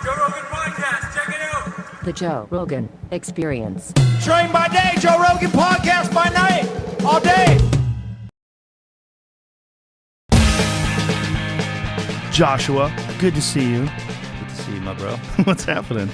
Joe Rogan Podcast. Check it out. The Joe Rogan Experience. Train by day, Joe Rogan Podcast by night, all day. Joshua, good to see you. Good to see you, my bro. What's happening?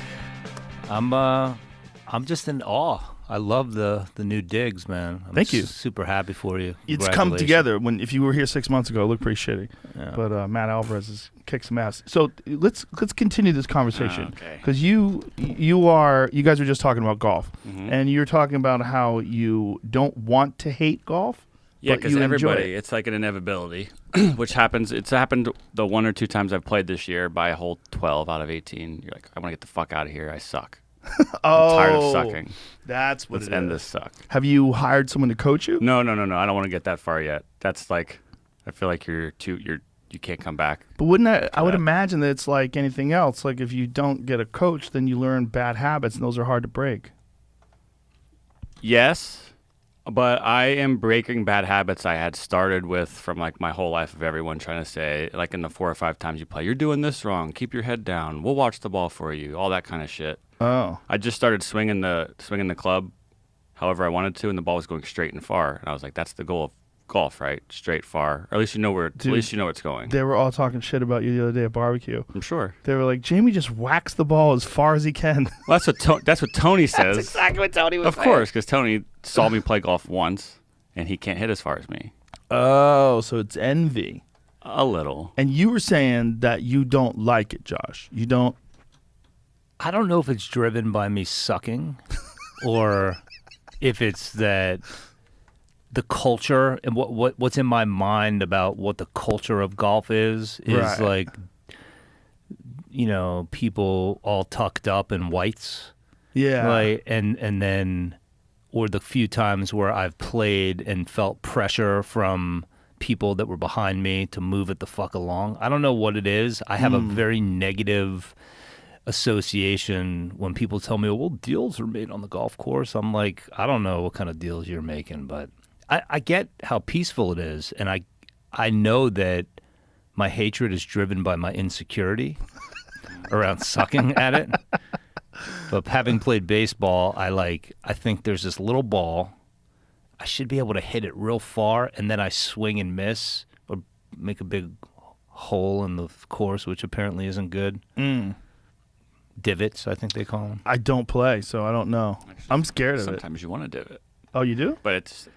I'm just in awe. I love the new digs, man. Thank you. Super happy for you. It's come together. If you were here 6 months ago, it looked pretty shitty. Yeah. But Matt Alvarez has kicked some ass. So let's continue this conversation because you guys were just talking about golf, and you're talking about how you don't want to hate golf. Yeah, because everybody, it's like an inevitability, which happens. It's happened the one or two times I've played this year by a hole 12 out of 18. You're like, I want to get the fuck out of here. I suck. I'm tired of sucking. That's what Let's end this suck. Have you hired someone to coach you? No. I don't want to get that far yet. That's like, I feel like you can't come back. But wouldn't I would imagine that it's like anything else. Like if you don't get a coach, then you learn bad habits, and those are hard to break. Yes, but I am breaking bad habits I had started with from like my whole life of everyone trying to say, like in the 4 or 5 times you play, you're doing this wrong. Keep your head down. We'll watch the ball for you. All that kind of shit. Oh. I just started swinging the club however I wanted to, and the ball was going straight and far. And I was like, that's the goal of golf, right? Straight, far. Or at least you know where. Dude, at least you know where it's going. They were all talking shit about you the other day at barbecue. I'm sure. They were like, Jamie just whacks the ball as far as he can. Well, that's what Tony says. That's exactly what Tony was saying. Of saying. course, because Tony saw me play golf once, and he can't hit as far as me. Oh, so it's envy. A little. And you were saying that you don't like it, Josh. You don't. I don't know if it's driven by me sucking or if it's that the culture and what's in my mind about what the culture of golf is right. Like, you know, people all tucked up in whites. Yeah. Like, and then, or the few times where I've played and felt pressure from people that were behind me to move it the fuck along. I don't know what it is. I have a very negative association when people tell me, well, deals are made on the golf course. I'm like, I don't know what kind of deals you're making, but I get how peaceful it is, and I know that my hatred is driven by my insecurity around sucking at it. But having played baseball, I think there's this little ball. I should be able to hit it real far, and then I swing and miss or make a big hole in the course, which apparently isn't good. Divots, I think they call them. I don't play, so I don't know. I'm scared of it. Sometimes you want to divot. Oh, you do? But it's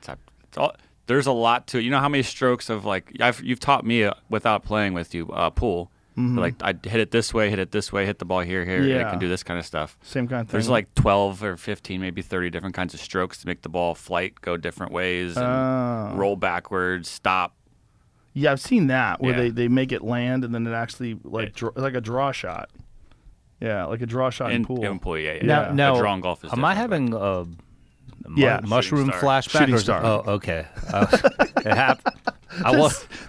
all. There's a lot to it. You know how many strokes of like you've taught me without playing with you pool. Like I hit it this way, hit the ball here, Yeah. and it can do this kind of stuff. Same kind of thing. There's like 12 or 15, maybe 30 different kinds of strokes to make the ball flight, go different ways, and roll backwards, stop. Yeah, I've seen that where Yeah. they make it land and then it actually like a draw shot. Yeah, like a draw shot in pool. In pool, yeah. Now, the drawing golf is am I different, having a Yeah. mushroom Shooting star. flashback? Shooting or- star. Oh, okay. It happened.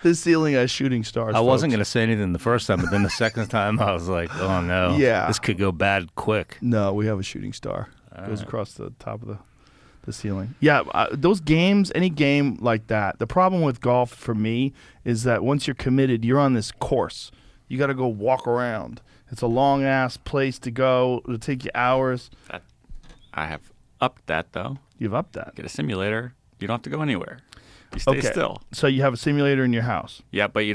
The ceiling has shooting stars. I wasn't going folks. to say anything the first time, but then the second time I was like, oh no, Yeah. this could go bad quick. No, we have a shooting star. Goes across the top of the ceiling. Yeah, those games, any game like that. The problem with golf for me is that once you're committed, you're on this course. You got to go walk around. It's a long ass place to go. It'll take you hours. I have upped that though. You've upped that. Get a simulator. You don't have to go anywhere. You stay still. So you have a simulator in your house. Yeah, but you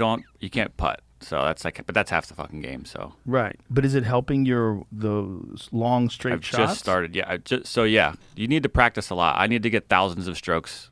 can't putt. So but that's half the fucking game. So Right. But is it helping the long straight I've shots? just started. Yeah, you need to practice a lot. I need to get thousands of strokes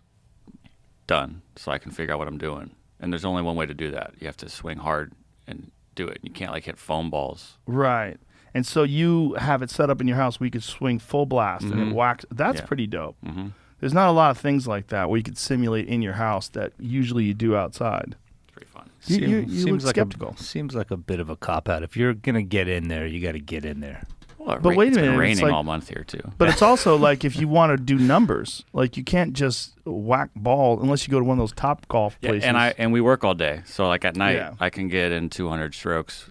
done so I can figure out what I'm doing. And there's only one way to do that. You have to swing hard and do it. You can't like hit foam balls. Right. And so you have it set up in your house where you could swing full blast and it whacks. That's pretty dope. Mm-hmm. There's not a lot of things like that where you could simulate in your house that usually you do outside. It's pretty fun. You look skeptical. Seems like a bit of a cop-out. If you're going to get in there, you got to get in there. Well, But wait a it's minute, been it's raining like- all month here too. But it's also like if you want to do numbers, like you can't just whack ball unless you go to one of those top golf places. And we work all day. So like at night, Yeah. I can get in 200 strokes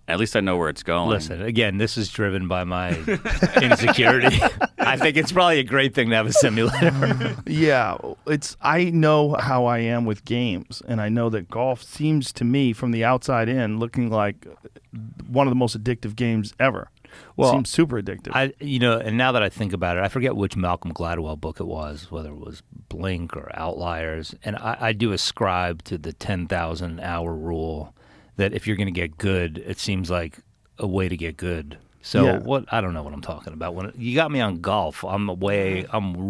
At least I know where it's going. Listen, again, this is driven by my insecurity. I think it's probably a great thing to have a simulator. Yeah, I know how I am with games, and I know that golf seems to me, from the outside in, looking like one of the most addictive games ever. Well, seems super addictive. And now that I think about it, I forget which Malcolm Gladwell book it was, whether it was Blink or Outliers, and I do ascribe to the 10,000 hour rule. That if you're going to get good, it seems like a way to get good. So Yeah. I don't know what I'm talking about. When you got me on golf, I'm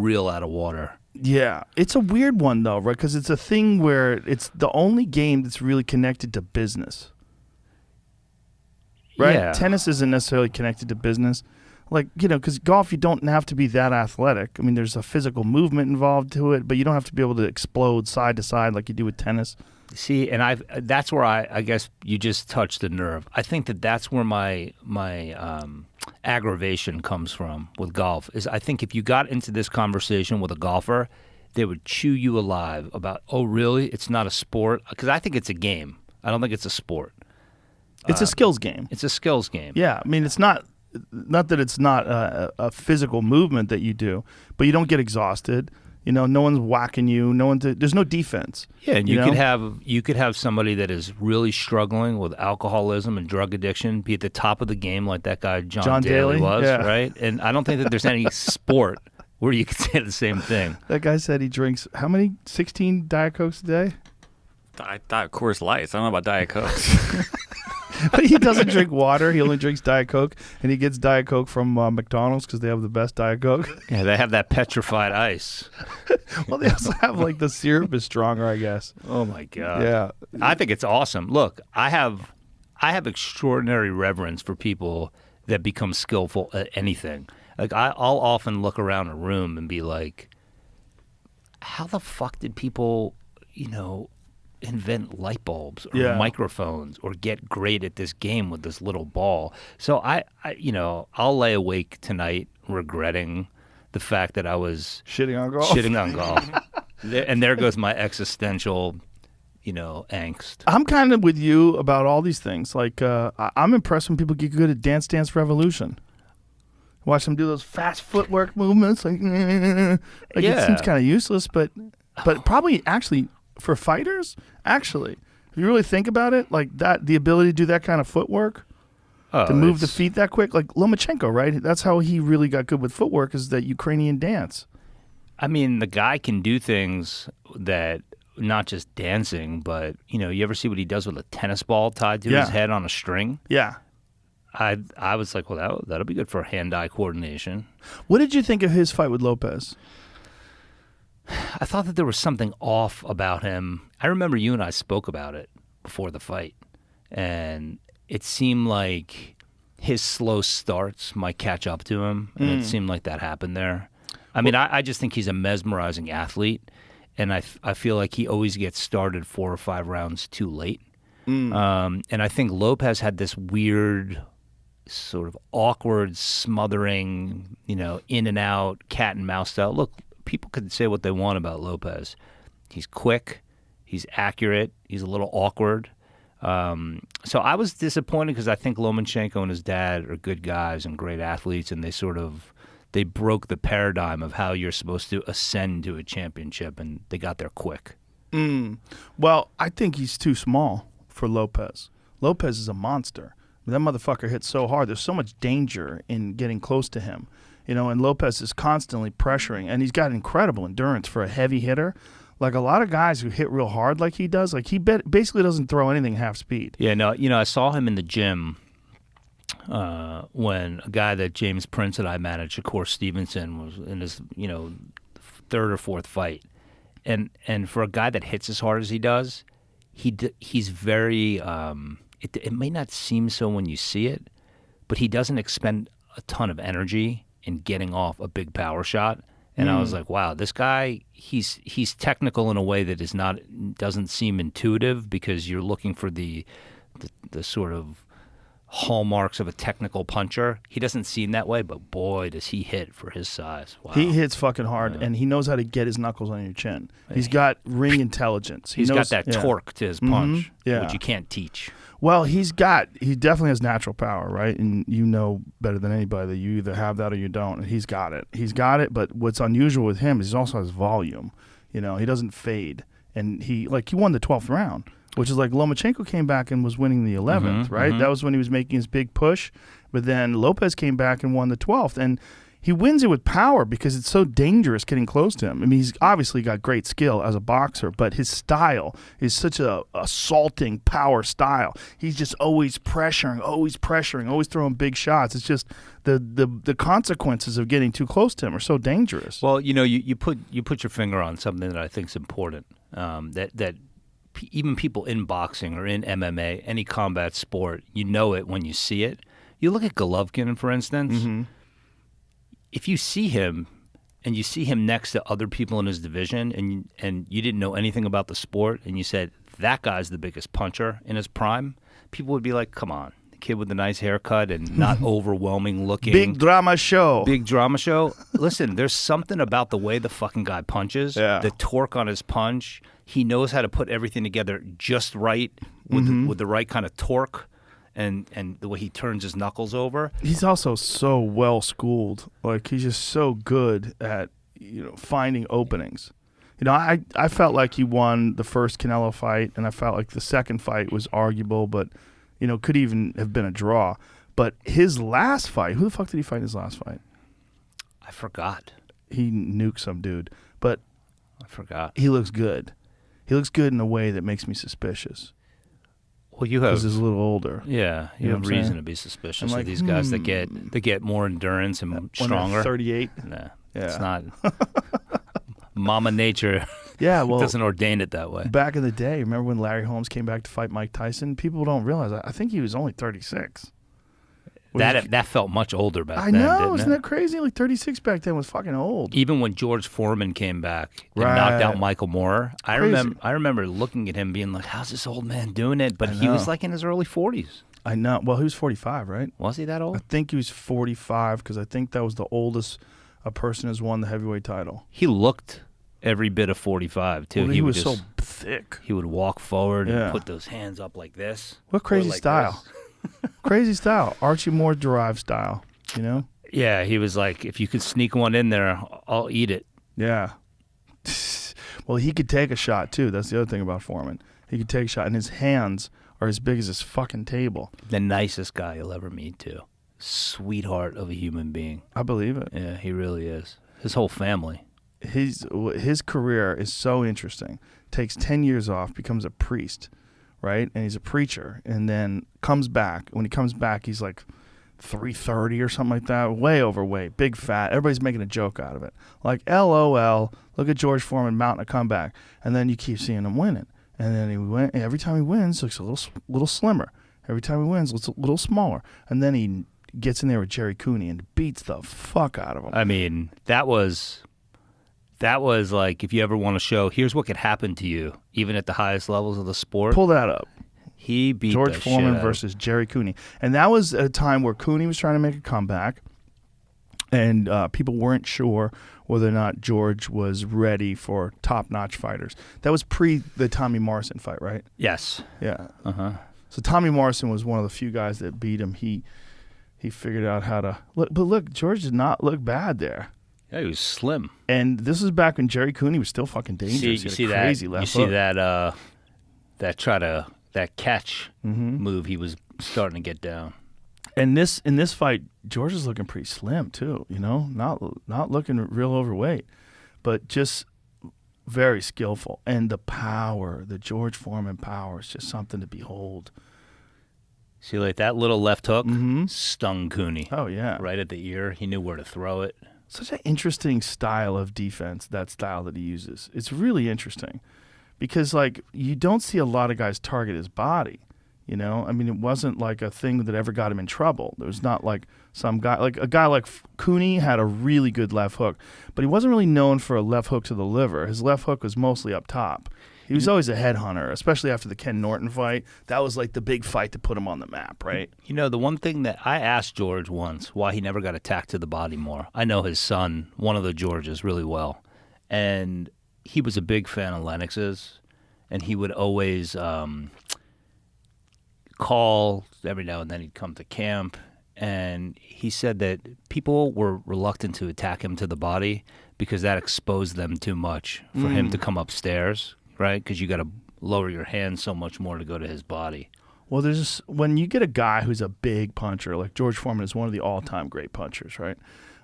real out of water. Yeah, it's a weird one though, right? Because it's a thing where it's the only game that's really connected to business, right? Yeah. Tennis isn't necessarily connected to business, like because golf you don't have to be that athletic. I mean, there's a physical movement involved to it, but you don't have to be able to explode side to side like you do with tennis. See, and that's where I guess you just touched the nerve. I think that's where my aggravation comes from with golf. Is I think if you got into this conversation with a golfer, they would chew you alive about, oh, really? It's not a sport? Because I think it's a game. I don't think it's a sport. It's a skills game. It's a skills game. Yeah, I mean, it's not that it's not a physical movement that you do, but you don't get exhausted. No one's whacking you. There's no defense. Yeah, and you could have somebody that is really struggling with alcoholism and drug addiction be at the top of the game like that guy John Daly was, yeah. right? And I don't think that there's any sport where you could say the same thing. That guy said he drinks how many? 16 Diet Cokes a day? I thought Coors Lights. I don't know about Diet Cokes. But he doesn't drink water. He only drinks Diet Coke, and he gets Diet Coke from McDonald's because they have the best Diet Coke. Yeah, they have that petrified ice. Well, they also have the syrup is stronger, I guess. Oh my God. Yeah, I think it's awesome. Look, I have extraordinary reverence for people that become skillful at anything. Like I'll often look around a room and be like, how the fuck did people, invent light bulbs or microphones or get great at this game with this little ball? So I'll lay awake tonight regretting the fact that I was shitting on golf. And there goes my existential, angst. I'm kind of with you about all these things. Like, I'm impressed when people get good at Dance Dance Revolution. Watch them do those fast footwork movements. It seems kind of useless, but probably actually for fighters, if you really think about it, like that, the ability to do that kind of footwork, to move the feet that quick, like Lomachenko, right? That's how he really got good with footwork, is that Ukrainian dance. I mean, the guy can do things that not just dancing, but you ever see what he does with a tennis ball tied to his head on a string? Yeah. I was like, well, that'll be good for hand-eye coordination. What did you think of his fight with Lopez? I thought that there was something off about him. I remember you and I spoke about it before the fight, and it seemed like his slow starts might catch up to him, and it seemed like that happened there. I mean, I just think he's a mesmerizing athlete, and I feel like he always gets started 4 or 5 rounds too late. And I think Lopez had this weird, sort of awkward, smothering, in and out, cat and mouse style. Look, people could say what they want about Lopez. He's quick, he's accurate, he's a little awkward. So I was disappointed because I think Lomachenko and his dad are good guys and great athletes, and they broke the paradigm of how you're supposed to ascend to a championship, and they got there quick. Well, I think he's too small for Lopez. Lopez is a monster. That motherfucker hits so hard. There's so much danger in getting close to him. And Lopez is constantly pressuring, and he's got incredible endurance for a heavy hitter. Like a lot of guys who hit real hard like he does, like he basically doesn't throw anything half speed. Yeah, no, I saw him in the gym when a guy that James Prince and I managed, Shakur Stevenson, was in his, 3rd or 4th fight. And for a guy that hits as hard as he does, he's very, it may not seem so when you see it, but he doesn't expend a ton of energy in getting off a big power shot. And I was like, wow, this guy, he's technical in a way that doesn't seem intuitive, because you're looking for the sort of hallmarks of a technical puncher. He doesn't seem that way, but boy, does he hit for his size. Wow. He hits fucking hard, and he knows how to get his knuckles on your chin. He's got ring intelligence. He's got that torque to his punch, Yeah. which you can't teach. Well, he definitely has natural power, right? And you know better than anybody that you either have that or you don't. And he's got it. He's got it, but what's unusual with him is he also has volume. You know, he doesn't fade. And he won the 12th round, which is like Lomachenko came back and was winning the 11th, right? That was when he was making his big push. But then Lopez came back and won the 12th. And he wins it with power because it's so dangerous getting close to him. I mean, he's obviously got great skill as a boxer, but his style is such a assaulting power style. He's just always pressuring, always throwing big shots. It's just the consequences of getting too close to him are so dangerous. Well, you know, you put your finger on something that I think is important. Even people in boxing or in MMA, any combat sport, you know it when you see it. You look at Golovkin, for instance. If you see him and you see him next to other people in his division and you didn't know anything about the sport and you said, that guy's the biggest puncher in his prime, people would be like, come on, the kid with the nice haircut and not overwhelming looking. Big drama show. Listen, there's something about the way the fucking guy punches, the torque on his punch. He knows how to put everything together just right with the right kind of torque. And the way he turns his knuckles over. He's also so well schooled. Like, he's just so good at, finding openings. I felt like he won the first Canelo fight, and I felt like the second fight was arguable, but could even have been a draw. But his last fight, who the fuck did he fight in his last fight? I forgot. He nuked some dude, but I forgot. He looks good. He looks good in a way that makes me suspicious. Well, you have, because he's a little older. Yeah, you have reason to be suspicious of these guys that get more endurance and stronger. 38. Nah, it's not. Mama Nature. Yeah, well, doesn't ordain it that way. Back in the day, remember when Larry Holmes came back to fight Mike Tyson? People don't realize. I think he was only 36. That felt much older back then. I know, didn't isn't it? that crazy? Like 36 back then was fucking old. Even when George Foreman came back and knocked out Michael Moore, I remember looking at him being like, "How's this old man doing it?" But he was like in his early 40s. I know. Well, he was 45, right? Was he that old? I think he was 45 because I think that was the oldest a person has won the heavyweight title. He looked every bit of 45 too. Well, he was so thick. He would walk forward and put those hands up like this. What crazy style? Crazy style. Archie Moore derived style, Yeah, he was like, if you could sneak one in there, I'll eat it. Yeah. Well, he could take a shot, too. That's the other thing about Foreman. He could take a shot, and his hands are as big as his fucking table. The nicest guy you'll ever meet, too. Sweetheart of a human being. I believe it. Yeah, he really is. His whole family. His career is so interesting. Takes 10 years off, becomes a priest, right? And he's a preacher, and then comes back. When he comes back, he's like 330 or something like that, way overweight, big fat. Everybody's making a joke out of it. Like, LOL, look at George Foreman mounting a comeback. And then you keep seeing him winning. And then every time he wins, looks a little slimmer. Every time he wins, looks a little smaller. And then he gets in there with Jerry Cooney and beats the fuck out of him. I mean, that was like, if you ever want to show, here's what could happen to you, even at the highest levels of the sport. Pull that up. He beat George Foreman versus Jerry Cooney. And that was at a time where Cooney was trying to make a comeback, and people weren't sure whether or not George was ready for top-notch fighters. That was pre the Tommy Morrison fight, right? Yes. Yeah. Uh-huh. So Tommy Morrison was one of the few guys that beat him. He figured out how to look. But look, George did not look bad there. Yeah, he was slim. And this was back when Jerry Cooney was still fucking dangerous. You see that catch move he was starting to get down. And in this fight, George is looking pretty slim too, not looking real overweight, but just very skillful. And the power, the George Foreman power is just something to behold. See, like that little left hook stung Cooney. Oh, yeah. Right at the ear. He knew where to throw it. Such an interesting style of defense, that style that he uses. It's really interesting because, like, you don't see a lot of guys target his body, I mean, it wasn't like a thing that ever got him in trouble. There was not like some guy, like a guy like Cooney had a really good left hook, but he wasn't really known for a left hook to the liver. His left hook was mostly up top. He was always a headhunter, especially after the Ken Norton fight. That was like the big fight to put him on the map, right? You know, the one thing that I asked George once why he never got attacked to the body more. I know his son, one of the Georges, really well. And he was a big fan of Lennox's. And he would always call every now and then. He'd come to camp. And he said that people were reluctant to attack him to the body because that exposed them too much for him to come upstairs, right? Because you got to lower your hands so much more to go to his body. Well, there's this, when you get a guy who's a big puncher, like George Foreman is one of the all-time great punchers, right?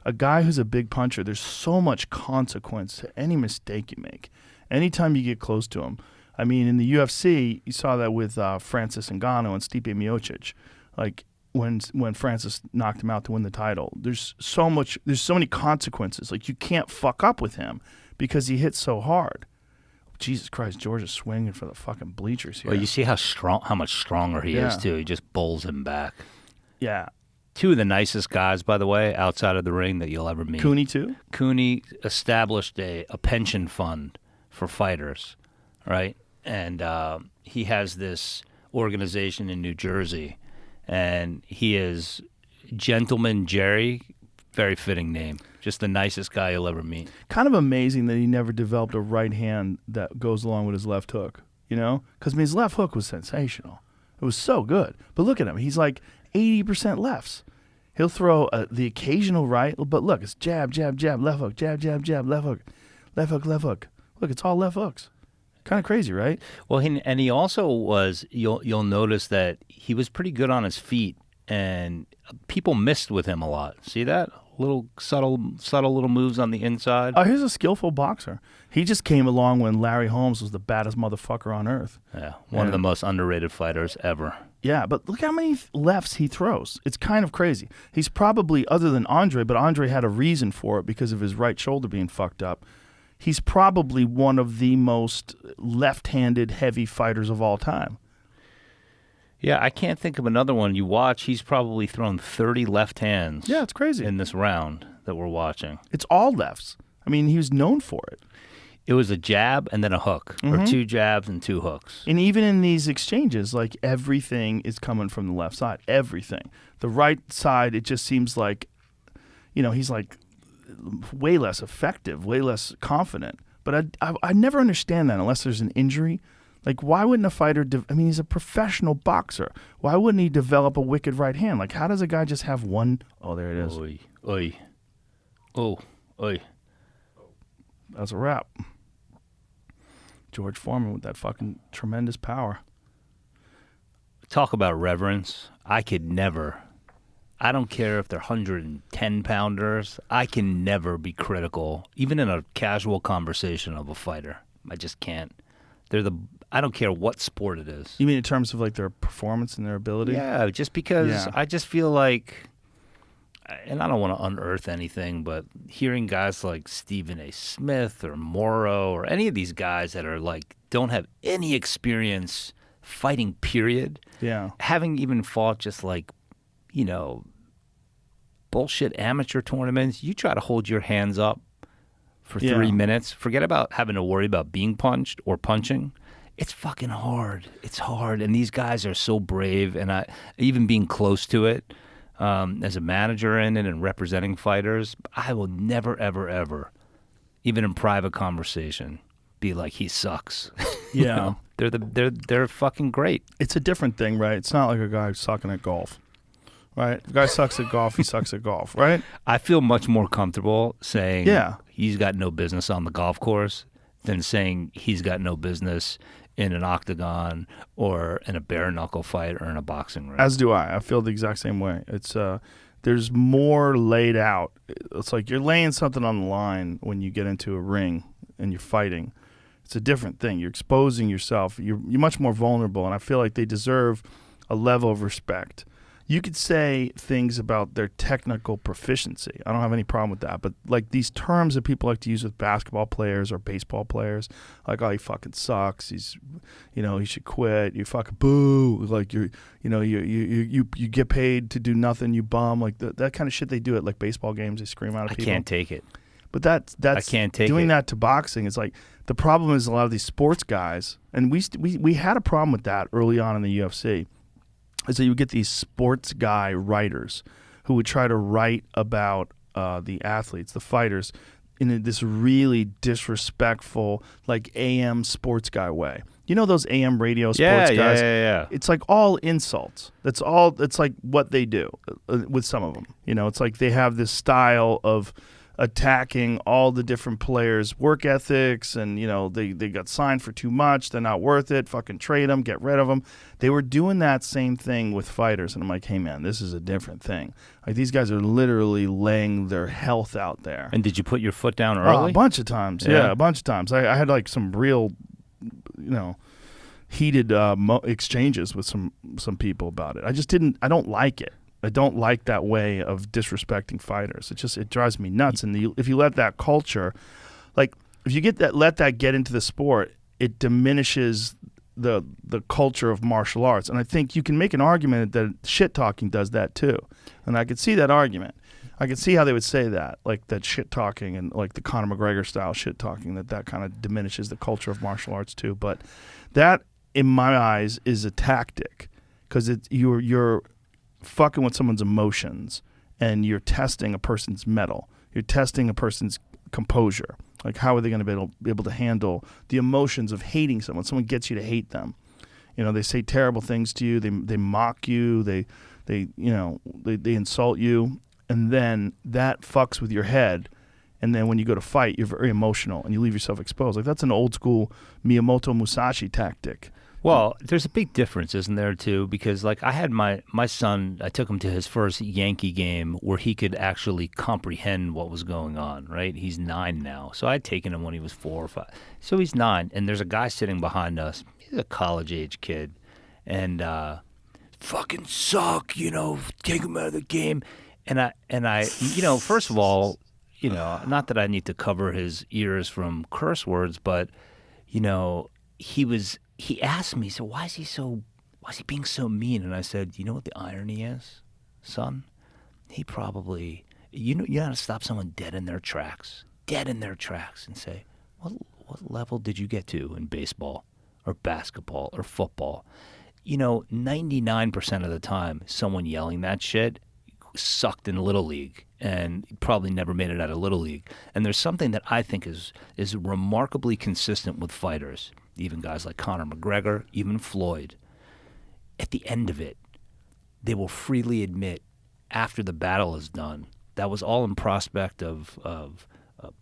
A guy who's a big puncher, there's so much consequence to any mistake you make. Anytime you get close to him. I mean, in the UFC, you saw that with Francis Ngannou and Stipe Miocic. Like, when Francis knocked him out to win the title, there's so many consequences. Like, you can't fuck up with him because he hits so hard. Jesus Christ, George is swinging for the fucking bleachers here. Well, you see how much stronger he is, too. He just bowls him back. Yeah. Two of the nicest guys, by the way, outside of the ring that you'll ever meet. Cooney, too? Cooney established a pension fund for fighters, right? And he has this organization in New Jersey, and he is Gentleman Jerry, very fitting name. Just the nicest guy you'll ever meet. Kind of amazing that he never developed a right hand that goes along with his left hook, you know? Because his left hook was sensational. It was so good. But look at him. He's like 80% lefts. He'll throw the occasional right, but look, it's jab, jab, jab, left hook, jab, jab, jab, left hook, left hook, left hook. Look, it's all left hooks. Kind of crazy, right? Well, he also was. You'll notice that he was pretty good on his feet, and people missed with him a lot. See that? Little subtle little moves on the inside. Oh, he's a skillful boxer. He just came along when Larry Holmes was the baddest motherfucker on earth. Yeah, one of the most underrated fighters ever. Yeah, but look how many lefts he throws. It's kind of crazy. He's probably, other than Andre, but Andre had a reason for it because of his right shoulder being fucked up. He's probably one of the most left-handed heavy fighters of all time. Yeah, I can't think of another one. You watch, he's probably thrown 30 left hands. Yeah, it's crazy. In this round that we're watching. It's all lefts. I mean, he was known for it. It was a jab and then a hook, or two jabs and two hooks. And even in these exchanges, like, everything is coming from the left side. Everything. The right side, it just seems like, you know, he's like way less effective, way less confident. But I never understand that unless there's an injury. Like, why wouldn't a fighter, I mean, he's a professional boxer. Why wouldn't he develop a wicked right hand? Like, how does a guy just have one? Oh, there it is. Oy, oy. Oh, oy. That's a wrap. George Foreman with that fucking tremendous power. Talk about reverence. I could never. I don't care if they're 110-pounders. I can never be critical, even in a casual conversation of a fighter. I just can't. I don't care what sport it is. You mean in terms of like their performance and their ability? Yeah, just because I just feel like, and I don't want to unearth anything, but hearing guys like Stephen A. Smith or Morrow or any of these guys that are like, don't have any experience fighting, period. Yeah. Having even fought just like, you know, bullshit amateur tournaments, you try to hold your hands up for 3 minutes. Forget about having to worry about being punched or punching. It's fucking hard. It's hard. And these guys are so brave. And even being close to it, as a manager in it and representing fighters, I will never, ever, ever, even in private conversation, be like, he sucks. Yeah. You know? They're fucking great. It's a different thing, right? It's not like a guy sucking at golf. Right? The guy sucks at golf, he sucks at golf, right? I feel much more comfortable saying he's got no business on the golf course than saying he's got no business in an octagon or in a bare knuckle fight or in a boxing ring. As do I. I feel the exact same way. It's there's more laid out. It's like you're laying something on the line when you get into a ring and you're fighting. It's a different thing. You're exposing yourself. You're much more vulnerable, and I feel like they deserve a level of respect. You could say things about their technical proficiency. I don't have any problem with that. But like these terms that people like to use with basketball players or baseball players, like, oh, he fucking sucks. He's, you know, he should quit. You fucking boo. Like you get paid to do nothing. You bum. Like that kind of shit they do at like baseball games. They scream out at people. I can't take it. But that's I can't take doing it. that to boxing is like the problem is a lot of these sports guys, and we had a problem with that early on in the UFC, is that you would get these sports guy writers who would try to write about the athletes, the fighters, in this really disrespectful, like AM sports guy way. You know those AM radio sports guys? Yeah. It's like all insults. That's all. That's like what they do with some of them. You know, it's like they have this style of attacking all the different players' work ethics, and you know they got signed for too much. They're not worth it. Fucking trade them. Get rid of them. They were doing that same thing with fighters, and I'm like, hey man, this is a different thing. Like these guys are literally laying their health out there. And did you put your foot down Oh, early? a bunch of times. Yeah, a bunch of times. I had like some real, heated exchanges with some people about it. I don't like it. I don't like that way of disrespecting fighters. It drives me nuts. And if you let that culture, like if you let that get into the sport, it diminishes the culture of martial arts. And I think you can make an argument that shit talking does that too. And I could see that argument. I could see how they would say that, like that shit talking and like the Conor McGregor style shit talking, that kind of diminishes the culture of martial arts too. But that, in my eyes, is a tactic because you're fucking with someone's emotions and you're testing a person's mettle. You're testing a person's composure. Like how are they going to be able to handle the emotions of hating someone? Someone gets you to hate them. You know, they say terrible things to you. They mock you. They insult you. And then that fucks with your head. And then when you go to fight, you're very emotional and you leave yourself exposed. Like that's an old school Miyamoto Musashi tactic. Well, there's a big difference, isn't there, too? Because, like, I had my son, I took him to his first Yankee game where he could actually comprehend what was going on, right? He's 9 now. So I'd taken him when he was 4 or 5. So he's 9, and there's a guy sitting behind us. He's a college-age kid. And, fucking suck, take him out of the game. And I, first of all, not that I need to cover his ears from curse words, but, he asked me, so why is he being so mean? And I said, you know what the irony is, son? He probably, you know how to stop someone dead in their tracks, and say, what level did you get to in baseball or basketball or football? 99% of the time, someone yelling that shit sucked in Little League and probably never made it out of Little League. And there's something that I think is remarkably consistent with fighters, even guys like Conor McGregor, even Floyd. At the end of it, they will freely admit after the battle is done, that was all in prospect of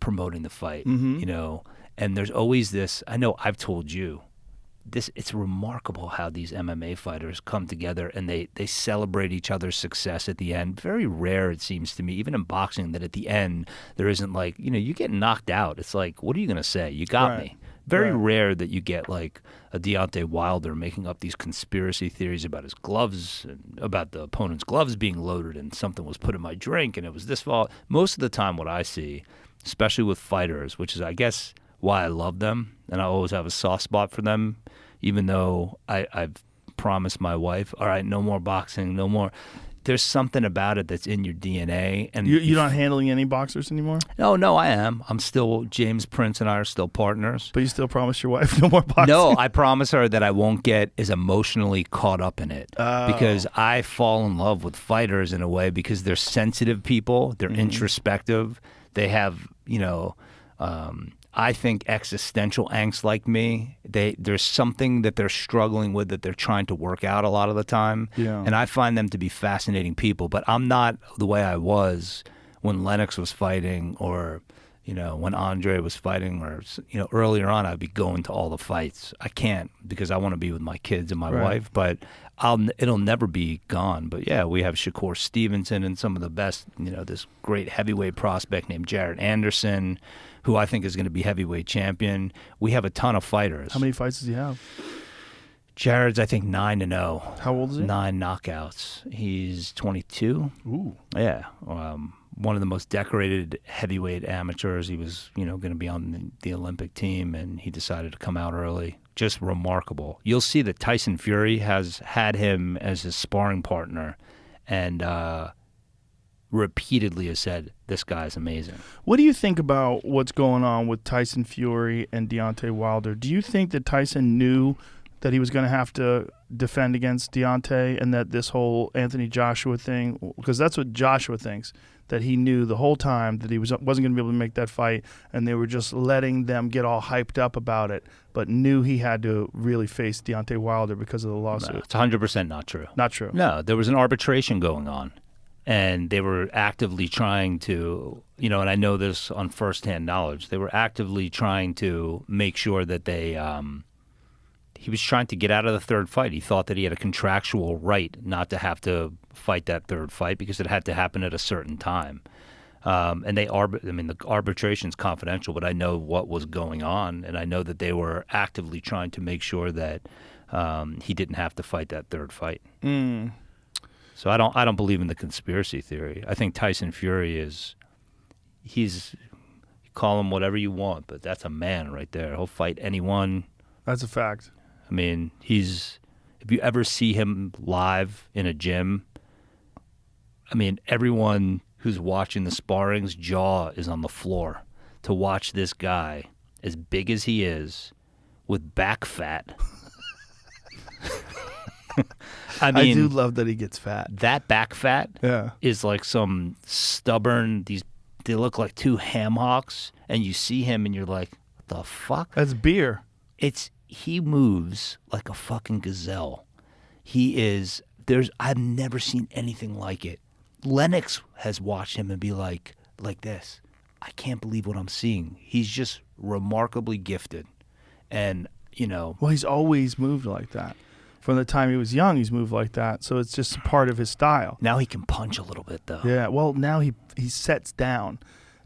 promoting the fight, And there's always this, I know I've told you, it's remarkable how these MMA fighters come together and they celebrate each other's success at the end. Very rare, it seems to me, even in boxing, that at the end there isn't like, you get knocked out. It's like, what are you going to say? You got me. Very rare that you get like a Deontay Wilder making up these conspiracy theories about his gloves and about the opponent's gloves being loaded and something was put in my drink and it was this fault. Most of the time what I see, especially with fighters, which is I guess why I love them and I always have a soft spot for them, even though I've promised my wife, all right, no more boxing, no more. There's something about it that's in your DNA. And you're not handling any boxers anymore? No, I am. I'm still, James Prince and I are still partners. But you still promise your wife no more boxing? No, I promise her that I won't get as emotionally caught up in it. Because I fall in love with fighters in a way because they're sensitive people. They're introspective. They have, I think existential angst like me. There's something that they're struggling with that they're trying to work out a lot of the time. Yeah. And I find them to be fascinating people. But I'm not the way I was when Lennox was fighting or, when Andre was fighting or, earlier on I'd be going to all the fights. I can't because I want to be with my kids and my wife. But it'll never be gone. But yeah, we have Shakur Stevenson and some of the best, this great heavyweight prospect named Jared Anderson, who I think is going to be heavyweight champion. We have a ton of fighters. How many fights does he have? Jared's, I think, 9-0. How old is he? 9 knockouts. He's 22. Ooh. Yeah. One of the most decorated heavyweight amateurs. He was, going to be on the Olympic team, and he decided to come out early. Just remarkable. You'll see that Tyson Fury has had him as his sparring partner, and repeatedly has said, this guy's amazing. What do you think about what's going on with Tyson Fury and Deontay Wilder? Do you think that Tyson knew that he was going to have to defend against Deontay, and that this whole Anthony Joshua thing, because that's what Joshua thinks, that he knew the whole time that he wasn't going to be able to make that fight, and they were just letting them get all hyped up about it, but knew he had to really face Deontay Wilder because of the lawsuit? No, it's 100% not true. Not true. No, there was an arbitration going on, and they were actively trying to, and I know this on firsthand knowledge, they were actively trying to make sure that he was trying to get out of the third fight. He thought that he had a contractual right not to have to fight that third fight because it had to happen at a certain time. And the arbitration's confidential, but I know what was going on, and I know that they were actively trying to make sure that he didn't have to fight that third fight. So I don't believe in the conspiracy theory. I think Tyson Fury you call him whatever you want, but that's a man right there. He'll fight anyone. That's a fact. I mean, if you ever see him live in a gym, I mean, everyone who's watching the sparring's jaw is on the floor to watch this guy, as big as he is, with back fat. I mean, I do love that he gets fat. That back fat Yeah. is like some stubborn, they look like two ham hocks, and you see him and you're like, what the fuck? That's beer. He moves like a fucking gazelle. I've never seen anything like it. Lennox has watched him and be like this. I can't believe what I'm seeing. He's just remarkably gifted. And, Well, he's always moved like that. From the time he was young, he's moved like that. So it's just part of his style. now he can punch a little bit, though. Yeah, well, now he sets down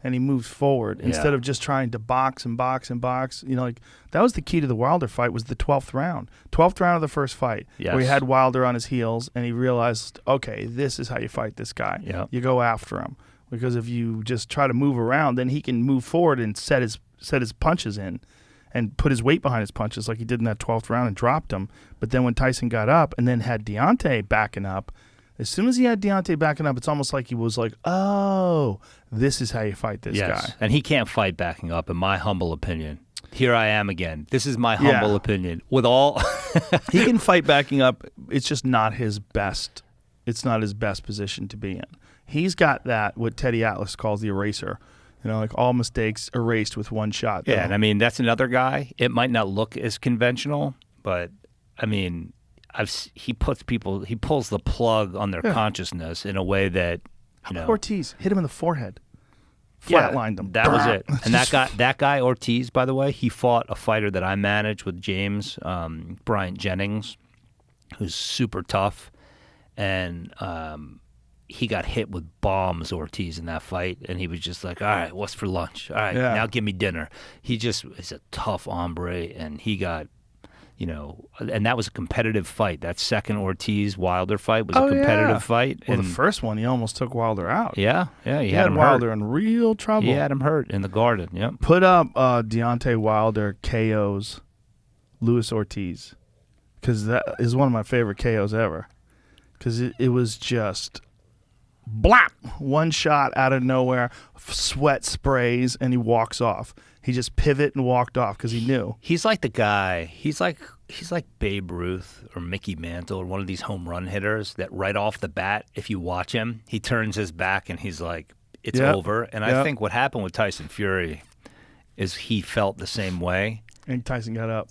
and he moves forward instead of just trying to box and box and box. That was the key to the Wilder fight, was the 12th round. 12th round of the first fight, Yes. where he had Wilder on his heels, and he realized, okay, this is how you fight this guy. Yeah. You go after him. Because if you just try to move around, then he can move forward and set his punches in and put his weight behind his punches like he did in that 12th round and dropped him. But then when Tyson got up and then had Deontay backing up, as soon as he had Deontay backing up, it's almost like he was like, oh, this is how you fight this guy. And he can't fight backing up, in my humble opinion. Here I am again. This is my humble opinion. With all... He can fight backing up. It's just not his best. It's not his best position to be in. He's got that, what Teddy Atlas calls the eraser. Like all mistakes erased with one shot. Yeah, and I mean, that's another guy. It might not look as conventional, but I mean... he pulls the plug on their consciousness in a way that, Ortiz hit him in the forehead, flatlined him. That was it. And that guy Ortiz, by the way, he fought a fighter that I managed with James, Bryant Jennings, who's super tough, and he got hit with bombs, Ortiz, in that fight, and he was just like, all right, what's for lunch? All right, now give me dinner. He just is a tough hombre, and he got. And that was a competitive fight. That second Ortiz-Wilder fight was a competitive fight. Well, the first one, he almost took Wilder out. Yeah, he had him Wilder hurt. in real trouble. He had him hurt in the Garden, yep. Put up Deontay Wilder KOs Luis Ortiz, because that is one of my favorite KOs ever, because it was just blap, one shot out of nowhere, sweat sprays, and he walks off. He just pivot and walked off because he knew. He's like the guy. He's like Babe Ruth or Mickey Mantle or one of these home run hitters that right off the bat, if you watch him, he turns his back and he's like, it's over. And I think what happened with Tyson Fury is he felt the same way. And Tyson got up.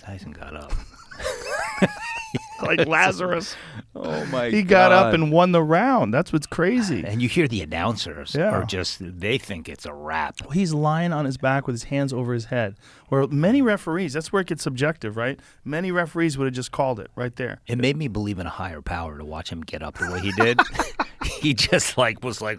Like Lazarus. Oh, my God. He got up and won the round. That's what's crazy. And you hear the announcers are just, they think it's a wrap. He's lying on his back with his hands over his head. Where many referees, that's where it gets subjective, right? Many referees would have just called it right there. It made me believe in a higher power to watch him get up the way he did. He just was like,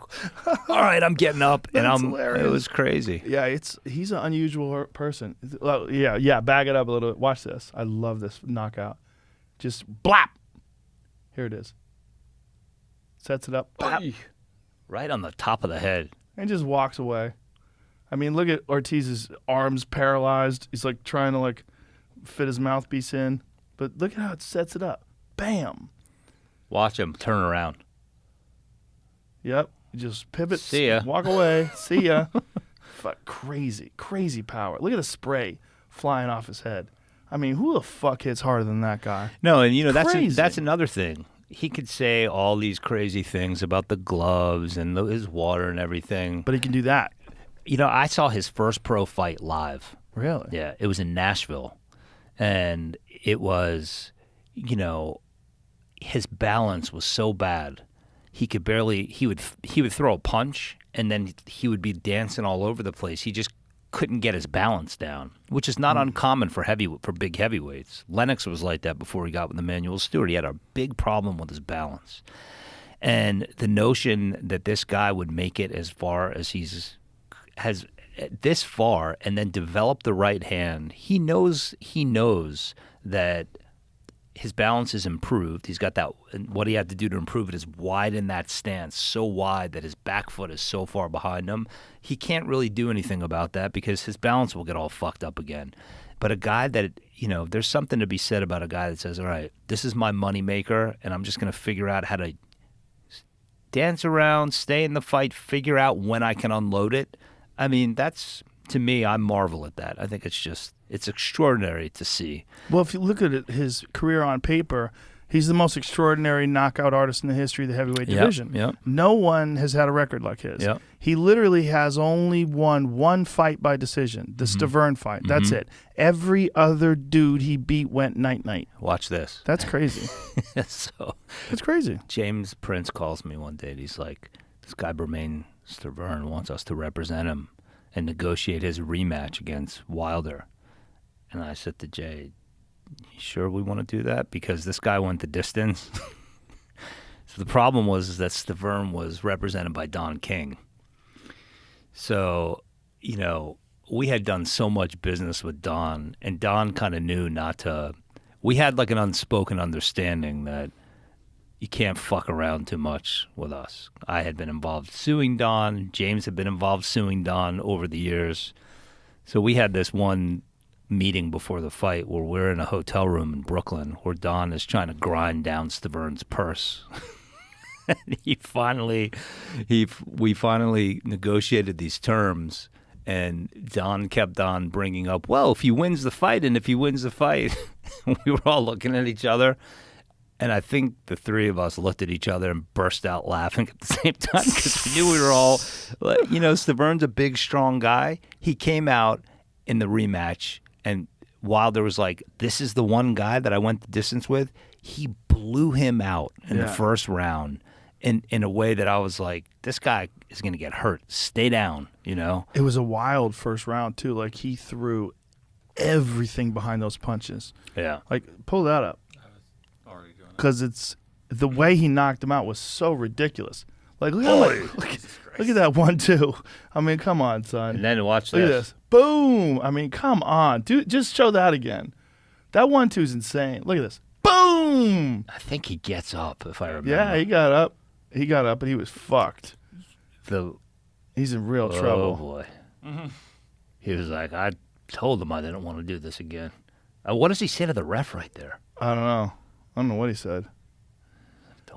all right, I'm getting up. That's and hilarious. It was crazy. Yeah, he's an unusual person. Bag it up a little bit. Watch this. I love this knockout. Just blap. Here it is. Sets it up. Blap. Right on the top of the head. And just walks away. I mean, look at Ortiz's arms paralyzed. He's like trying to like fit his mouthpiece in. But look at how it sets it up. Bam. Watch him turn around. Yep. He just pivots. See ya. Walk away. See ya. Fuck, crazy power. Look at the spray flying off his head. I mean, who the fuck hits harder than that guy? No, and Crazy. that's another thing. He could say all these crazy things about the gloves and his water and everything. But he can do that. I saw his first pro fight live. Really? Yeah, it was in Nashville. And it was, his balance was so bad. He could barely, he would throw a punch and then he would be dancing all over the place. He just couldn't get his balance down, which is not uncommon for big heavyweights. Lennox was like that before he got with Emmanuel Stewart. He had a big problem with his balance. And the notion that this guy would make it as far as has this far and then develop the right hand, he knows that his balance is improved. He's got that. What he had to do to improve it is widen that stance so wide that his back foot is so far behind him. He can't really do anything about that because his balance will get all fucked up again. But a guy that, there's something to be said about a guy that says, all right, this is my money maker, and I'm just going to figure out how to dance around, stay in the fight, figure out when I can unload it. I mean, that's, to me, I marvel at that. I think it's extraordinary to see. Well, if you look at his career on paper, he's the most extraordinary knockout artist in the history of the heavyweight division. Yep. No one has had a record like his. Yep. He literally has only won one fight by decision, the Stavern fight. That's it. Every other dude he beat went night-night. Watch this. That's crazy. So That's crazy. James Prince calls me one day and he's like, this guy Bermain Stavern wants us to represent him and negotiate his rematch against Wilder. And I said to Jay, you sure we want to do that? Because this guy went the distance. So the problem was that Stavern was represented by Don King. So, we had done so much business with Don, and Don kind of knew not to. We had like an unspoken understanding that you can't fuck around too much with us. I had been involved suing Don. James had been involved suing Don over the years. So we had this one meeting before the fight where we're in a hotel room in Brooklyn where Don is trying to grind down Stavern's purse. And we finally negotiated these terms, and Don kept on bringing up, well, if he wins the fight, we were all looking at each other. And I think the three of us looked at each other and burst out laughing at the same time because we knew we were all, Stavern's a big, strong guy. He came out in the rematch, and Wilder was like, this is the one guy that I went the distance with. He blew him out in the first round in a way that I was like, this guy is going to get hurt. Stay down, It was a wild first round, too. Like, he threw everything behind those punches. Yeah. Like, pull that up. Because it's the way he knocked him out was so ridiculous. Like, look at that 1-2. I mean, come on, son. And then watch Look at this. this. Boom. I mean, come on. Dude, just show that again. That 1-2's insane. Look at this. Boom. I think he gets up, if I remember. Yeah, he got up. He got up, and he was fucked. He's in real trouble. Oh, boy. He was like, I told him I didn't want to do this again. What does he say to the ref right there? I don't know what he said.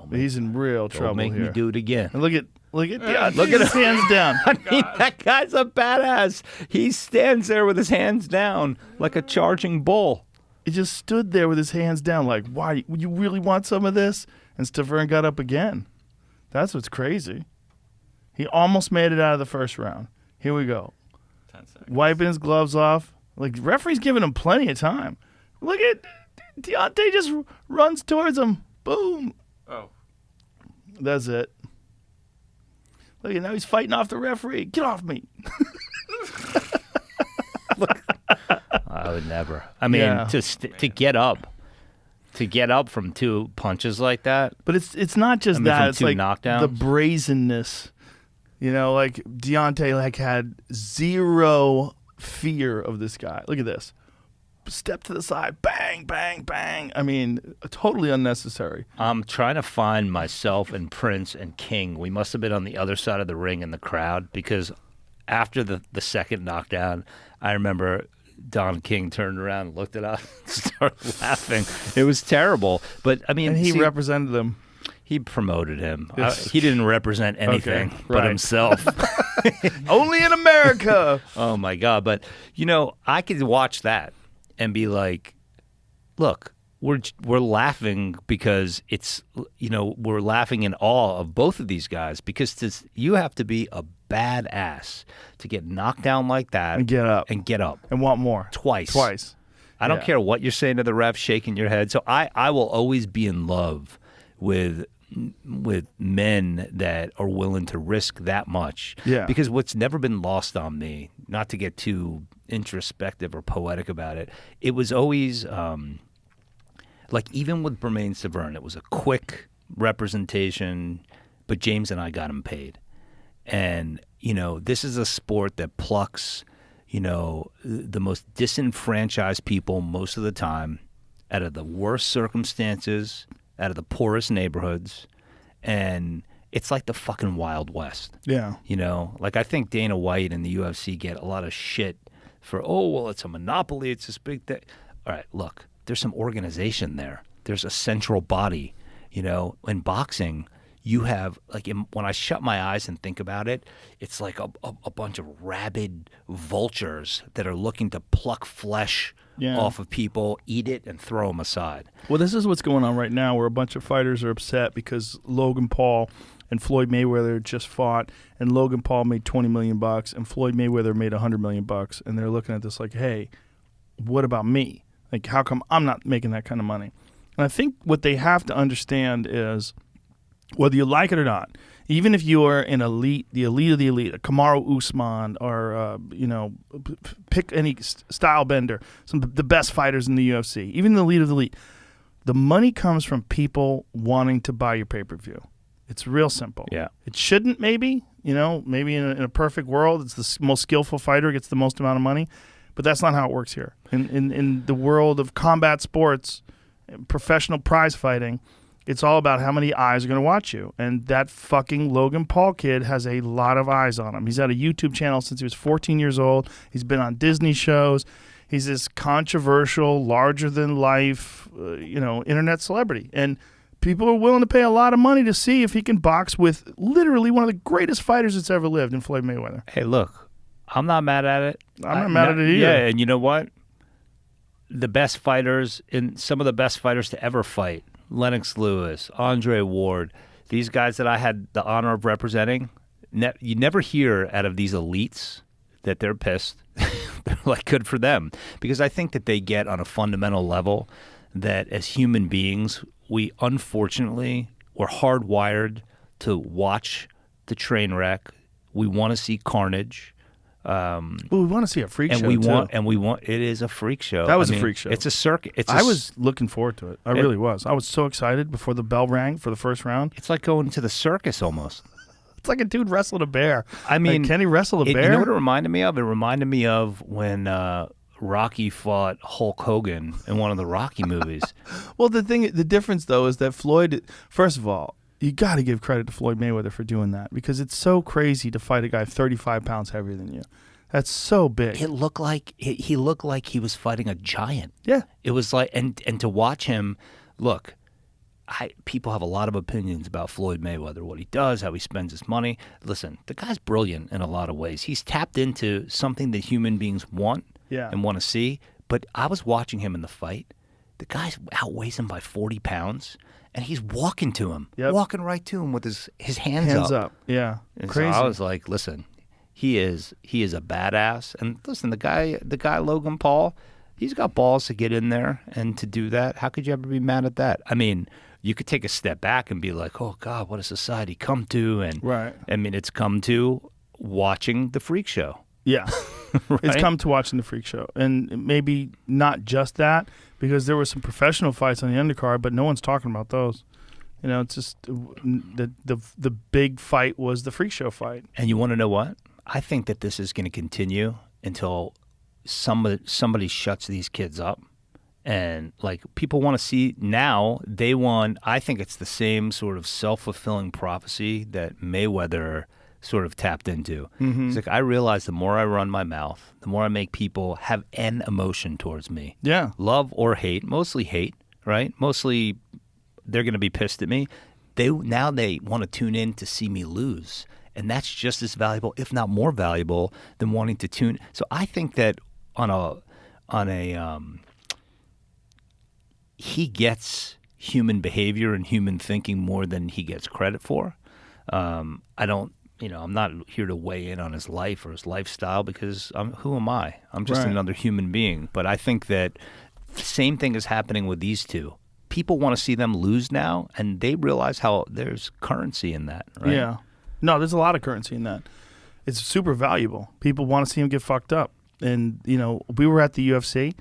But he's in real trouble make here. me do it again. And look at his hands down. I mean, that guy's a badass. He stands there with his hands down like a charging bull. He just stood there with his hands down like, why? You really want some of this? And Stavern got up again. That's what's crazy. He almost made it out of the first round. Here we go. 10 seconds. Wiping his gloves off. Like, the referee's giving him plenty of time. Look at Deontay just runs towards him. Boom. Oh. That's it. Look at now he's fighting off the referee. Get off me. I would never. I mean, to get up from two punches like that. But it's not just from that. It's two like knockdowns. the brazenness. Like Deontay had zero fear of this guy. Look at this. Step to the side, bang, bang, bang. I mean, totally unnecessary. I'm trying to find myself and Prince and King. We must have been on the other side of the ring in the crowd because after the second knockdown, I remember Don King turned around and looked at us and started laughing. It was terrible. But, I mean, And he represented them. He promoted him. Yes. He didn't represent anything but right. himself. Only in America. Oh my God! But I could watch that and be like, look, we're laughing because it's we're laughing in awe of both of these guys because you have to be a badass to get knocked down like that And get up. And want more. twice. I don't Yeah. care what you're saying to the ref, shaking your head. So I will always be in love with men that are willing to risk that much. Yeah. Because what's never been lost on me, not to get too introspective or poetic about it, it was always like even with Bermain Severn, it was a quick representation, but James and I got him paid. And, this is a sport that plucks, the most disenfranchised people most of the time out of the worst circumstances, out of the poorest neighborhoods, and it's like the fucking Wild West. Yeah. Like I think Dana White and the UFC get a lot of shit for, it's a monopoly, it's this big thing. All right, look, there's some organization there. There's a central body. In boxing, you have, when I shut my eyes and think about it, it's like a bunch of rabid vultures that are looking to pluck flesh off of people, eat it, and throw them aside. Well, this is what's going on right now where a bunch of fighters are upset because Logan Paul and Floyd Mayweather just fought, and Logan Paul made $20 million and Floyd Mayweather made $100 million, and they're looking at this like, hey, what about me? Like, how come I'm not making that kind of money? And I think what they have to understand is, whether you like it or not, even if you are an elite, the elite of the elite, a Kamaru Usman or, pick any style bender, some of the best fighters in the UFC, even the elite of the elite, the money comes from people wanting to buy your pay-per-view. It's real simple. Yeah. It shouldn't maybe in a perfect world, it's the most skillful fighter gets the most amount of money, but that's not how it works here. In the world of combat sports, professional prize fighting, it's all about how many eyes are going to watch you. And that fucking Logan Paul kid has a lot of eyes on him. He's had a YouTube channel since he was 14 years old. He's been on Disney shows. He's this controversial, larger-than-life, internet celebrity. And people are willing to pay a lot of money to see if he can box with literally one of the greatest fighters that's ever lived in Floyd Mayweather. Hey, look, I'm not mad at it. I'm not mad at it either. Yeah, and you know what? The best fighters, and some of the best fighters to ever fight, Lennox Lewis, Andre Ward, these guys that I had the honor of representing, you never hear out of these elites that they're pissed. They're like, good for them. Because I think that they get on a fundamental level that as human beings, we unfortunately were hardwired to watch the train wreck. We want to see carnage. Well, we want to see a freak show, too. It is a freak show. That was a freak show. It's a circuit. I was looking forward to it. I really was. I was so excited before the bell rang for the first round. It's like going to the circus almost. It's like a dude wrestling a bear. I mean, can he wrestle a bear? You know what it reminded me of? It reminded me of when Rocky fought Hulk Hogan in one of the Rocky movies. Well, the difference though is that Floyd, first of all, you got to give credit to Floyd Mayweather for doing that because it's so crazy to fight a guy 35 pounds heavier than you. That's so big. It looked like he looked like he was fighting a giant. Yeah. It was like, and to watch him, look, people have a lot of opinions about Floyd Mayweather, what he does, how he spends his money. Listen, the guy's brilliant in a lot of ways. He's tapped into something that human beings want and want to see. But I was watching him in the fight. The guy outweighs him by 40 pounds. And he's walking to him, walking right to him with his hands up. Yeah, and crazy. So I was like, listen, he is a badass. And listen, the guy Logan Paul, he's got balls to get in there and to do that. How could you ever be mad at that? I mean, you could take a step back and be like, oh God, what has society come to? And right. I mean, it's come to watching the freak show. Yeah. Right? It's come to watching the freak show. And maybe not just that, because there were some professional fights on the undercard, but no one's talking about those. You know, it's just the big fight was the freak show fight. And you want to know what? I think that this is going to continue until somebody shuts these kids up. And like people want to see now, I think it's the same sort of self-fulfilling prophecy that Mayweather sort of tapped into. Mm-hmm. It's like I realize the more I run my mouth, the more I make people have an emotion towards me. Yeah. Love or hate, mostly hate, right? Mostly they're going to be pissed at me. they want to tune in to see me lose. And that's just as valuable, if not more valuable, than wanting to tune. So I think that he gets human behavior and human thinking more than he gets credit for. I'm not here to weigh in on his life or his lifestyle because who am I? I'm just another human being. But I think that the same thing is happening with these two. People want to see them lose now, and they realize how there's currency in that, right? Yeah. No, there's a lot of currency in that. It's super valuable. People want to see him get fucked up. And, we were at the UFC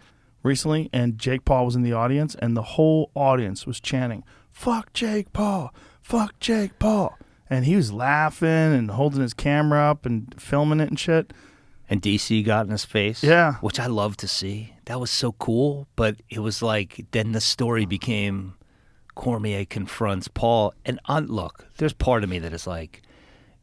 recently, and Jake Paul was in the audience, and the whole audience was chanting, "Fuck Jake Paul! Fuck Jake Paul!" And he was laughing and holding his camera up and filming it and shit. And DC got in his face. Yeah. Which I love to see. That was so cool. But it was like, then the story became Cormier confronts Paul. And look, there's part of me that is like,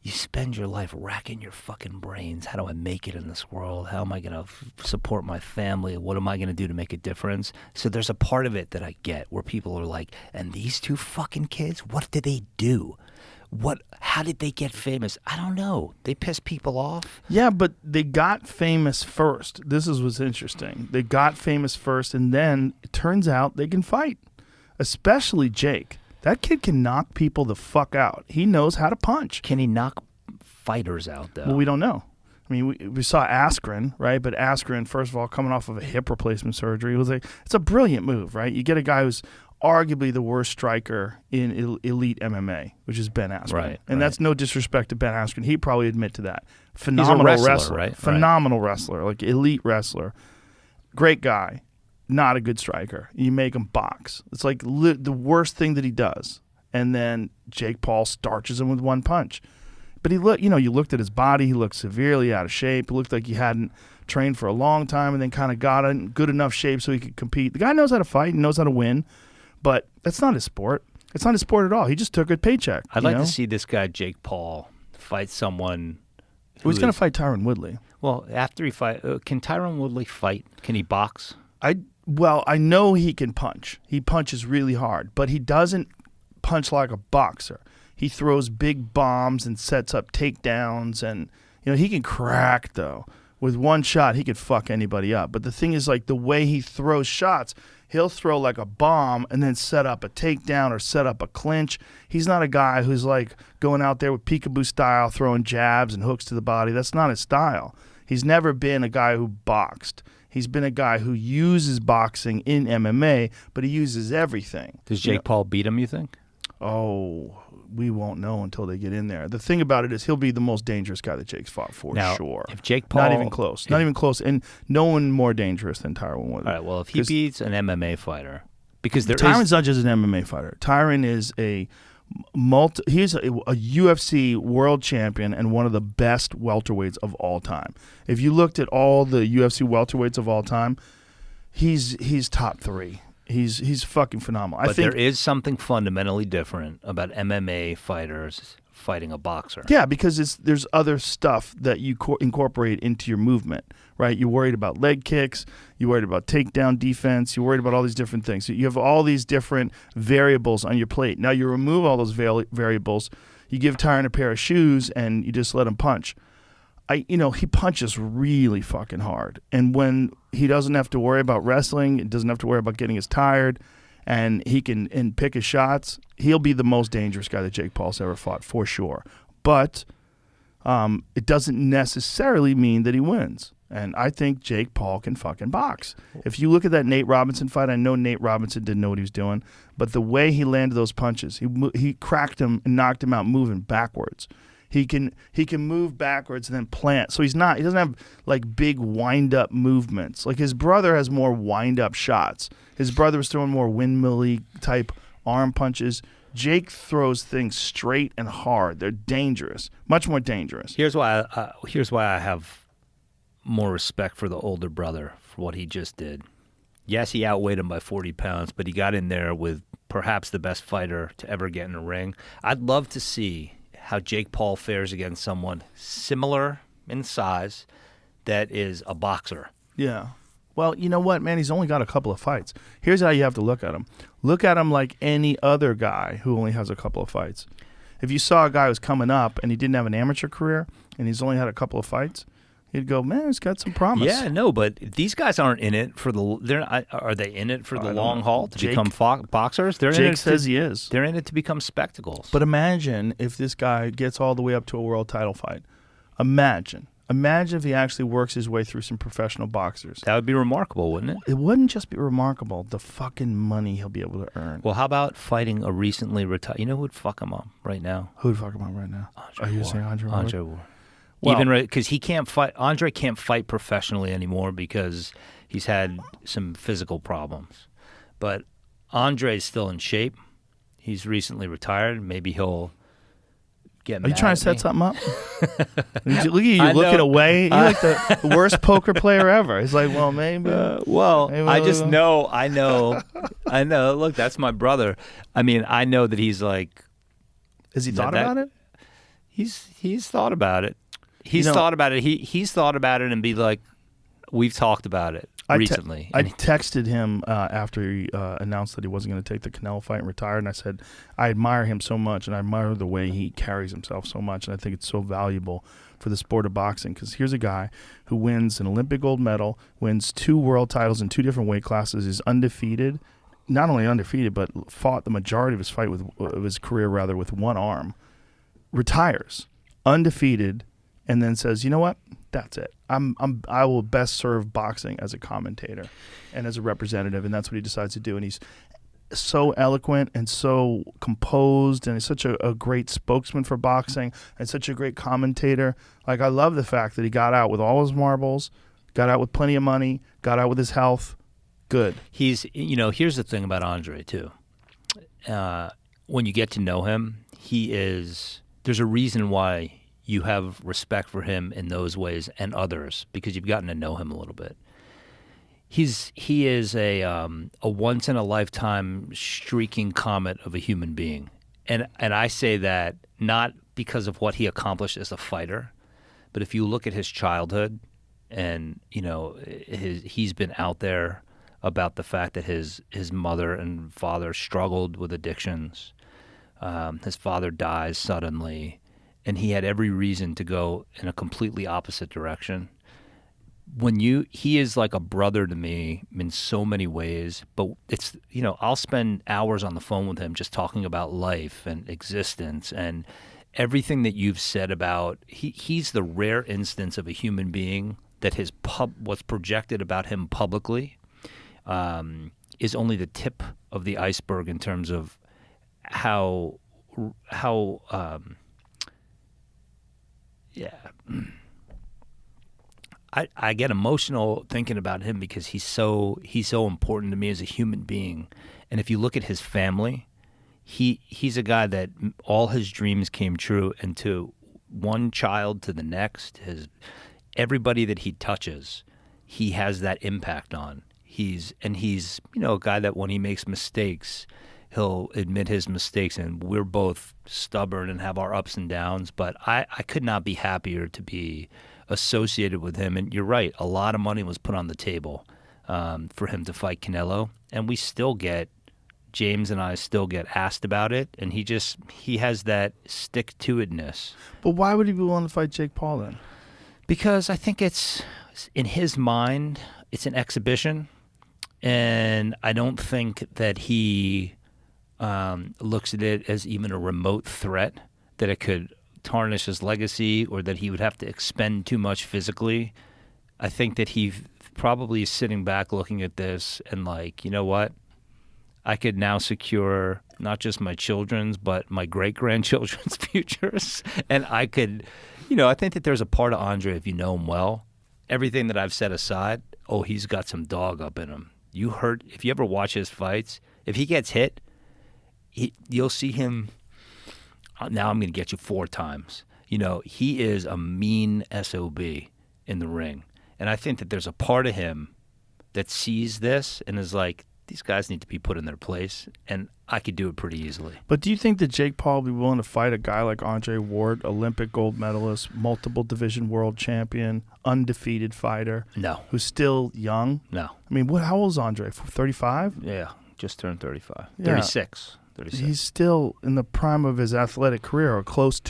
you spend your life racking your fucking brains. How do I make it in this world? How am I going to support my family? What am I going to do to make a difference? So there's a part of it that I get where people are like, and these two fucking kids, what did they do? How did they get famous? I don't know. They piss people off. Yeah, but they got famous first. This is what's interesting. They got famous first, and then it turns out they can fight, especially Jake. That kid can knock people the fuck out. He knows how to punch. Can he knock fighters out, though? Well, we don't know. I mean, we saw Askren, right? But Askren, first of all, coming off of a hip replacement surgery, it's a brilliant move, right? You get a guy who's arguably the worst striker in elite MMA, which is Ben Askren. Right, and that's no disrespect to Ben Askren. He'd probably admit to that. He's Phenomenal a wrestler, right? Phenomenal wrestler, like elite wrestler. Great guy. Not a good striker. You make him box. It's like the worst thing that he does. And then Jake Paul starches him with one punch. But you looked at his body. He looked severely out of shape. It looked like he hadn't trained for a long time and then kind of got in good enough shape so he could compete. The guy knows how to fight and knows how to win. But that's not his sport. It's not his sport at all. He just took a paycheck. I'd like to see this guy, Jake Paul, fight someone. He's going to fight Tyron Woodley. Well, after he fight, can Tyron Woodley fight? Can he box? I know he can punch. He punches really hard, but he doesn't punch like a boxer. He throws big bombs and sets up takedowns, and he can crack though. With one shot, he could fuck anybody up. But the thing is, like the way he throws shots, he'll throw like a bomb and then set up a takedown or set up a clinch. He's not a guy who's like going out there with peekaboo style, throwing jabs and hooks to the body. That's not his style. He's never been a guy who boxed. He's been a guy who uses boxing in MMA, but he uses everything. Does Jake Paul beat him, you think? Oh, we won't know until they get in there. The thing about it is he'll be the most dangerous guy that Jake's fought for sure. If Jake Paul... Not even close. Not even close. And no one more dangerous than Tyron Woodley. All right, well, if he beats an MMA fighter... Because Tyron's not just an MMA fighter. Tyron is he's a UFC world champion and one of the best welterweights of all time. If you looked at all the UFC welterweights of all time, he's top 3. He's fucking phenomenal. But there is something fundamentally different about MMA fighters fighting a boxer. Yeah, because there's other stuff that you incorporate into your movement, right? You're worried about leg kicks. You're worried about takedown defense. You're worried about all these different things. So you have all these different variables on your plate. Now you remove all those variables. You give Tyron a pair of shoes and you just let him punch. He punches really fucking hard. And when he doesn't have to worry about wrestling, he doesn't have to worry about getting as tired, and he can pick his shots, he'll be the most dangerous guy that Jake Paul's ever fought, for sure. But it doesn't necessarily mean that he wins. And I think Jake Paul can fucking box. If you look at that Nate Robinson fight, I know Nate Robinson didn't know what he was doing, but the way he landed those punches, he cracked him and knocked him out moving backwards. He can move backwards and then plant. So he doesn't have like big wind up movements. Like his brother has more wind up shots. His brother was throwing more windmill-y type arm punches. Jake throws things straight and hard. They're dangerous, much more dangerous. Here's why I have more respect for the older brother for what he just did. Yes, he outweighed him by 40 pounds, but he got in there with perhaps the best fighter to ever get in a ring. I'd love to see how Jake Paul fares against someone similar in size that is a boxer. Yeah. Well, you know what, man? He's only got a couple of fights. Here's how you have to look at him. Look at him like any other guy who only has a couple of fights. If you saw a guy who's coming up and he didn't have an amateur career and he's only had a couple of fights, you'd go, man, he's got some promise. Yeah, no, but these guys aren't in it for are they in it for the long haul to become boxers? Jake says he is. They're in it to become spectacles. But imagine if this guy gets all the way up to a world title fight. Imagine if he actually works his way through some professional boxers. That would be remarkable, wouldn't it? It wouldn't just be remarkable, the fucking money he'll be able to earn. Well, how about fighting a recently retired... You know who'd fuck him up right now? Who'd fuck him up right now? Are you saying Andre Ward? Andre Ward. Well, Even because he can't fight... Andre can't fight professionally anymore because he's had some physical problems. But Andre's still in shape. He's recently retired. Maybe he'll... Are you trying to set something up? Look at you looking away. You're like the worst poker player ever. He's like, well, maybe. Maybe I just know. I know. Look, that's my brother. I mean, I know that he's like. Has he thought about it? He's thought about it. He's thought about it. He's thought about it and be like, we've talked about it recently. I texted him after he announced that he wasn't going to take the Canelo fight and retire, and I said, I admire him so much, and I admire the way he carries himself so much, and I think it's so valuable for the sport of boxing, because here's a guy who wins an Olympic gold medal, wins 2 world titles in 2 different weight classes, is undefeated, not only undefeated, but fought the majority of his career with one arm, retires, undefeated, and then says, you know what? That's it. I will best serve boxing as a commentator and as a representative, and that's what he decides to do. And he's so eloquent and so composed, and he's such a great spokesman for boxing and such a great commentator. Like, I love the fact that he got out with all his marbles, got out with plenty of money, got out with his health. Good. Here's the thing about Andre too. When you get to know him, there's a reason why you have respect for him in those ways and others, because you've gotten to know him a little bit. He is a once in a lifetime streaking comet of a human being, and I say that not because of what he accomplished as a fighter, but if you look at his childhood, and he's been out there about the fact that his mother and father struggled with addictions. His father dies suddenly. And he had every reason to go in a completely opposite direction. He is like a brother to me in so many ways, but it's, I'll spend hours on the phone with him just talking about life and existence and everything that you've said about, he's the rare instance of a human being that what's projected about him publicly is only the tip of the iceberg in terms of how yeah, I get emotional thinking about him because he's so important to me as a human being. And if you look at his family, he's a guy that all his dreams came true, and to one child to the next, everybody that he touches, he has that impact on. He's a guy that when he makes mistakes, he'll admit his mistakes, and we're both stubborn and have our ups and downs, but I could not be happier to be associated with him. And you're right, a lot of money was put on the table for him to fight Canelo, and James and I still get asked about it, and he has that stick-to-itness. But why would he be willing to fight Jake Paul then? Because I think it's, in his mind, it's an exhibition, and I don't think that he looks at it as even a remote threat, that it could tarnish his legacy or that he would have to expend too much physically. I think that he probably is sitting back looking at this and like, you know what? I could now secure not just my children's, but my great-grandchildren's futures. And I could, I think that there's a part of Andre, if you know him well, everything that I've set aside, he's got some dog up in him. If you ever watch his fights, if he gets hit, you'll see him, now I'm going to get you 4 times. He is a mean SOB in the ring. And I think that there's a part of him that sees this and is like, these guys need to be put in their place, and I could do it pretty easily. But do you think that Jake Paul would be willing to fight a guy like Andre Ward, Olympic gold medalist, multiple division world champion, undefeated fighter? No. Who's still young? No. I mean, how old is Andre? 35? Yeah. Just turned 35. Yeah. 36. 36. He's still in the prime of his athletic career, or close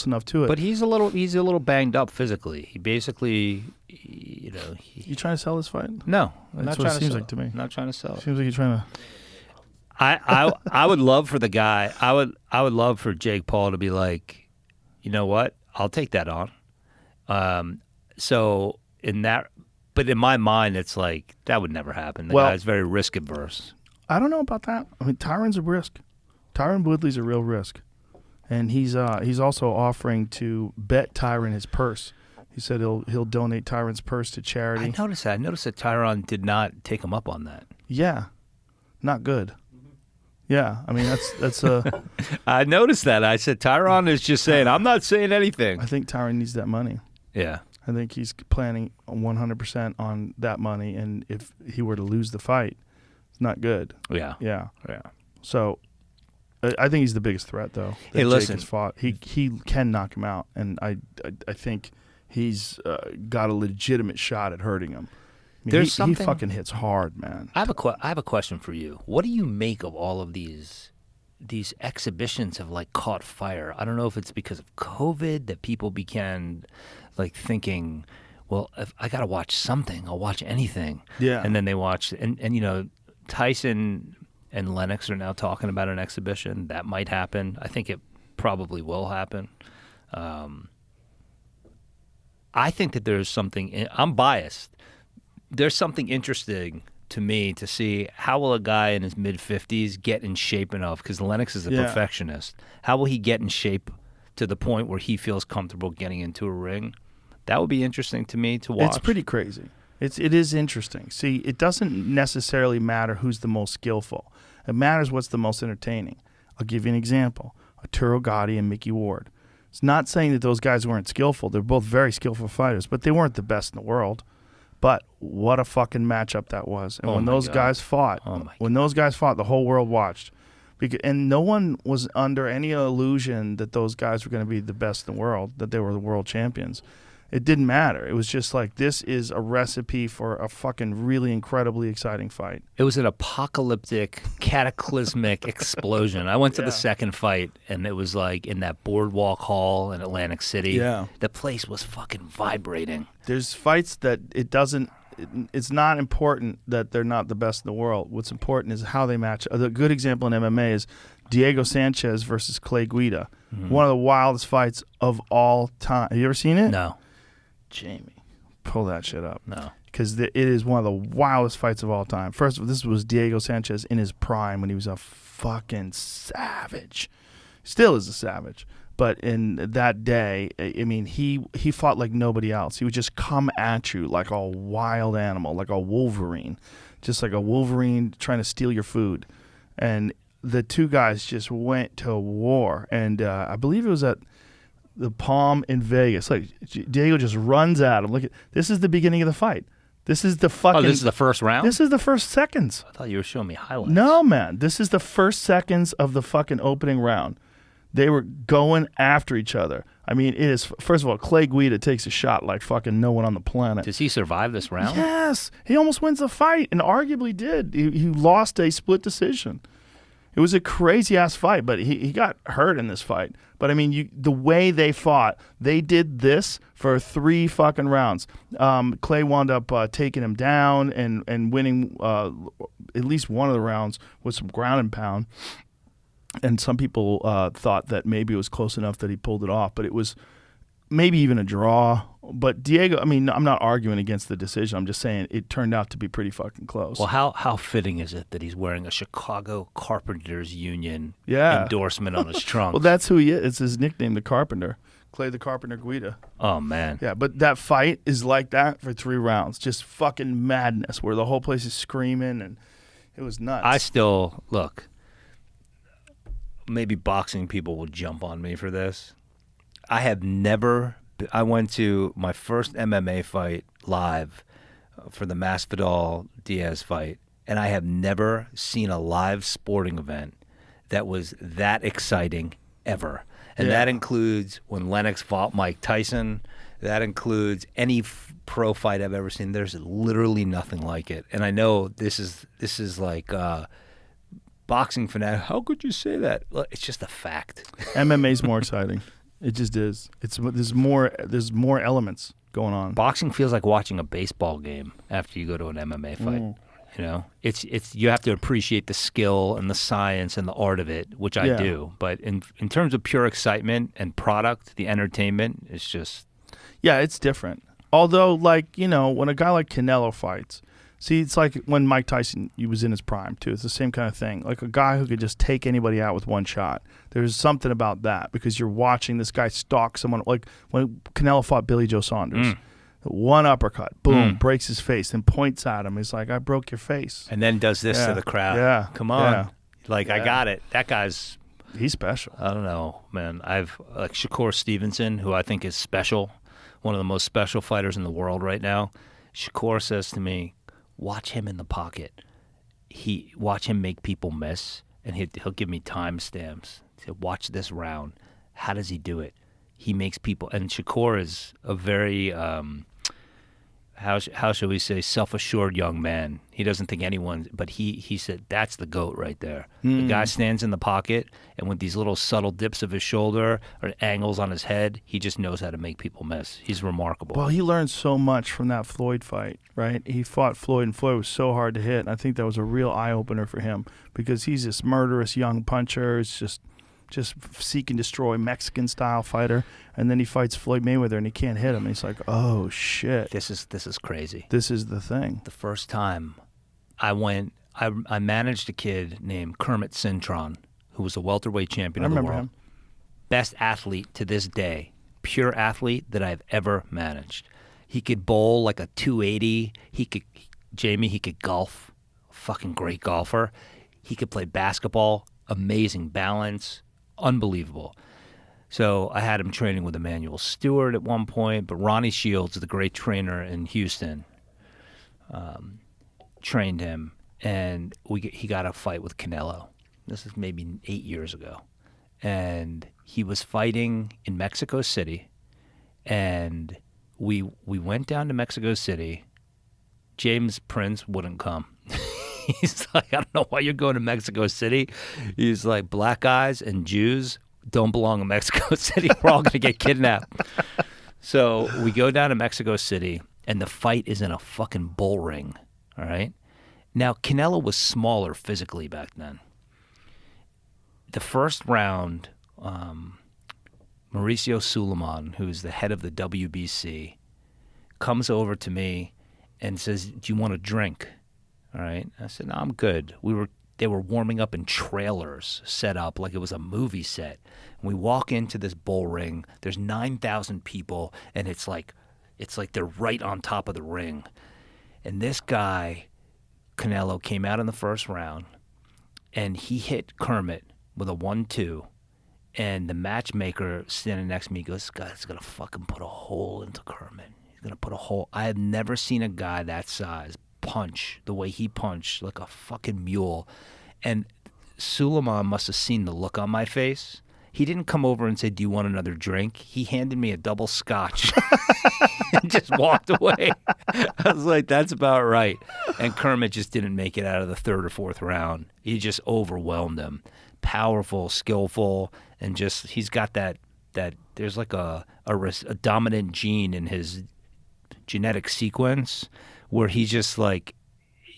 enough to it. But he's a little banged up physically. He basically, you trying to sell this fight? No, I'm That's not what trying it seems to like to me. I'm not trying to sell it. Seems like you're trying to. I would love for the guy. I would love for Jake Paul to be like, you know what? I'll take that on. So in that, but in my mind, it's like that would never happen. The guy's very risk adverse. I don't know about that. I mean, Tyron's a risk. Tyron Woodley's a real risk, and he's also offering to bet Tyron his purse. He said he'll donate Tyron's purse to charity. I noticed that. Tyron did not take him up on that. Yeah, not good. Yeah, I mean that's a. I noticed that. I said Tyron is just saying I'm not saying anything. I think Tyron needs that money. Yeah. I think he's planning 100% on that money, and if he were to lose the fight, it's not good. Yeah. Yeah. Yeah. So, I think he's the biggest threat, though. That Hey, Jake listen. has fought. He can knock him out, and I think he's got a legitimate shot at hurting him. I mean, There's he something- fucking hits hard, man. I have a question for you. What do you make of all of these exhibitions have like caught fire? I don't know if it's because of COVID that people began like thinking, well, if I got to watch something, I'll watch anything. Yeah. And then they watch, and you know, Tyson and Lennox are now talking about an exhibition. That might happen. I think it probably will happen. I think that there's something, I'm biased. There's something interesting to me to see how will a guy in his mid-50s get in shape enough, because Lennox is a perfectionist. How will he get in shape to the point where he feels comfortable getting into a ring? That would be interesting to me to watch. It's pretty crazy. It is interesting. See, it doesn't necessarily matter who's the most skillful. It matters what's the most entertaining. I'll give you an example. Arturo Gatti and Mickey Ward. It's not saying that those guys weren't skillful. They're both very skillful fighters, but they weren't the best in the world. But what a fucking matchup that was. And when those guys fought, the whole world watched. And no one was under any illusion that those guys were going to be the best in the world, that they were the world champions. It didn't matter. It was just like, this is a recipe for a fucking really incredibly exciting fight. It was an apocalyptic, cataclysmic explosion. I went to the second fight, and it was like in that boardwalk hall in Atlantic City. Yeah. The place was fucking vibrating. There's fights that it's not important that they're not the best in the world. What's important is how they match. A good example in MMA is Diego Sanchez versus Clay Guida. One of the wildest fights of all time. Have you ever seen it? No. Jamie, pull that shit up. No. Because it is one of the wildest fights of all time. First of all, this was Diego Sanchez in his prime when he was a fucking savage. Still is a savage. But in that day, I mean, he fought like nobody else. He would just come at you like a wild animal, like a wolverine. Just like a wolverine trying to steal your food. And the two guys just went to war. And I believe it was at the Palm in Vegas. Like, Diego just runs at him. Look at this is the beginning of the fight. This is the fucking. Oh, this is the first round? This is the first seconds. I thought you were showing me highlights. No, man. This is the first seconds of the fucking opening round. They were going after each other. I mean, it is. First of all, Clay Guida takes a shot like fucking no one on the planet. Does he survive this round? Yes, he almost wins the fight, and arguably did. He lost a split decision. It was a crazy ass fight, but he got hurt in this fight. But I mean, the way they fought, they did this for 3 fucking rounds. Clay wound up taking him down and winning at least one of the rounds with some ground and pound. And some people thought that maybe it was close enough that he pulled it off, but it was maybe even a draw. But Diego, I mean, I'm not arguing against the decision. I'm just saying it turned out to be pretty fucking close. Well, how fitting is it that he's wearing a Chicago Carpenters Union Yeah. endorsement on his trunk? Well, that's who he is. It's his nickname, the Carpenter. Clay the Carpenter Guida. Oh, man. Yeah, but that fight is like that for 3 rounds. Just fucking madness where the whole place is screaming, and it was nuts. I still, look, maybe boxing people will jump on me for this. I went to my first MMA fight live for the Masvidal-Diaz fight, and I have never seen a live sporting event that was that exciting ever. And that includes when Lennox fought Mike Tyson. That includes any pro fight I've ever seen. There's literally nothing like it. And I know this is like boxing fanatic. How could you say that? Look, it's just a fact. MMA's more exciting. It just is. There's more elements going on. Boxing feels like watching a baseball game after you go to an MMA fight. You know, it's you have to appreciate the skill and the science and the art of it, which I do. But in terms of pure excitement and product, the entertainment, it's just it's different. Although, like, you know, when a guy like Canelo fights, see, it's like when Mike Tyson, he was in his prime too. It's the same kind of thing. Like a guy who could just take anybody out with one shot. There's something about that because you're watching this guy stalk someone. Like when Canelo fought Billy Joe Saunders. One uppercut, boom, breaks his face, then points at him. He's like, I broke your face. and then does this to the crowd. Yeah. Come on. Yeah. Like, I got it. That guy's, He's special. I don't know, man. I've, like, Shakur Stevenson, who I think is special, one of the most special fighters in the world right now. Shakur says to me, watch him in the pocket. Watch him make people miss, and he'll give me timestamps. He'll watch this round. How does he do it? He makes people, and Shakur is a very, how shall we say, self-assured young man. He doesn't think anyone, but he said that's the GOAT right there. The guy stands in the pocket, and with these little subtle dips of his shoulder or angles on his head, he just knows how to make people miss. He's remarkable. Well, he learned so much from that Floyd fight, right? He fought Floyd, and Floyd was so hard to hit, and I think that was a real eye-opener for him because he's this murderous young puncher. It's just seek and destroy Mexican-style fighter, and then he fights Floyd Mayweather, and he can't hit him. And he's like, oh, shit. This is crazy. This is the thing. The first time I managed a kid named Kermit Cintron, who was a welterweight champion of the world. I remember him. Best athlete to this day, pure athlete that I've ever managed. He could bowl like a 280. He could golf, fucking great golfer. He could play basketball, amazing balance, unbelievable. So I had him training with Emmanuel Stewart at one point, but Ronnie Shields, the great trainer in Houston, trained him, and he got a fight with Canelo. This is maybe 8 years ago. And he was fighting in Mexico City, and we went down to Mexico City. James Prince wouldn't come. He's like, I don't know why you're going to Mexico City. He's like, black guys and Jews don't belong in Mexico City. We're all going to get kidnapped. So we go down to Mexico City, and the fight is in a fucking bull ring, all right? Now, Canelo was smaller physically back then. The first round, Mauricio Suleiman, who's the head of the WBC, comes over to me and says, do you want a drink? All right. I said, no, I'm good. They were warming up in trailers set up like it was a movie set. And we walk into this bull ring. There's 9,000 people, and it's like they're right on top of the ring. And this guy, Canelo, came out in the first round, and he hit Kermit with a 1-2. And the matchmaker standing next to me goes, this guy's going to fucking put a hole into Kermit. He's going to put a hole. I have never seen a guy that size punch the way he punched, like a fucking mule. And Suleiman must have seen the look on my face. He didn't come over and say, do you want another drink? He handed me a double scotch and just walked away. I was like, that's about right. And Kermit just didn't make it out of the third or fourth round. He just overwhelmed him. Powerful, skillful, and just he's got that there's like a dominant gene in his genetic sequence where he's just like,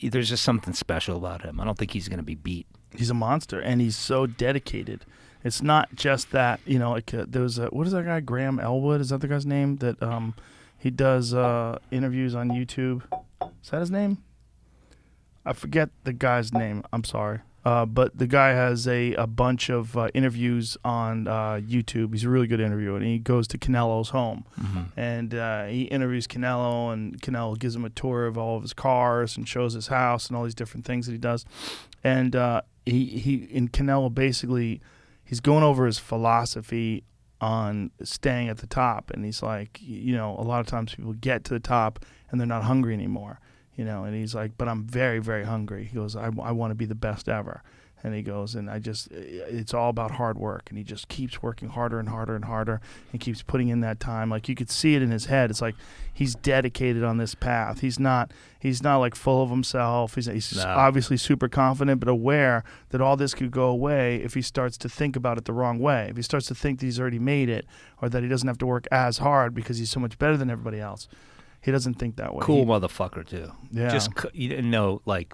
there's just something special about him. I don't think he's going to be beat. He's a monster, and he's so dedicated. It's not just that, you know, like there was what is that guy, Graham Elwood? Is that the guy's name? That he does interviews on YouTube. Is that his name? I forget the guy's name. I'm sorry. But the guy has a bunch of interviews on YouTube. He's a really good interviewer, and he goes to Canelo's home. And he interviews Canelo, and Canelo gives him a tour of all of his cars and shows his house and all these different things that he does. And Canelo basically, he's going over his philosophy on staying at the top. And he's like, you know, a lot of times people get to the top and they're not hungry anymore. You know, and he's like, but I'm very, very hungry. He goes, I want to be the best ever. And he goes, and it's all about hard work. And he just keeps working harder and harder and harder and keeps putting in that time. Like you could see it in his head. It's like he's dedicated on this path. He's not like full of himself. He's obviously super confident, but aware that all this could go away if he starts to think about it the wrong way. If he starts to think that he's already made it or that he doesn't have to work as hard because he's so much better than everybody else. He doesn't think that way. Cool motherfucker, too. Yeah. Just, you didn't know, like,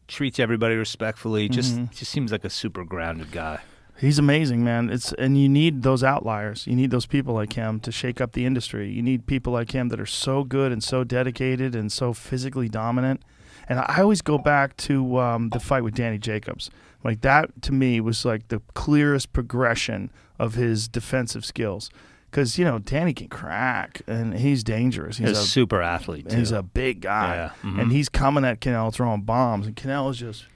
treats everybody respectfully. Just seems like a super grounded guy. He's amazing, man. And you need those outliers. You need those people like him to shake up the industry. You need people like him that are so good and so dedicated and so physically dominant. And I always go back to the fight with Danny Jacobs. Like that, to me, was like the clearest progression of his defensive skills. Because, Danny can crack, and he's dangerous. He's a super athlete, too. He's a big guy. Yeah. And he's coming at Canelo throwing bombs, and Canelo is just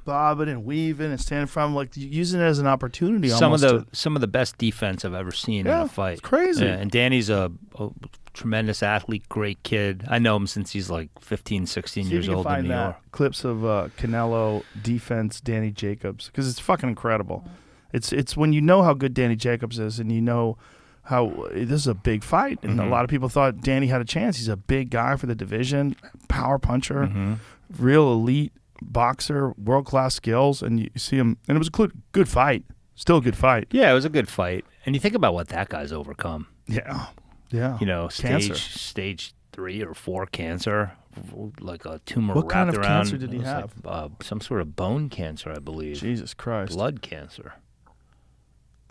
bobbing and weaving and standing in front of him, like using it as an opportunity some of the best defense I've ever seen in a fight. It's crazy. Yeah, and Danny's a tremendous athlete, great kid. I know him since he's like 15, 16 years old in New York. Clips of Canelo defense, Danny Jacobs, because it's fucking incredible. It's when you know how good Danny Jacobs is, and you know how this is a big fight, and a lot of people thought Danny had a chance. He's a big guy for the division, power puncher, real elite boxer, world-class skills, and you see him, and it was a good fight, still a good fight. Yeah, it was a good fight, and you think about what that guy's overcome. Yeah. Stage 3 or 4 cancer, like a tumor what wrapped kind of around. Cancer did he have? Like, some sort of bone cancer, I believe. Jesus Christ. Blood cancer.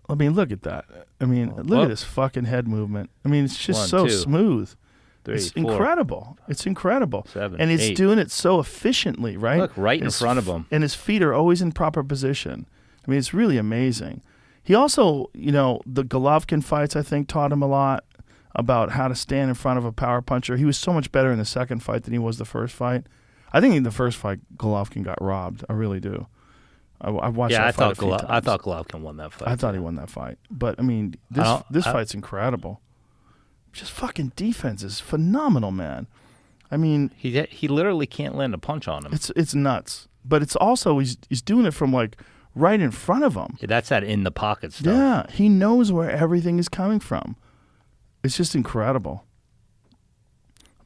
I mean, look at that. I mean, look at his fucking head movement. I mean, it's just so smooth. 3, it's 4. Incredible. It's incredible. 7, and he's 8. doing it so efficiently, right? Look, right in front of him. And his feet are always in proper position. I mean, it's really amazing. He also, the Golovkin fights, I think, taught him a lot about how to stand in front of a power puncher. He was so much better in the second fight than he was the first fight. I think in the first fight, Golovkin got robbed. I really do. I watched that fight a few times. I thought Golovkin won that fight. I thought he won that fight. But, I mean, this fight's incredible. Just fucking defense is phenomenal, man. I mean... He literally can't land a punch on him. It's nuts. But it's also, he's doing it from, like, right in front of him. Yeah, that's that in-the-pocket stuff. Yeah, he knows where everything is coming from. It's just incredible.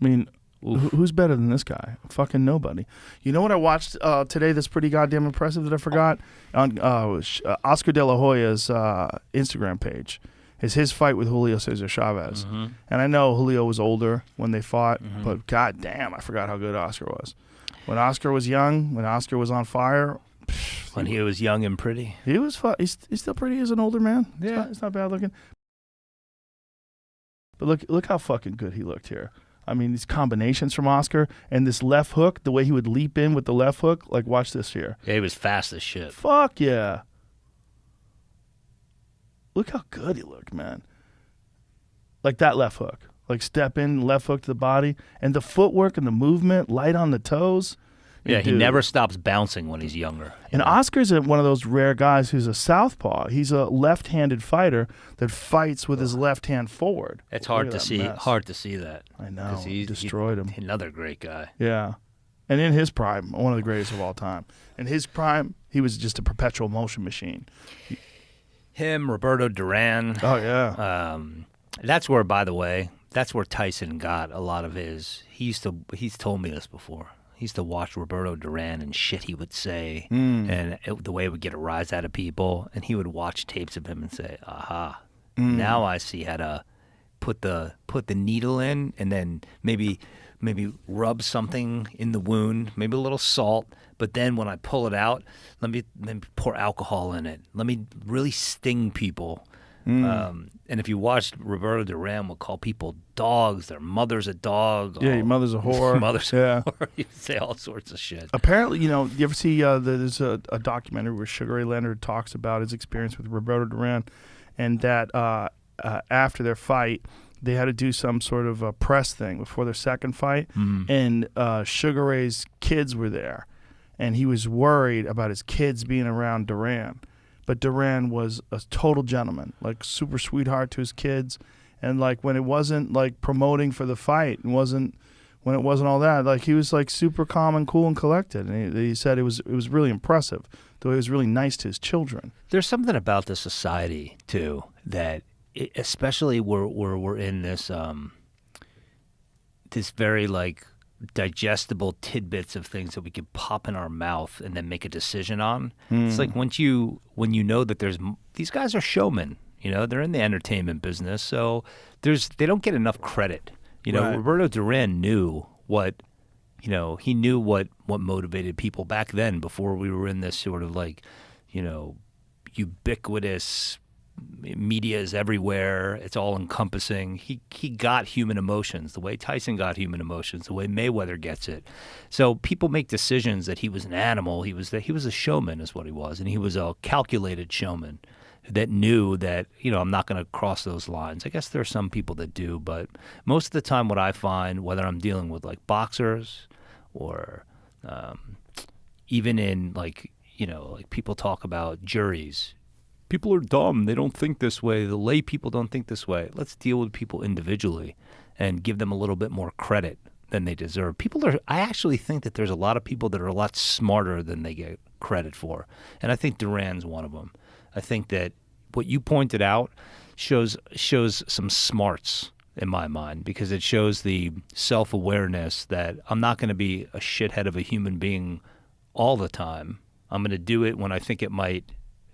I mean... Who's better than this guy? Fucking nobody. You know what I watched today that's pretty goddamn impressive that I forgot? On Oscar De La Hoya's Instagram page is his fight with Julio Cesar Chavez. And I know Julio was older when they fought, but goddamn, I forgot how good Oscar was. When Oscar was young, when Oscar was on fire. When he was young and pretty. He was he's still pretty as an older man. Yeah. It's not bad looking. But look how fucking good he looked here. I mean, these combinations from Oscar and this left hook, the way he would leap in with the left hook, like watch this here. Yeah, he was fast as shit. Fuck yeah. Look how good he looked, man. Like that left hook. Like step in, left hook to the body. And the footwork and the movement, light on the toes. Yeah, he never stops bouncing when he's younger. And Oscar's one of those rare guys who's a southpaw. He's a left-handed fighter that fights with his left hand forward. It's hard to see. Hard to see that. I know. He destroyed him. Another great guy. Yeah. And in his prime, one of the greatest of all time. In his prime, he was just a perpetual motion machine. Him, Roberto Duran. Oh, yeah. That's where, by the way, that's where Tyson got a lot of his. He's told me this before. He used to watch Roberto Duran and shit he would say, and the way it would get a rise out of people. And he would watch tapes of him and say, "Aha, now I see how to put the needle in, and then maybe rub something in the wound, maybe a little salt. But then when I pull it out, let me pour alcohol in it. Let me really sting people." And if you watched, Roberto Duran would call people dogs. Their mother's a dog. Yeah, your mother's a whore. Mother's a whore. He'd say all sorts of shit. Apparently, you ever see there's a documentary where Sugar Ray Leonard talks about his experience with Roberto Duran, and that after their fight, they had to do some sort of a press thing before their second fight, and Sugar Ray's kids were there, and he was worried about his kids being around Duran. But Duran was a total gentleman, like super sweetheart to his kids. And like when it wasn't like promoting for the fight and when it wasn't all that, like he was like super calm and cool and collected. And he said it was really impressive though he was really nice to his children. There's something about the society too that, especially where we're in this this very like digestible tidbits of things that we could pop in our mouth and then make a decision on. It's like when you know that these guys are showmen. You know, they're in the entertainment business, so they don't get enough credit. You know, Right. Roberto Duran knew what motivated people back then before we were in this sort of like, you know, ubiquitous media is everywhere. It's all encompassing. He got human emotions the way Tyson got human emotions, the way Mayweather gets it. So people make decisions that he was an animal. He was a showman is what he was, and he was a calculated showman that knew that, you know, I'm not going to cross those lines. I guess there are some people that do, but most of the time what I find, whether I'm dealing with like boxers or even in like, you know, like people talk about juries. People are dumb. They don't think this way. The lay people don't think this way. Let's deal with people individually and give them a little bit more credit than they deserve. I actually think that there's a lot of people that are a lot smarter than they get credit for. And I think Duran's one of them. I think that what you pointed out shows some smarts in my mind, because it shows the self-awareness that I'm not going to be a shithead of a human being all the time. I'm going to do it when I think it might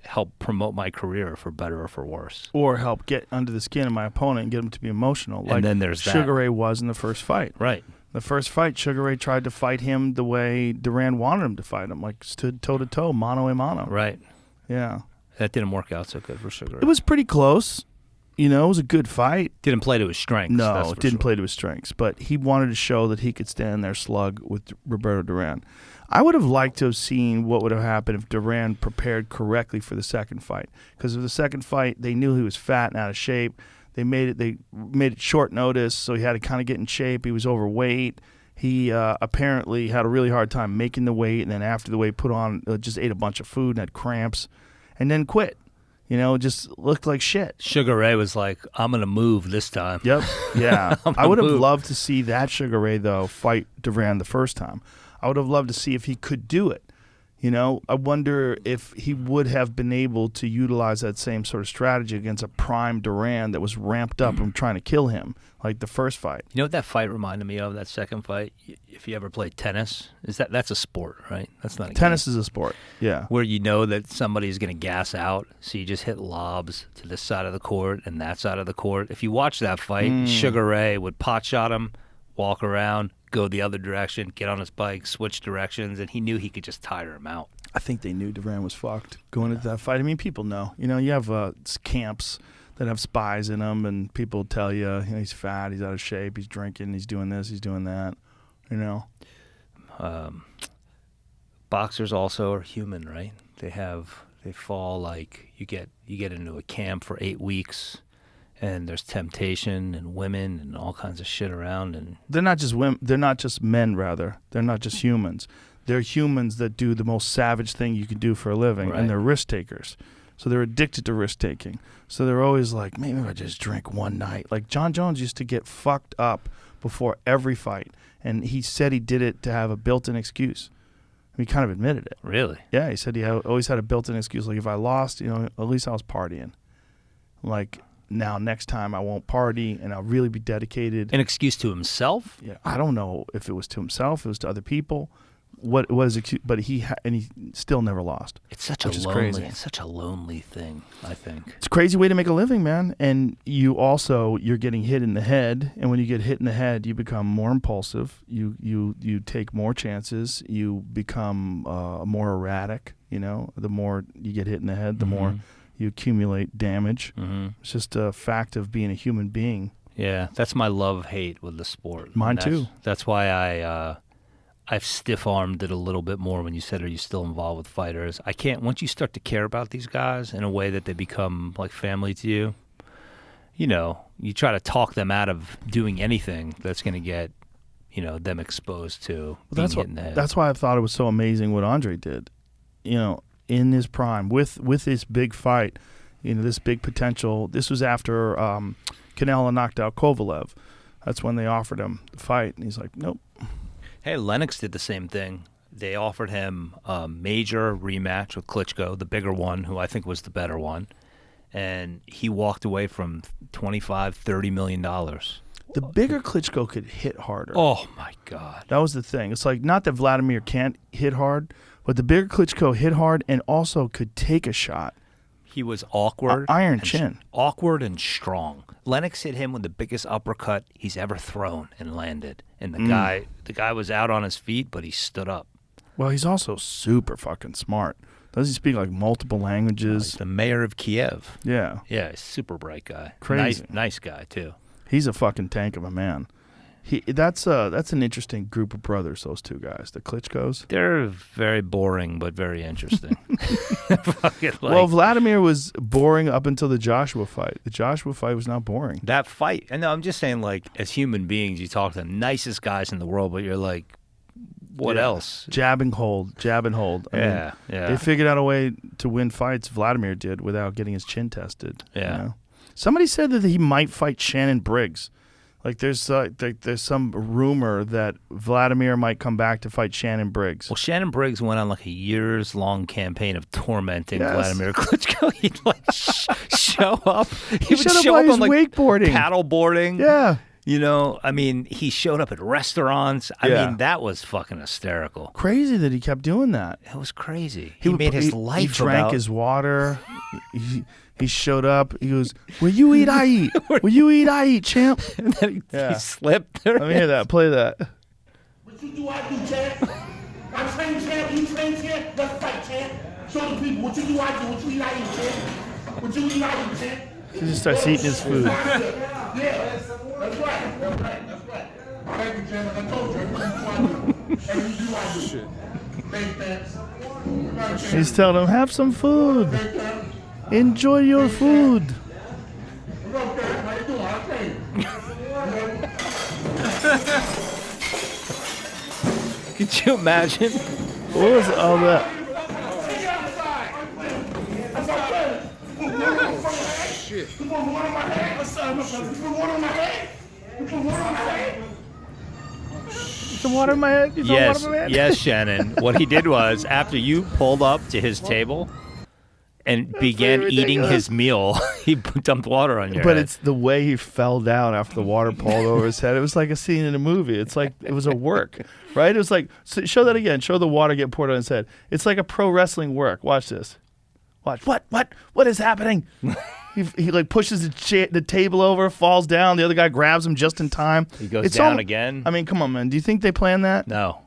help promote my career for better or for worse. Or help get under the skin of my opponent and get him to be emotional. Like and then there's Sugar Ray was in the first fight. Right. The first fight, Sugar Ray tried to fight him the way Duran wanted him to fight him, like stood toe-to-toe, mano-a-mano. Right. Yeah. That didn't work out so good for Sugar Ray. It was pretty close. You know, it was a good fight. Didn't play to his strengths. No, it didn't play to his strengths. But he wanted to show that he could stand there slug with Roberto Duran. I would have liked to have seen what would have happened if Duran prepared correctly for the second fight. Because of the second fight, they knew he was fat and out of shape. They made it short notice, so he had to kind of get in shape. He was overweight. He apparently had a really hard time making the weight, and then after the weight, just ate a bunch of food and had cramps, and then quit. You know, just looked like shit. Sugar Ray was like, I'm going to move this time. Yep. Yeah. I would have move. loved to see that Sugar Ray, though, fight Duran the first time. I would have loved to see if he could do it. You know, I wonder if he would have been able to utilize that same sort of strategy against a prime Duran that was ramped up and trying to kill him, like the first fight. You know what that fight reminded me of, that second fight? If you ever played tennis, that's a sport, right? That's not a Tennis game. is a sport, yeah. Where you know that somebody's going to gas out, so you just hit lobs to this side of the court and that side of the court. If you watch that fight, Sugar Ray would pot shot him, walk around, go the other direction, get on his bike, switch directions, and he knew he could just tire him out. I think they knew Duran was fucked going into that fight. I mean, people know. You know, you have camps that have spies in them, and people tell you, he's fat, he's out of shape, he's drinking, he's doing this, he's doing that. You know. Boxers also are human, right? They fall like you get into a camp for 8 weeks, and there's temptation and women and all kinds of shit around, and they're not just women. They're not just men. Rather, they're not just humans. They're humans that do the most savage thing you can do for a living, right. And they're risk takers. So they're addicted to risk taking. So they're always like, maybe if I just drink one night. Like John Jones used to get fucked up before every fight, and he said he did it to have a built-in excuse. He kind of admitted it. Really? Yeah, he said he always had a built-in excuse. Like if I lost, at least I was partying. Like. Now, next time I won't party, and I'll really be dedicated. An excuse to himself? Yeah, I don't know if it was to himself, if it was to other people. What was it? But he still never lost. It's such It's such a lonely thing, I think. It's a crazy way to make a living, man. And you're getting hit in the head, and when you get hit in the head, you become more impulsive. You take more chances. You become more erratic. The more you get hit in the head, the more you accumulate damage. Mm-hmm. It's just a fact of being a human being. Yeah, that's my love-hate with the sport. Mine too. That's why I've stiff-armed it a little bit more when you said, are you still involved with fighters? I can't, once you start to care about these guys in a way that they become like family to you, you try to talk them out of doing anything that's going to get, them exposed to being hit in the head. That's why I thought it was so amazing what Andre did. In his prime, with this big fight, this big potential. This was after Canelo knocked out Kovalev. That's when they offered him the fight, and he's like, nope. Hey, Lennox did the same thing. they offered him a major rematch with Klitschko, the bigger one, who I think was the better one. And he walked away from $25-30 million. The bigger Klitschko could hit harder. Oh, my God. That was the thing. It's like, not that Vladimir can't hit hard, but the bigger Klitschko hit hard and also could take a shot. He was awkward. Iron chin. Awkward and strong. Lennox hit him with the biggest uppercut he's ever thrown and landed. And the guy was out on his feet, but he stood up. Well, he's also super fucking smart. Does he speak like multiple languages? He's the mayor of Kiev. Yeah. Yeah, he's a super bright guy. Crazy. Nice guy, too. He's a fucking tank of a man. That's an interesting group of brothers, those two guys, the Klitschkos. They're very boring, but very interesting. Well, Vladimir was boring up until the Joshua fight. The Joshua fight was not boring. That fight, and no, I'm just saying, like, as human beings, you talk to the nicest guys in the world, but you're like, what else? Jab and hold. I mean, They figured out a way to win fights, Vladimir did, without getting his chin tested. Yeah. You know? Somebody said that he might fight Shannon Briggs. Like there's some rumor that Vladimir might come back to fight Shannon Briggs. Well, Shannon Briggs went on like a years-long campaign of tormenting Vladimir Klitschko. He'd like show up. He would show up on like wakeboarding, paddle boarding. Yeah. You know, I mean, he showed up at restaurants. I mean, that was fucking hysterical. Crazy that he kept doing that. It was crazy. He made his life. He drank his water. He showed up. He goes, "Will you eat? I eat. Will you eat? I eat, champ." And then he slipped. Let me hear that. Play that. What you do, I do, champ. I train champ, you train champ. Let's fight, champ. Show the people what you do, I do. What you eat, I eat, champ. What you eat, I eat, champ. He just starts eating his food. Yeah, that's right. Thank you, champ. I told you, everything you do, I do. Shit. Thanks, He's telling him, "Have some food. Enjoy your food." Could you imagine? What was all that? You put water on my head? You put water on my head? You put water on my head? Some water in my head? You Yes, water in my head? yes, Shannon. What he did was, after you pulled up to his table and began eating his meal, he dumped water on your head. But it's the way he fell down after the water poured over his head. It was like a scene in a movie. It's like it was a work, right? It was like, show that again. Show the water get poured on his head. It's like a pro wrestling work. Watch this. Watch. What is happening? He like pushes the table over, falls down. The other guy grabs him just in time. He goes down again. I mean, come on, man. Do you think they planned that? No.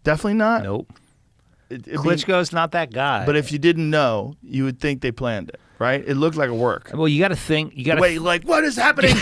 Definitely not? Nope. Klitschko's not that guy. But if you didn't know, you would think they planned it, right? It looked like a work. Well, you got to think. Wait, like, what is happening?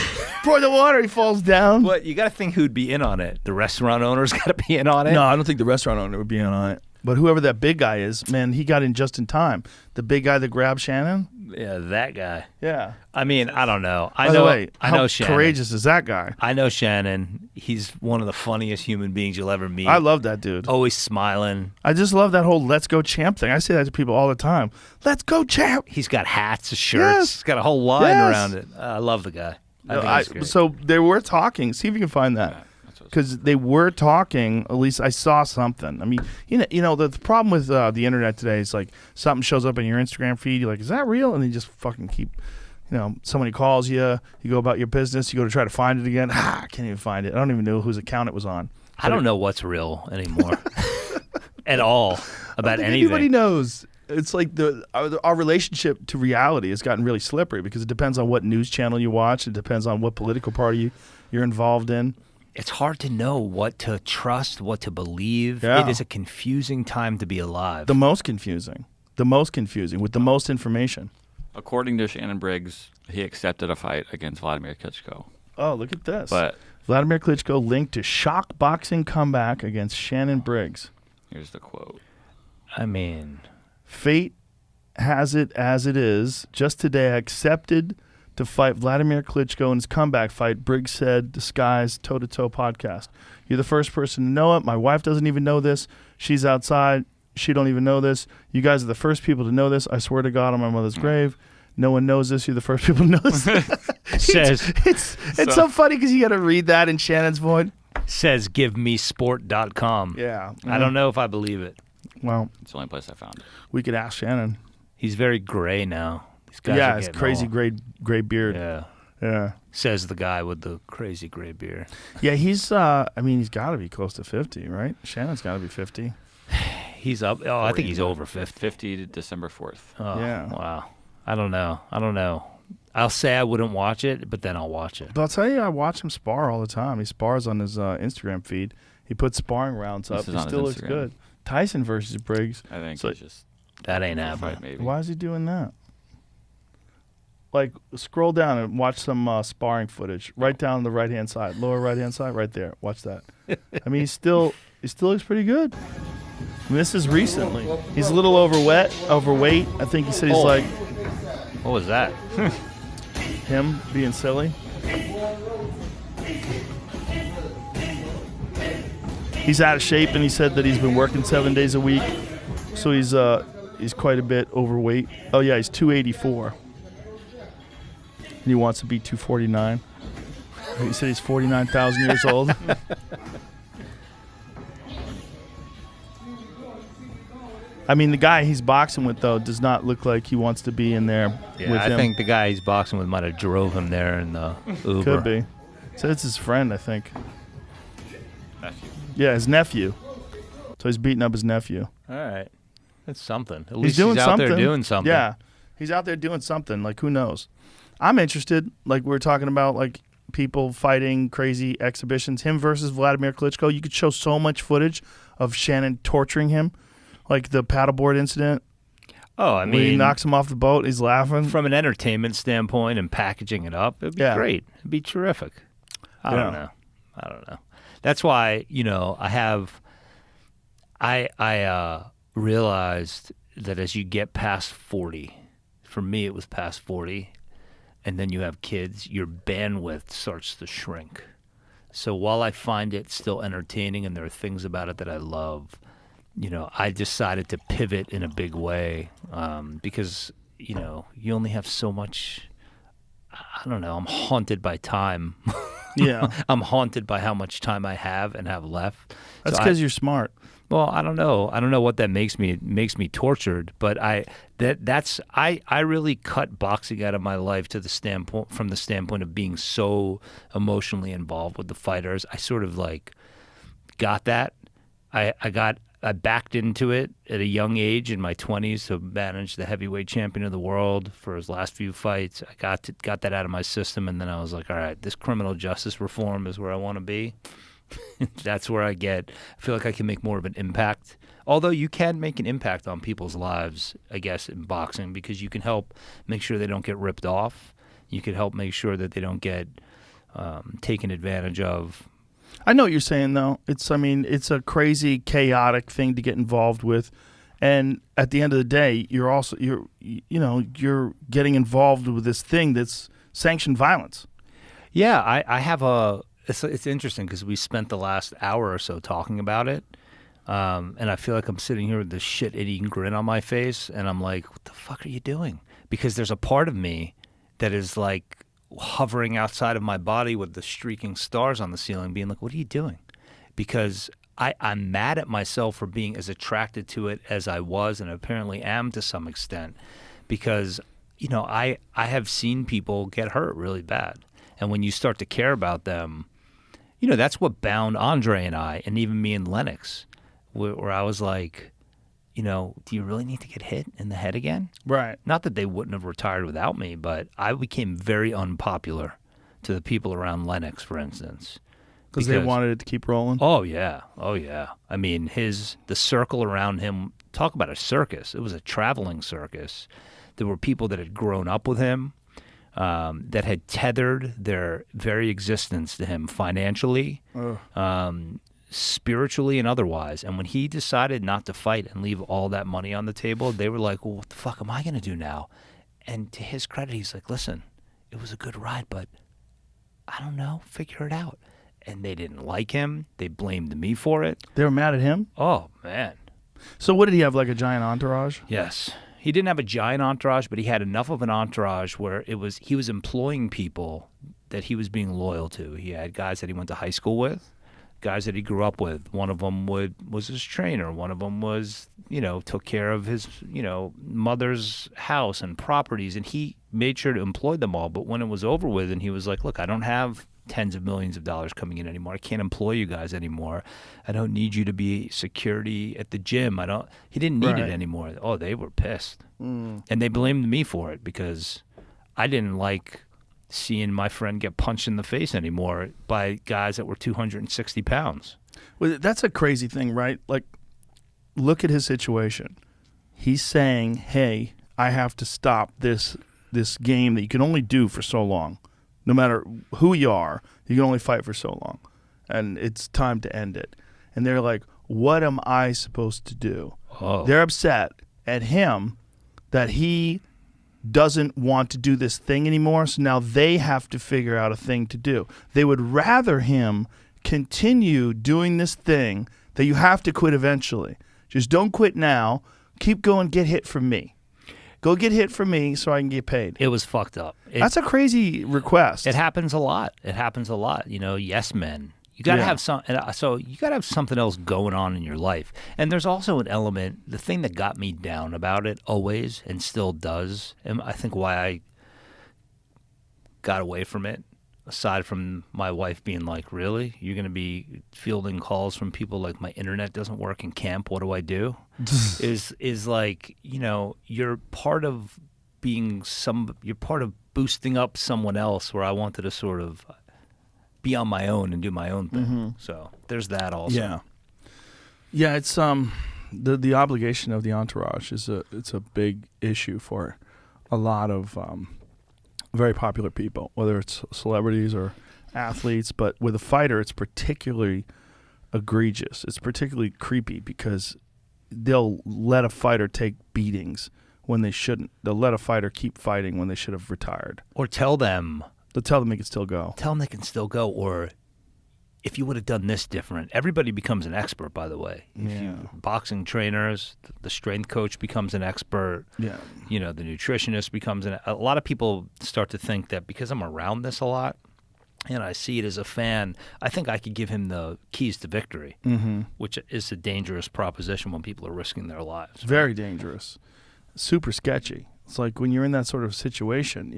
Pour the water. He falls down. But you got to think who'd be in on it. The restaurant owner's got to be in on it. No, I don't think the restaurant owner would be in on it. But whoever that big guy is, man, he got in just in time. The big guy that grabbed Shannon? Yeah, that guy. Yeah. I mean, I don't know. By the way, I know how Shannon. courageous is that guy? I know Shannon. He's one of the funniest human beings you'll ever meet. I love that dude. Always smiling. I just love that whole "Let's Go Champ" thing. I say that to people all the time. Let's go champ. He's got hats, shirts. Yes. He's got a whole line Yes. around it. I love the guy. I think he's great. So they were talking. See if you can find that. Because they were talking, at least I saw something. I mean, you know the problem with the internet today is like something shows up in your Instagram feed. You're like, is that real? And they just fucking keep, somebody calls you. You go about your business. You go to try to find it again. I can't even find it. I don't even know whose account it was on. I don't know what's real anymore at all about anything. Anybody knows. It's like our relationship to reality has gotten really slippery because it depends on what news channel you watch. It depends on what political party you're involved in. It's hard to know what to trust, what to believe. Yeah. It is a confusing time to be alive. The most confusing with the most information. According to Shannon Briggs, he accepted a fight against Vladimir Klitschko. Oh, look at this. But Vladimir Klitschko linked to shock boxing comeback against Shannon Briggs. Here's the quote. I mean, fate has it as it is. Just today I accepted to fight Vladimir Klitschko in his comeback fight, Briggs said, Disguise toe-to-toe podcast. You're the first person to know it. My wife doesn't even know this. She's outside. She don't even know this. You guys are the first people to know this. I swear to God on my mother's grave. No one knows this. You're the first people to know this. Says it's so funny because you got to read that in Shannon's voice. Says givemesport.com. Yeah. I don't know if I believe it. Well, It's the only place I found it. we could ask Shannon. He's very gray now. These guys Yeah, are it's getting crazy old. gray beard. Yeah. Yeah. Says the guy with the crazy gray beard. Yeah, he's he's got to be close to 50, right? Shannon's got to be 50. He's up. Oh, I think he's over 50. 50 to December 4th. Oh, Yeah. Wow. I don't know. I'll say I wouldn't watch it, but then I'll watch it. But I'll tell you, I watch him spar all the time. He spars on his Instagram feed. He puts sparring rounds up. This is He on his still looks Instagram. good. Tyson versus Briggs. I think So- he's just That ain't fight, happening. maybe. Why is he doing that? Like, scroll down and watch some sparring footage. Right down the right-hand side. Lower right-hand side, right there. Watch that. I mean, he still looks pretty good. And this is recently. He's a little overweight. I think he said he's like What was that? him being silly. He's out of shape, and he said that he's been working 7 days a week, so he's quite a bit overweight. Oh yeah, he's 284, and he wants to be 249. He said he's 49,000 years old. I mean, the guy he's boxing with though does not look like he wants to be in there Yeah, with I him. think the guy he's boxing with might have drove him there in the Uber. Could be. So it's his friend, I think. Nephew. Yeah, his nephew. So he's beating up his nephew. All right. That's something. At He's least doing he's out something. there doing something. Yeah, he's out there doing something. Like, who knows? I'm interested. Like, we're talking about, like, people fighting crazy exhibitions. Him versus Vladimir Klitschko. You could show so much footage of Shannon torturing him. Like the paddleboard incident. Oh, I When he mean, knocks him off the boat, he's laughing. from an entertainment standpoint and packaging it up, it'd be Yeah. great. It'd be terrific. I Yeah. don't know. That's why, I realized that as you get past 40, for me it was past 40, and then you have kids, your bandwidth starts to shrink. So while I find it still entertaining and there are things about it that I love, I decided to pivot in a big way because, you only have so much. I don't know. I'm haunted by time. Yeah. I'm haunted by how much time I have and have left. That's So because you're smart. well, I don't know. I don't know what that makes me. It makes me tortured. But I really cut boxing out of my life from the standpoint of being so emotionally involved with the fighters. I sort of like got that. I backed into it at a young age in my 20s to manage the heavyweight champion of the world for his last few fights. I got that out of my system, and then I was like, all right, this criminal justice reform is where I want to be. That's where I feel like I can make more of an impact. Although you can make an impact on people's lives, I guess, in boxing, because you can help make sure they don't get ripped off. You can help make sure that they don't get taken advantage of. I know what you're saying, though. It's a crazy, chaotic thing to get involved with, and at the end of the day, you're getting involved with this thing that's sanctioned violence. Yeah, I have It's interesting because we spent the last hour or so talking about it, and I feel like I'm sitting here with this shit-eating grin on my face, and I'm like, what the fuck are you doing? Because there's a part of me that is like hovering outside of my body with the streaking stars on the ceiling, being like, what are you doing? Because I'm mad at myself for being as attracted to it as I was, and apparently am to some extent, because I have seen people get hurt really bad, and when you start to care about them, that's what bound Andre and I, and even me and Lennox, where I was like, do you really need to get hit in the head again? Right. Not that they wouldn't have retired without me, but I became very unpopular to the people around Lennox, for instance. Because they wanted it to keep rolling? Oh, yeah. I mean, the circle around him, talk about a circus. It was a traveling circus. There were people that had grown up with him, that had tethered their very existence to him financially, spiritually, and otherwise. And when he decided not to fight and leave all that money on the table, they were like, well, what the fuck am I going to do now? And to his credit, he's like, listen, it was a good ride, but I don't know, figure it out. And they didn't like him. They blamed me for it. They were mad at him? Oh, man. So what did he have, like a giant entourage? Yes. He didn't have a giant entourage, but he had enough of an entourage where he was employing people that he was being loyal to. He had guys that he went to high school with, guys that he grew up with. One of them was his trainer. One of them was, took care of his, mother's house and properties, and he made sure to employ them all. But when it was over with and he was like, look, I don't have tens of millions of dollars coming in anymore. I can't employ you guys anymore. I don't need you to be security at the gym. He didn't need it anymore. Oh, they were pissed. And they blamed me for it because I didn't like seeing my friend get punched in the face anymore by guys that were 260 pounds. Well, that's a crazy thing, right? Like, look at his situation. He's saying, hey, I have to stop this game that you can only do for so long. No matter who you are, you can only fight for so long. And it's time to end it. And they're like, what am I supposed to do? Oh. They're upset at him that he doesn't want to do this thing anymore, so now they have to figure out a thing to do. They would rather him continue doing this thing that you have to quit eventually. Just don't quit now. Keep going, get hit from me. Go get hit from me so I can get paid. It was fucked up. That's a crazy request. It happens a lot. Yes men. You got to have you got to have something else going on in your life. And there's also an element, the thing that got me down about it always and still does, and I think why I got away from it, aside from my wife being like, really? You're going to be fielding calls from people like, my internet doesn't work in camp, what do I do? is like, you're part of you're part of boosting up someone else where I wanted to sort of be on my own and do my own thing. Mm-hmm. So there's that also. Yeah, it's the obligation of the entourage it's a big issue for a lot of very popular people, whether it's celebrities or athletes. But with a fighter, it's particularly egregious. It's particularly creepy because they'll let a fighter take beatings when they shouldn't. They'll let a fighter keep fighting when they should have retired. Or tell them. They'll tell them they can still go. Tell them they can still go. Or if you would have done this different. Everybody becomes an expert, by the way. Boxing trainers, the strength coach becomes an expert. Yeah. The nutritionist becomes a lot of people start to think that because I'm around this a lot and I see it as a fan, I think I could give him the keys to victory, which is a dangerous proposition when people are risking their lives. Right? Very dangerous. Super sketchy. It's like when you're in that sort of situation,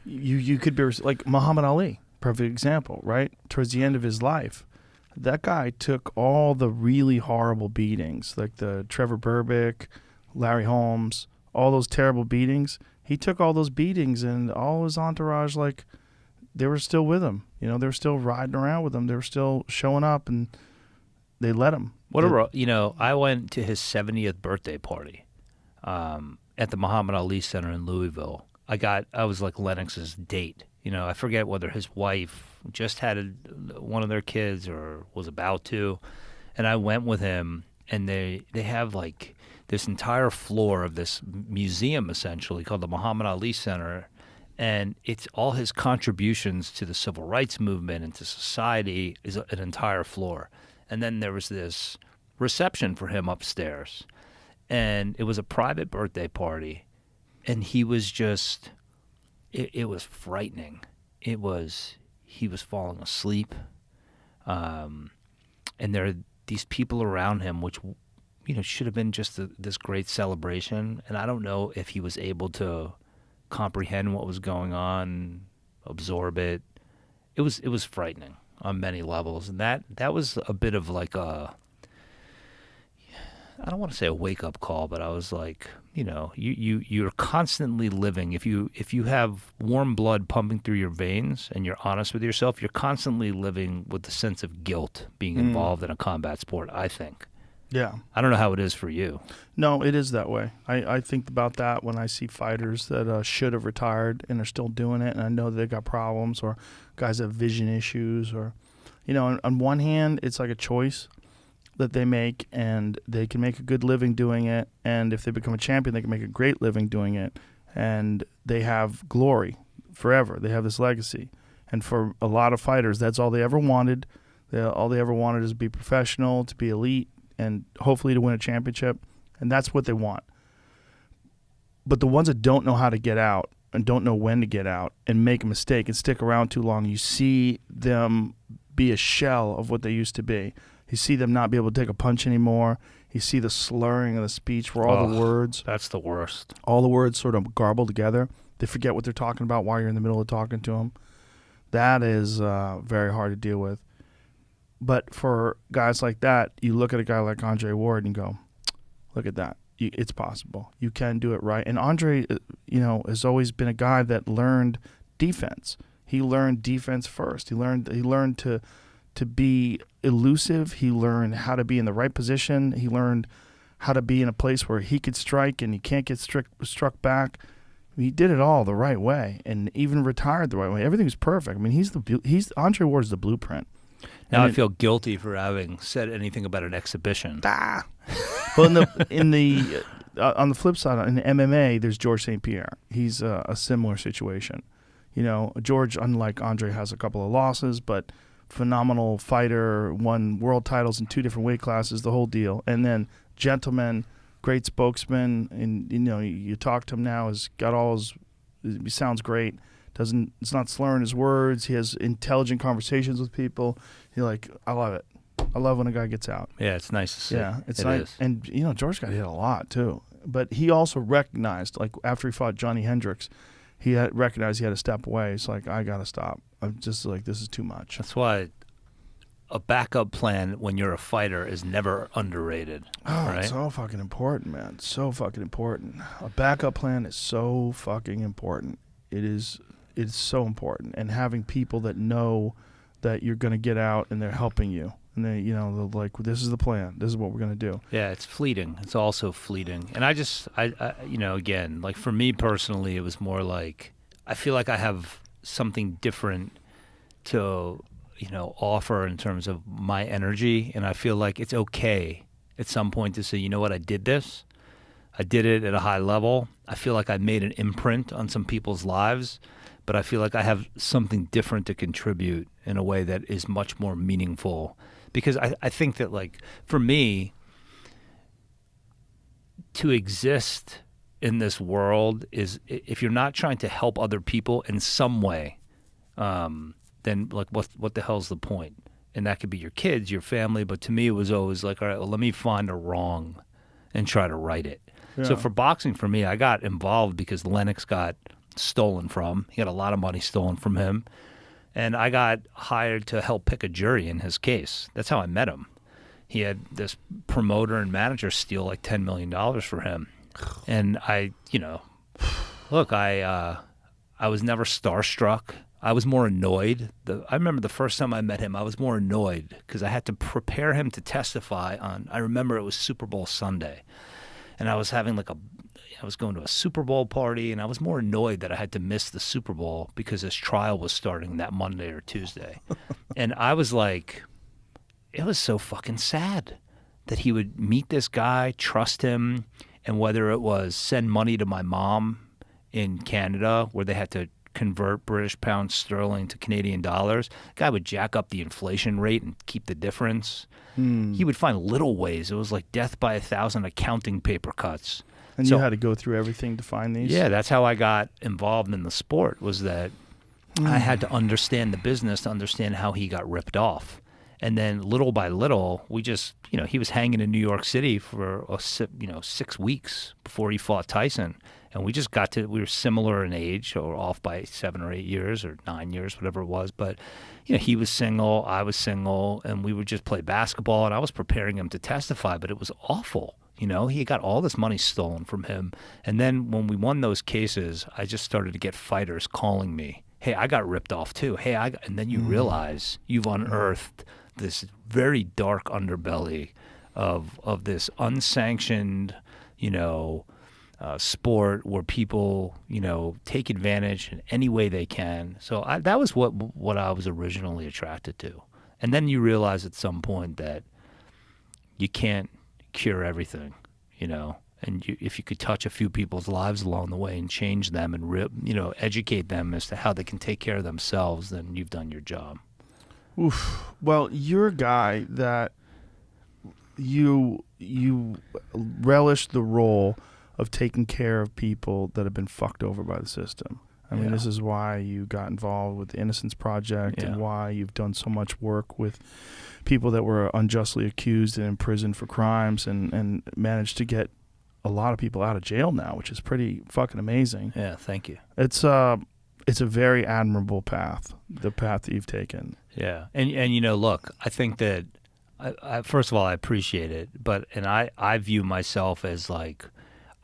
you could be like Muhammad Ali, perfect example, right? Towards the end of his life, that guy took all the really horrible beatings, like the Trevor Berbick, Larry Holmes, all those terrible beatings. He took all those beatings, and all his entourage, like, they were still with him. They were still riding around with him. They were still showing up, and they let him. I went to his 70th birthday party at the Muhammad Ali Center in Louisville. I was like Lennox's date. I forget whether his wife just had one of their kids or was about to, and I went with him. And they have like this entire floor of this museum essentially called the Muhammad Ali Center, and it's all his contributions to the civil rights movement and to society is an entire floor. And then there was this reception for him upstairs, and it was a private birthday party. And he was just, it was frightening. He was falling asleep. And there are these people around him, which, should have been just this great celebration. And I don't know if he was able to comprehend what was going on, absorb it. It was frightening on many levels. And that was a bit of like I don't want to say a wake-up call, but I was like, you're constantly living. If you have warm blood pumping through your veins and you're honest with yourself, you're constantly living with the sense of guilt being involved in a combat sport, I think. Yeah. I don't know how it is for you. No, it is that way. I think about that when I see fighters that should have retired and are still doing it, and I know they've got problems, or guys have vision issues, or, on one hand, it's like a choice that they make, and they can make a good living doing it, and if they become a champion, they can make a great living doing it, and they have glory forever. They have this legacy. And for a lot of fighters, that's all they ever wanted. All they ever wanted is to be professional, to be elite, and hopefully to win a championship, and that's what they want. But the ones that don't know how to get out and don't know when to get out and make a mistake and stick around too long, you see them be a shell of what they used to be. You see them not be able to take a punch anymore. You see the slurring of the speech where all the words, That's the worst. all the words sort of garble together. They forget what they're talking about while you're in the middle of talking to them. That is very hard to deal with. But for guys like that, you look at a guy like Andre Ward and go, look at that. It's possible. You can do it right. And Andre, has always been a guy that learned defense. He learned defense first. He learned to be elusive. He learned how to be in the right position. He learned how to be in a place where he could strike and he can't get struck back. He did it all the right way, and even retired the right way. Everything was perfect. I mean, he's Andre Ward is the blueprint. Now I feel guilty for having said anything about an exhibition. Well, on the flip side, in the MMA, there's George St. Pierre. He's a similar situation. George, unlike Andre, has a couple of losses, but phenomenal fighter, won world titles in 2 different weight classes, the whole deal. And then gentleman, great spokesman, and you talk to him now, he's got he sounds great. It's not slurring his words. He has intelligent conversations with people. I love it. I love when a guy gets out. Yeah, it's nice to see. Yeah, it's it nice. is. And George got hit a lot too. But he also recognized, like after he fought Johnny Hendricks, he had recognized he had to step away. It's like, I gotta stop. I'm just like, this is too much. That's why a backup plan when you're a fighter is never underrated. Oh, right? It's so fucking important, man. So fucking important. A backup plan is so fucking important. It's so important. And having people that know that you're gonna get out and they're helping you. And they, they're like, this is the plan. This is what we're going to do. Yeah, it's fleeting. It's also fleeting. And I again, like for me personally, it was more like, I feel like I have something different to, offer in terms of my energy. And I feel like it's okay at some point to say, you know what, I did this. I did it at a high level. I feel like I made an imprint on some people's lives, but I feel like I have something different to contribute in a way that is much more meaningful. Because I think that, like, for me, to exist in this world is, if you're not trying to help other people in some way, then, like, what the hell's the point? And that could be your kids, your family. But to me, it was always like, all right, well, let me find a wrong and try to right it. Yeah. So for boxing, for me, I got involved because Lennox got stolen from. He got a lot of money stolen from him. And I got hired to help pick a jury in his case. That's how I met him. He had this promoter and manager steal like $10 million for him. And I was never starstruck. I was more annoyed. I remember the first time I met him, I was more annoyed because I had to prepare him to testify on, I remember it was Super Bowl Sunday. And I was having I was going to a Super Bowl party, and I was more annoyed that I had to miss the Super Bowl because his trial was starting that Monday or Tuesday. And I was like, it was so fucking sad that he would meet this guy, trust him, and whether it was send money to my mom in Canada where they had to convert British pounds sterling to Canadian dollars, the guy would jack up the inflation rate and keep the difference. He would find little ways. It was like death by 1,000 accounting paper cuts. And you had to go through everything to find these? Yeah, that's how I got involved in the sport, was that I had to understand the business to understand how he got ripped off. And then little by little, we just, he was hanging in New York City for, 6 weeks before he fought Tyson. And we just we were similar in age, or off by 7 or 8 years or 9 years, whatever it was. But, he was single, I was single, and we would just play basketball. And I was preparing him to testify, but it was awful. He got all this money stolen from him. And then when we won those cases, I just started to get fighters calling me, hey, I got ripped off too. Hey, and then you realize you've unearthed this very dark underbelly of this unsanctioned, sport where people, take advantage in any way they can. So that was what I was originally attracted to. And then you realize at some point that you can't cure everything, and if you could touch a few people's lives along the way and change them and educate them as to how they can take care of themselves, then you've done your job. Oof. Well, you're a guy that you relish the role of taking care of people that have been fucked over by the system. I mean, this is why you got involved with the Innocence Project and why you've done so much work with people that were unjustly accused and imprisoned for crimes and managed to get a lot of people out of jail now, which is pretty fucking amazing. Yeah, thank you. It's a very admirable path, the path that you've taken. Yeah, and you know, look, I think that I first of all I appreciate it, but I view myself as like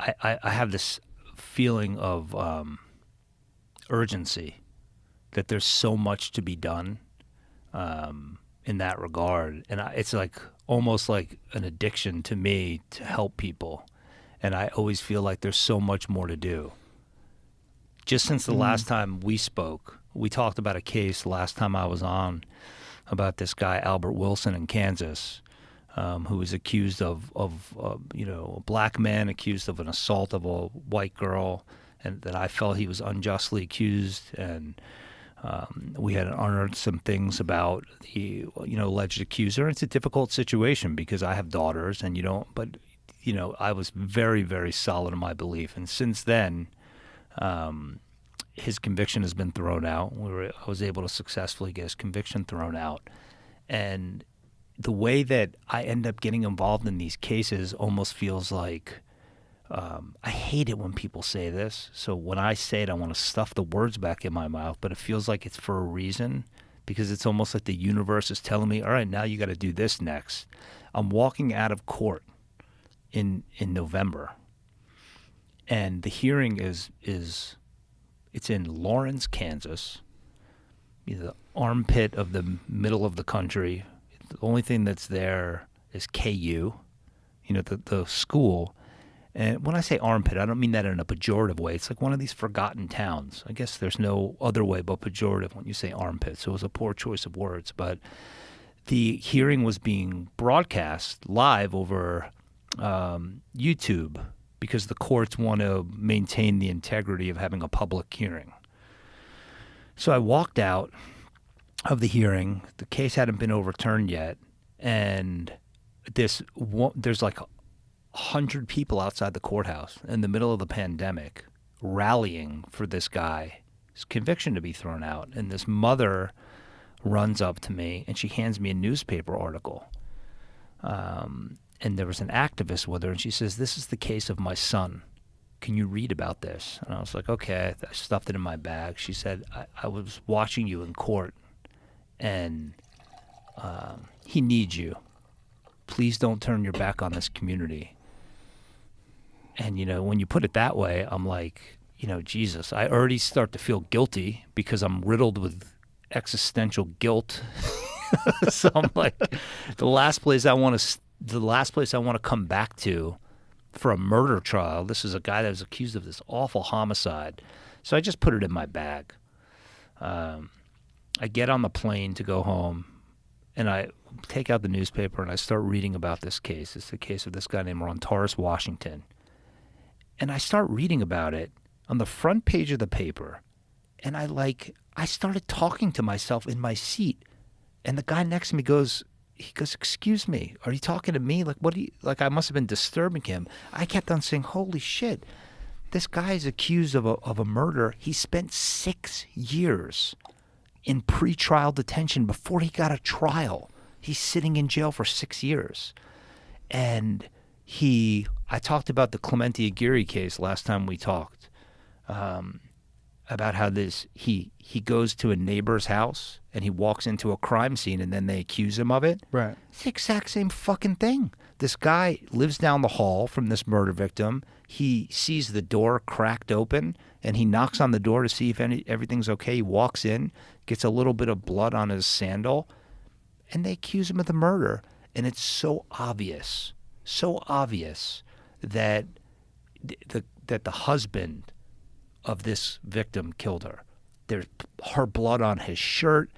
I have this feeling of urgency that there's so much to be done in that regard, and it's like almost like an addiction to me to help people, and I always feel like there's so much more to do. Just since the last time we spoke, we talked about a case last time I was on about this guy Albert Wilson in Kansas, who was accused of you know, a black man accused of an assault of a white girl, and that I felt he was unjustly accused, and we had unearthed some things about the alleged accuser. It's a difficult situation because I have daughters, and I was very, very solid in my belief, and since then, his conviction has been thrown out. I was able to successfully get his conviction thrown out, and the way that I end up getting involved in these cases almost feels like I hate it when people say this. So when I say it, I want to stuff the words back in my mouth, but it feels like it's for a reason, because it's almost like the universe is telling me, all right, now you got to do this next. I'm walking out of court in November, and the hearing is it's in Lawrence, Kansas, the armpit of the middle of the country. The only thing that's there is KU, the school. And when I say armpit, I don't mean that in a pejorative way. It's like one of these forgotten towns. I guess there's no other way but pejorative when you say armpit. So it was a poor choice of words. But the hearing was being broadcast live over YouTube because the courts want to maintain the integrity of having a public hearing. So I walked out of the hearing. The case hadn't been overturned yet. And there's like 100 people outside the courthouse in the middle of the pandemic rallying for this guy's conviction to be thrown out. And this mother runs up to me and she hands me a newspaper article. And there was an activist with her, and she says, "This is the case of my son. Can you read about this?" And I was like, okay. I stuffed it in my bag. She said, I was watching you in court, and he needs you. Please don't turn your back on this community. And, when you put it that way, I'm like, Jesus, I already start to feel guilty because I'm riddled with existential guilt. So I'm like, the last place I want to come back to for a murder trial. This is a guy that was accused of this awful homicide. So I just put it in my bag. I get on the plane to go home, and I take out the newspaper and I start reading about this case. It's the case of this guy named Rontaris Washington. And I start reading about it on the front page of the paper, and I started talking to myself in my seat, and the guy next to me goes, "Excuse me, are you talking to me? I must have been disturbing him." I kept on saying, holy shit, this guy is accused of a murder. He spent 6 years in pretrial detention before he got a trial. He's sitting in jail for 6 years. And I talked about the Clemente Aguirre case last time we talked, about how he goes to a neighbor's house and he walks into a crime scene and then they accuse him of it. Right. It's the exact same fucking thing. This guy lives down the hall from this murder victim. He sees the door cracked open and he knocks on the door to see if everything's okay. He walks in, gets a little bit of blood on his sandal, and they accuse him of the murder. And it's so obvious that the husband of this victim killed her. There's her blood on his shirt,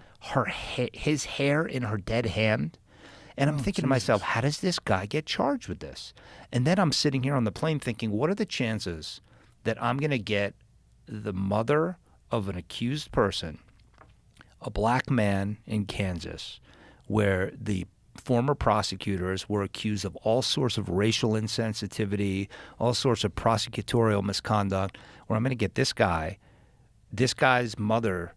his hair in her dead hand. And I'm thinking to myself, how does this guy get charged with this? And then I'm sitting here on the plane thinking, what are the chances that I'm going to get the mother of an accused person, a black man in Kansas, where the former prosecutors were accused of all sorts of racial insensitivity, all sorts of prosecutorial misconduct, where I'm going to get this guy this guy's mother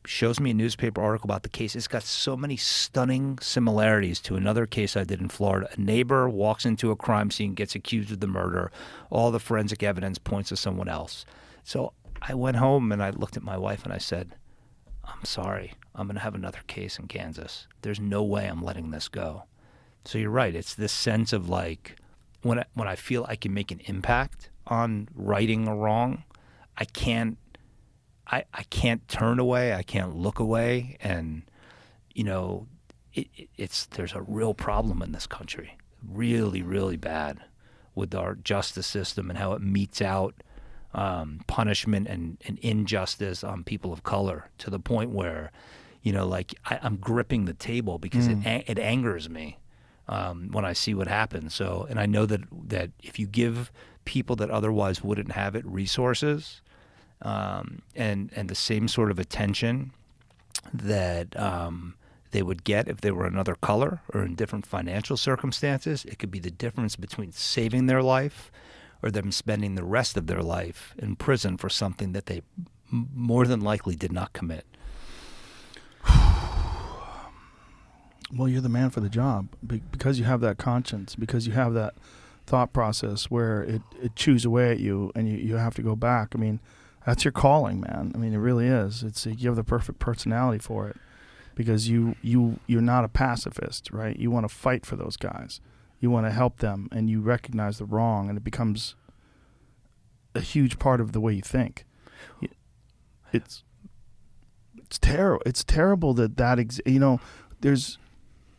shows me a newspaper article about the case. It's got so many stunning similarities to another case I did in Florida. A neighbor walks into a crime scene, gets accused of the murder. All the forensic evidence points to someone else. So I went home and I looked at my wife and I said, I'm sorry. I'm going to have another case in Kansas. There's no way I'm letting this go. So you're right. It's this sense of like when I feel I can make an impact on righting a wrong, I can't turn away. I can't look away. And, you know, there's a real problem in this country, really, really bad with our justice system and how it metes out punishment and injustice on people of color to the point where, you know, like I'm gripping the table because it angers me when I see what happens. So, and I know that if you give people that otherwise wouldn't have it resources, and the same sort of attention that they would get if they were another color or in different financial circumstances, it could be the difference between saving their life or them spending the rest of their life in prison for something that they more than likely did not commit. Well, you're the man for the job because you have that conscience, because you have that thought process where it chews away at you and you have to go back. I mean, that's your calling, man. I mean, it really is. You have the perfect personality for it because you're not a pacifist, right? You want to fight for those guys. You want to help them, and you recognize the wrong, and it becomes a huge part of the way you think. It's terrible. It's terrible there's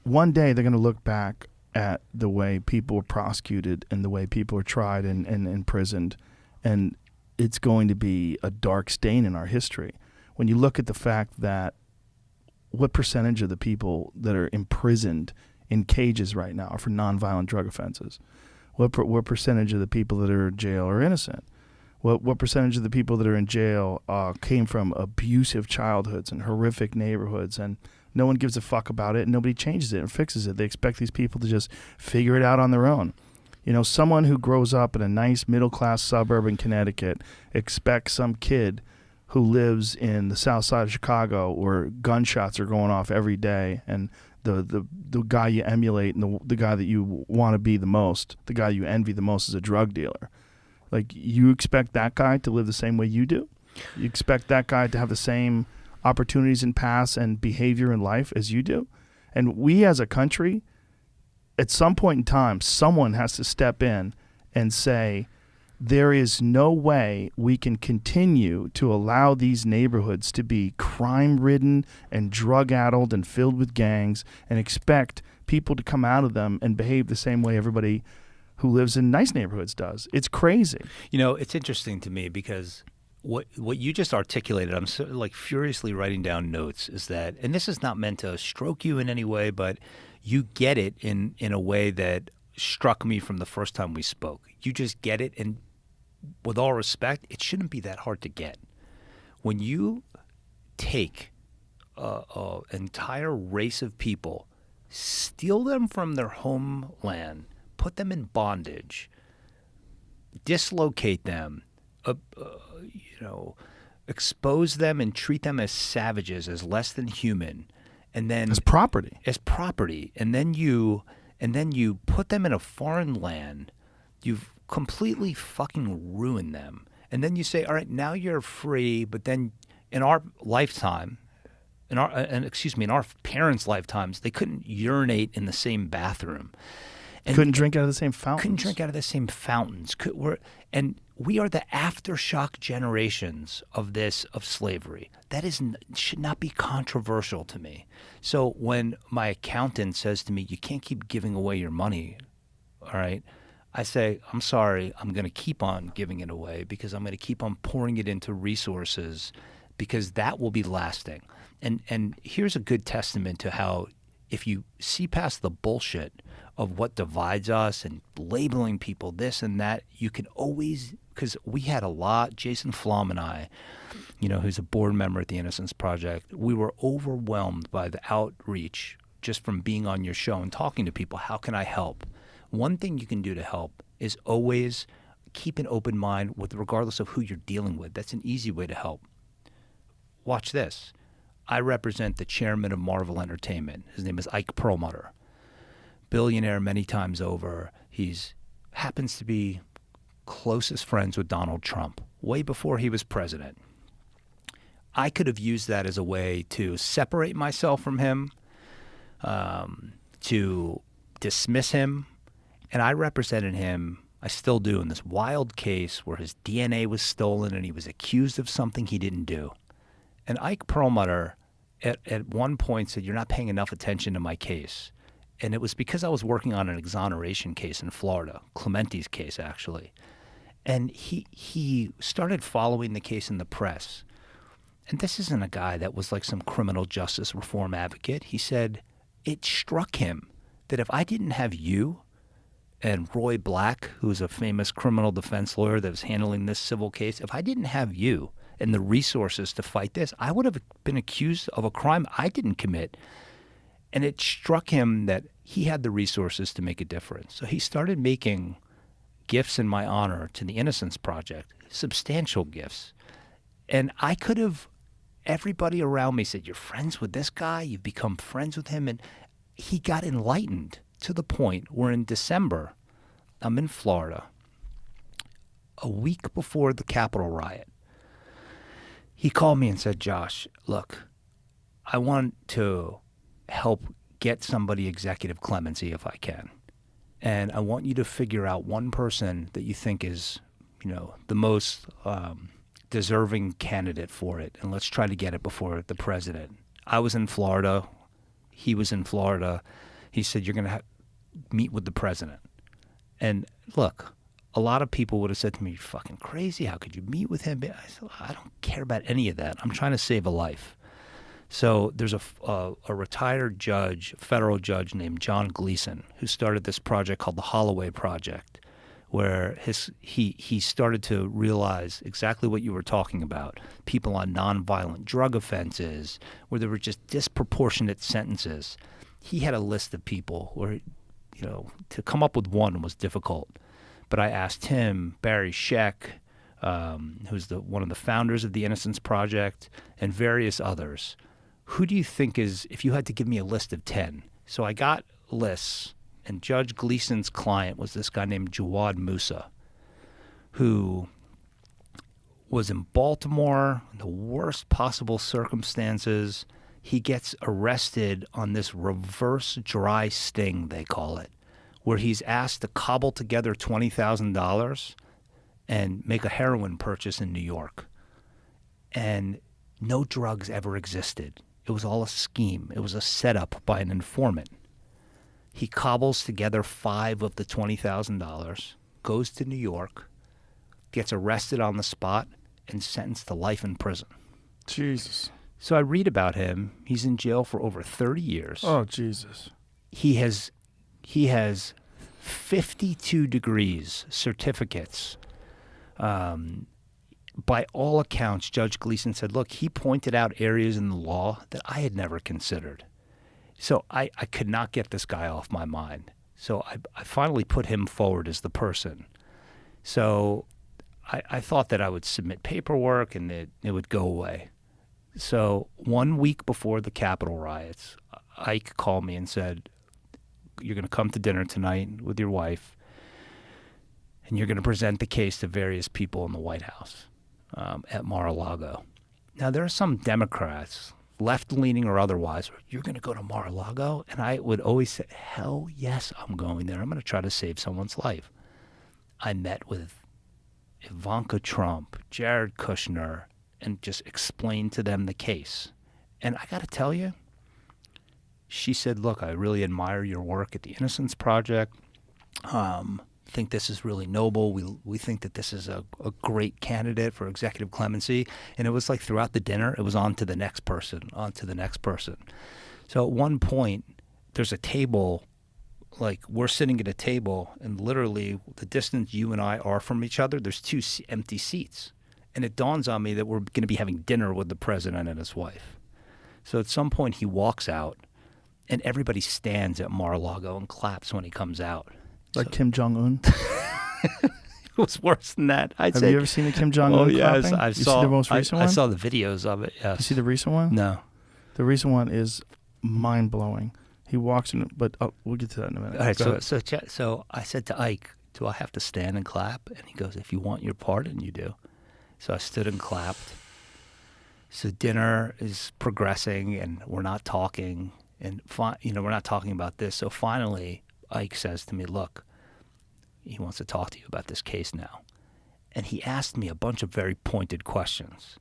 one day they're going to look back at the way people were prosecuted and the way people were tried and imprisoned, and it's going to be a dark stain in our history. When you look at the fact that what percentage of the people that are imprisoned in cages right now are for nonviolent drug offenses? What percentage of the people that are in jail are innocent? What percentage of the people that are in jail came from abusive childhoods and horrific neighborhoods, and no one gives a fuck about it, and nobody changes it and fixes it. They expect these people to just figure it out on their own. You know, someone who grows up in a nice middle-class suburb in Connecticut expects some kid who lives in the south side of Chicago where gunshots are going off every day, and the guy you emulate and the guy that you want to be the most, the guy you envy the most is a drug dealer. Like, you expect that guy to live the same way you do? You expect that guy to have the same opportunities and paths and behavior in life as you do? And we as a country, at some point in time, someone has to step in and say, there is no way we can continue to allow these neighborhoods to be crime-ridden and drug-addled and filled with gangs and expect people to come out of them and behave the same way everybody who lives in nice neighborhoods does. It's crazy. You know, it's interesting to me because what you just articulated, I'm so, like furiously writing down notes, is that, and this is not meant to stroke you in any way, but you get it in a way that struck me from the first time we spoke. You just get it, and with all respect, it shouldn't be that hard to get. When you take an entire race of people, steal them from their homeland, put them in bondage, dislocate them, expose them and treat them as savages, as less than human, and then as property, and then you put them in a foreign land, you've completely fucking ruined them. And then you say, all right, now you're free, but then in our lifetime, in our parents' lifetimes, they couldn't urinate in the same bathroom. And couldn't drink out of the same fountains. And we are the aftershock generations of slavery. That should not be controversial to me. So when my accountant says to me, you can't keep giving away your money, all right, I say, I'm sorry, I'm going to keep on giving it away because I'm going to keep on pouring it into resources because that will be lasting. And here's a good testament to how if you see past the bullshit of what divides us and labeling people this and that, you can always, because we had a lot, Jason Flom and I, who's a board member at the Innocence Project, we were overwhelmed by the outreach just from being on your show and talking to people. How can I help? One thing you can do to help is always keep an open mind regardless of who you're dealing with. That's an easy way to help. watch this. I represent the chairman of Marvel Entertainment. His name is Ike Perlmutter. Billionaire many times over. He's happens to be closest friends with Donald Trump, way before he was president. I could have used that as a way to separate myself from him, to dismiss him, and I represented him, I still do, in this wild case where his DNA was stolen and he was accused of something he didn't do. And Ike Perlmutter at one point said, "You're not paying enough attention to my case." And it was because I was working on an exoneration case in Florida, Clementi's case, actually. And he started following the case in the press. And this isn't a guy that was like some criminal justice reform advocate. He said it struck him that if I didn't have you and Roy Black, who's a famous criminal defense lawyer that was handling this civil case, if I didn't have you and the resources to fight this, I would have been accused of a crime I didn't commit. And it struck him that he had the resources to make a difference. So he started making gifts in my honor to the Innocence Project, substantial gifts. And I could have, everybody around me said, "You're friends with this guy, you've become friends with him." And he got enlightened to the point where in December, I'm in Florida, a week before the Capitol riot. He called me and said, "Josh, look, I want to help get somebody executive clemency if I can. And I want you to figure out one person that you think is, the most deserving candidate for it. And let's try to get it before the president." I was in Florida. He was in Florida. He said, "You're going to meet with the president." And look, a lot of people would have said to me, "You're fucking crazy. How could you meet with him?" I said, "I don't care about any of that. I'm trying to save a life." So there's a retired judge, a federal judge named John Gleason, who started this project called the Holloway Project, where he started to realize exactly what you were talking about, people on nonviolent drug offenses, where there were just disproportionate sentences. He had a list of people where, to come up with one was difficult. But I asked him, Barry Scheck, who's one of the founders of the Innocence Project, and various others, who do you think is, if you had to give me a list of 10? So I got lists, and Judge Gleason's client was this guy named Jawad Musa, who was in Baltimore in the worst possible circumstances. He gets arrested on this reverse dry sting, they call it, where he's asked to cobble together $20,000 and make a heroin purchase in New York. And no drugs ever existed. It was all a scheme. It was a setup by an informant. He cobbles together 5 of the $20,000, goes to New York, gets arrested on the spot, and sentenced to life in prison. Jesus. So I read about him. He's in jail for over 30 years. Oh, Jesus. He has 52 degrees, certificates. By all accounts, Judge Gleason said, look, he pointed out areas in the law that I had never considered. So I could not get this guy off my mind. So I finally put him forward as the person. So I thought that I would submit paperwork and it would go away. So 1 week before the Capitol riots, Ike called me and said, you're going to come to dinner tonight with your wife, and you're going to present the case to various people in the White House at Mar-a-Lago. Now, there are some Democrats, left-leaning or otherwise, you're going to go to Mar-a-Lago? And I would always say, hell yes, I'm going there. I'm going to try to save someone's life. I met with Ivanka Trump, Jared Kushner, and just explained to them the case. And I got to tell you, she said, look, I really admire your work at the Innocence Project. Think this is really noble. We think that this is a great candidate for executive clemency. And it was like throughout the dinner, it was on to the next person, on to the next person. So at one point, there's a table, like we're sitting at a table, and literally the distance you and I are from each other, there's 2 empty seats. And it dawns on me that we're going to be having dinner with the president and his wife. So at some point he walks out, and everybody stands at Mar-a-Lago and claps when he comes out. Like Kim Jong-un? It was worse than that. Have you ever seen the Kim Jong Un Oh yes, clapping? I You saw see the most recent one? I saw the videos of it. Yes. You see the recent one? No. The recent one is mind blowing. He walks in, but we'll get to that in a minute. All right. Go So ahead. so I said to Ike, "Do I have to stand and clap?" And he goes, "If you want your pardon, you do." So I stood and clapped. So dinner is progressing, and we're not talking, and we're not talking about this. So finally, Ike says to me, "Look, he wants to talk to you about this case now," and he asked me a bunch of very pointed questions.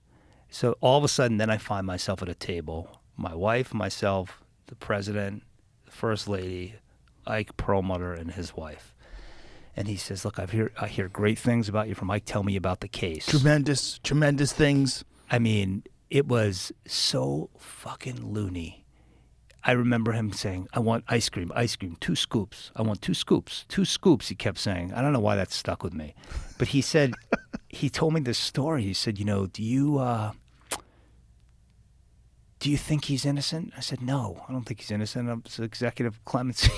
So all of a sudden, then I find myself at a table, my wife, myself, the president, the first lady, Ike Perlmutter, and his wife. And he says, "Look, I hear great things about you from Ike. Tell me about the case." Tremendous things. I mean, it was so fucking loony. I remember him saying, "I want ice cream, 2 scoops. I want 2 scoops, 2 scoops," he kept saying. I don't know why that stuck with me. But he said, he told me this story. He said, do you think he's innocent? I said, "No, I don't think he's innocent. It's executive clemency.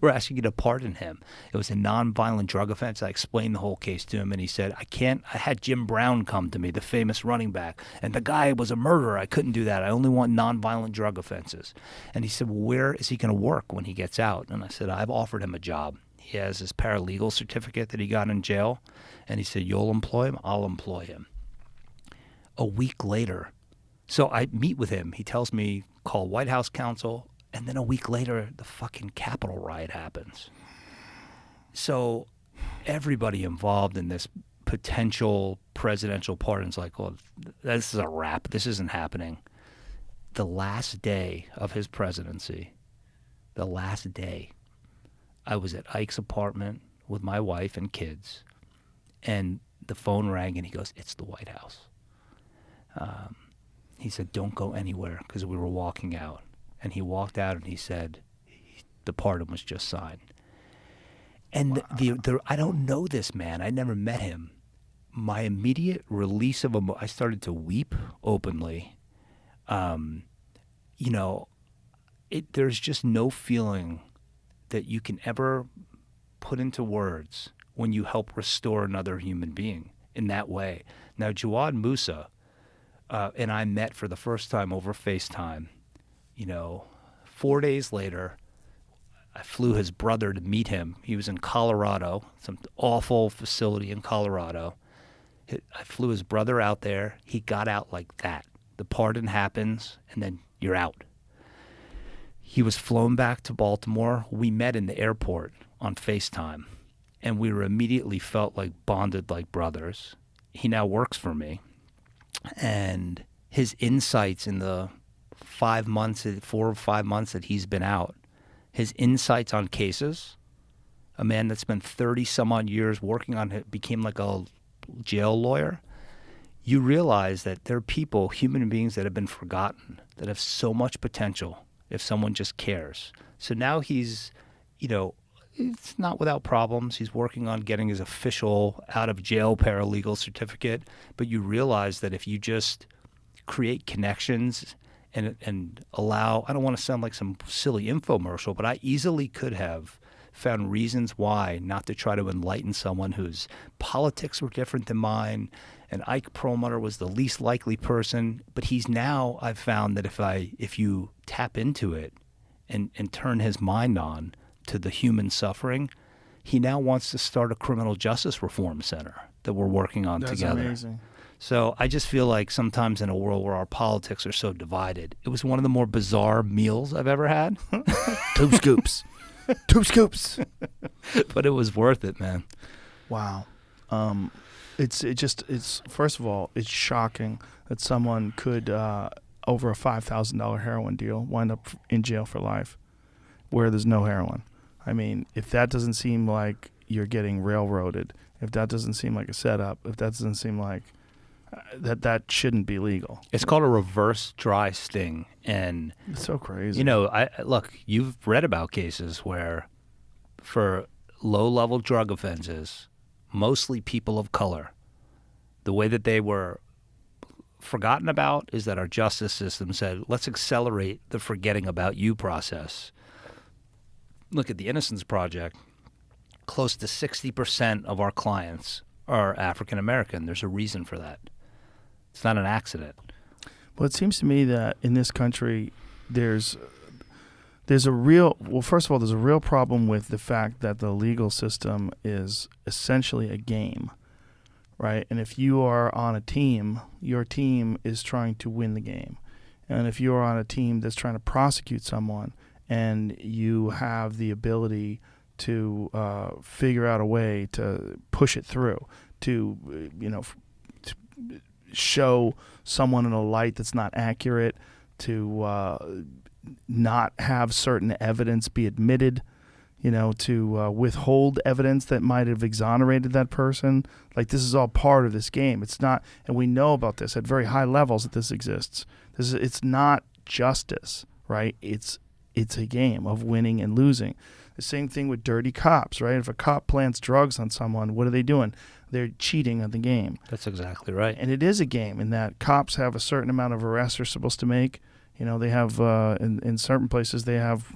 We're asking you to pardon him. It was a nonviolent drug offense." I explained the whole case to him, and he said, I had Jim Brown come to me, the famous running back, and the guy was a murderer. I couldn't do that. I only want nonviolent drug offenses. And he said, "Well, where is he going to work when he gets out?" And I said, "I've offered him a job. He has his paralegal certificate that he got in jail." And he said, "You'll employ him? I'll employ him." A week later, so I meet with him. He tells me, call White House counsel, and then a week later, the fucking Capitol riot happens. So everybody involved in this potential presidential pardon's like, "Well, this is a wrap. This isn't happening." The last day of his presidency, I was at Ike's apartment with my wife and kids, and the phone rang, and he goes, "It's the White House." He said, "Don't go anywhere," because we were walking out. And he walked out and he said, "The pardon was just signed." And I don't know this man. I never met him. My immediate release of I started to weep openly. There's just no feeling that you can ever put into words when you help restore another human being in that way. Now, Jawad Musa and I met for the first time over FaceTime. 4 days later, I flew his brother to meet him. He was in Colorado, some awful facility in Colorado. I flew his brother out there. He got out like that. The pardon happens, and then you're out. He was flown back to Baltimore. We met in the airport on FaceTime, and we were immediately felt like bonded like brothers. He now works for me. And his insights in the 4 or 5 months that he's been out, his insights on cases, a man that spent 30 some odd years working on it, became like a jail lawyer. You realize that there are people, human beings that have been forgotten, that have so much potential if someone just cares. So now he's, it's not without problems. He's working on getting his official out-of-jail paralegal certificate. But you realize that if you just create connections and allow, I don't want to sound like some silly infomercial, but I easily could have found reasons why not to try to enlighten someone whose politics were different than mine. And Ike Perlmutter was the least likely person. But he's now, I've found that if you tap into it and turn his mind on to the human suffering, he now wants to start a criminal justice reform center that we're working on together. That's amazing. So I just feel like sometimes in a world where our politics are so divided, it was one of the more bizarre meals I've ever had. 2 scoops. 2 scoops. But it was worth it, man. Wow. It's first of all, it's shocking that someone could over a $5,000 heroin deal wind up in jail for life where there's no heroin. I mean, if that doesn't seem like you're getting railroaded, if that doesn't seem like a setup, if that doesn't seem like that shouldn't be legal. It's called a reverse dry sting, and it's so crazy. Look, you've read about cases where for low-level drug offenses, mostly people of color, the way that they were forgotten about is that our justice system said, let's accelerate the forgetting about you process. Look at the Innocence Project. close to 60% of our clients are African American. There's a reason for that. It's not an accident. Well, it seems to me that in this country, there's a real, well, first of all, there's a real problem with the fact that the legal system is essentially a game, right? And if you are on a team, your team is trying to win the game. And if you're on a team that's trying to prosecute someone and you have the ability to figure out a way to push it through, to, to show someone in a light that's not accurate, to not have certain evidence be admitted, to withhold evidence that might have exonerated that person. Like, this is all part of this game. It's not, and we know about this at very high levels that this exists. It's not justice, right? It's a game of winning and losing. The same thing with dirty cops, right? If a cop plants drugs on someone, what are they doing? They're cheating at the game. That's exactly right. And it is a game in that cops have a certain amount of arrests they're supposed to make. They have in certain places they have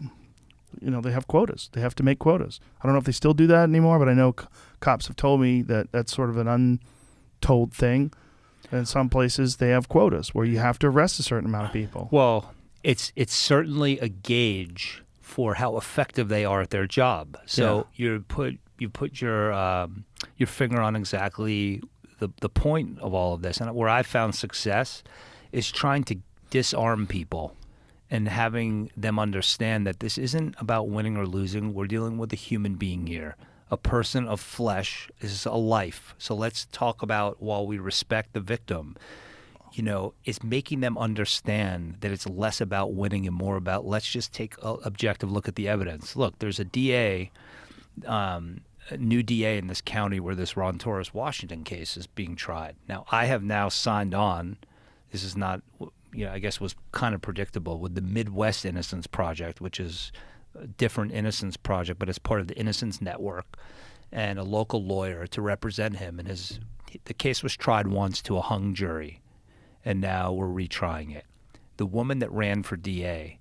quotas. They have to make quotas. I don't know if they still do that anymore, but I know cops have told me that that's sort of an untold thing. And in some places they have quotas where you have to arrest a certain amount of people. Well, it's certainly a gauge for how effective they are at their job. So you put your finger on exactly the point of all of this. And where I found success is trying to disarm people and having them understand that this isn't about winning or losing. We're dealing with a human being here. A person of flesh is a life. So let's talk about, while we respect the victim, it's making them understand that it's less about winning and more about, let's just take an objective look at the evidence. Look, there's a DA, a new DA in this county where this Ron Torres Washington case is being tried. Now, I have now signed on. This is not, I guess was kind of predictable, with the Midwest Innocence Project, which is a different Innocence Project, but it's part of the Innocence Network, and a local lawyer to represent him. And the case was tried once to a hung jury, and now we're retrying it. The woman that ran for DA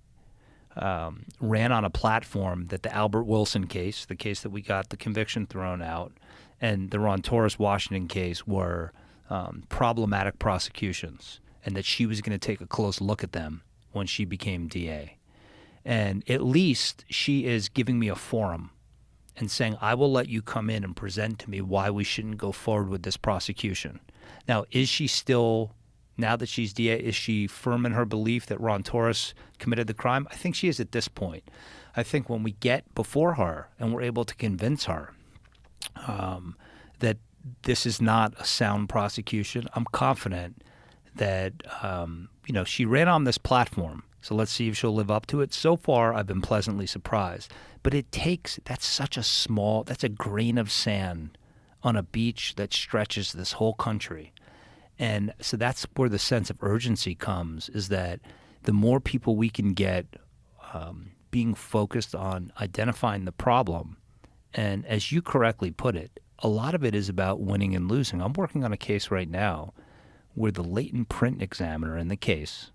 ran on a platform that the Albert Wilson case, the case that we got the conviction thrown out, and the Ron Torres Washington case were problematic prosecutions, and that she was going to take a close look at them when she became DA. And at least she is giving me a forum and saying, I will let you come in and present to me why we shouldn't go forward with this prosecution. Now, is she still, now that she's DA, is she firm in her belief that Ron Torres committed the crime? I think she is at this point. I think when we get before her and we're able to convince her that this is not a sound prosecution, I'm confident that, she ran on this platform. So let's see if she'll live up to it. So far, I've been pleasantly surprised. But that's a grain of sand on a beach that stretches this whole country. And so that's where the sense of urgency comes, is that the more people we can get being focused on identifying the problem, and as you correctly put it, a lot of it is about winning and losing. I'm working on a case right now where the latent print examiner in the case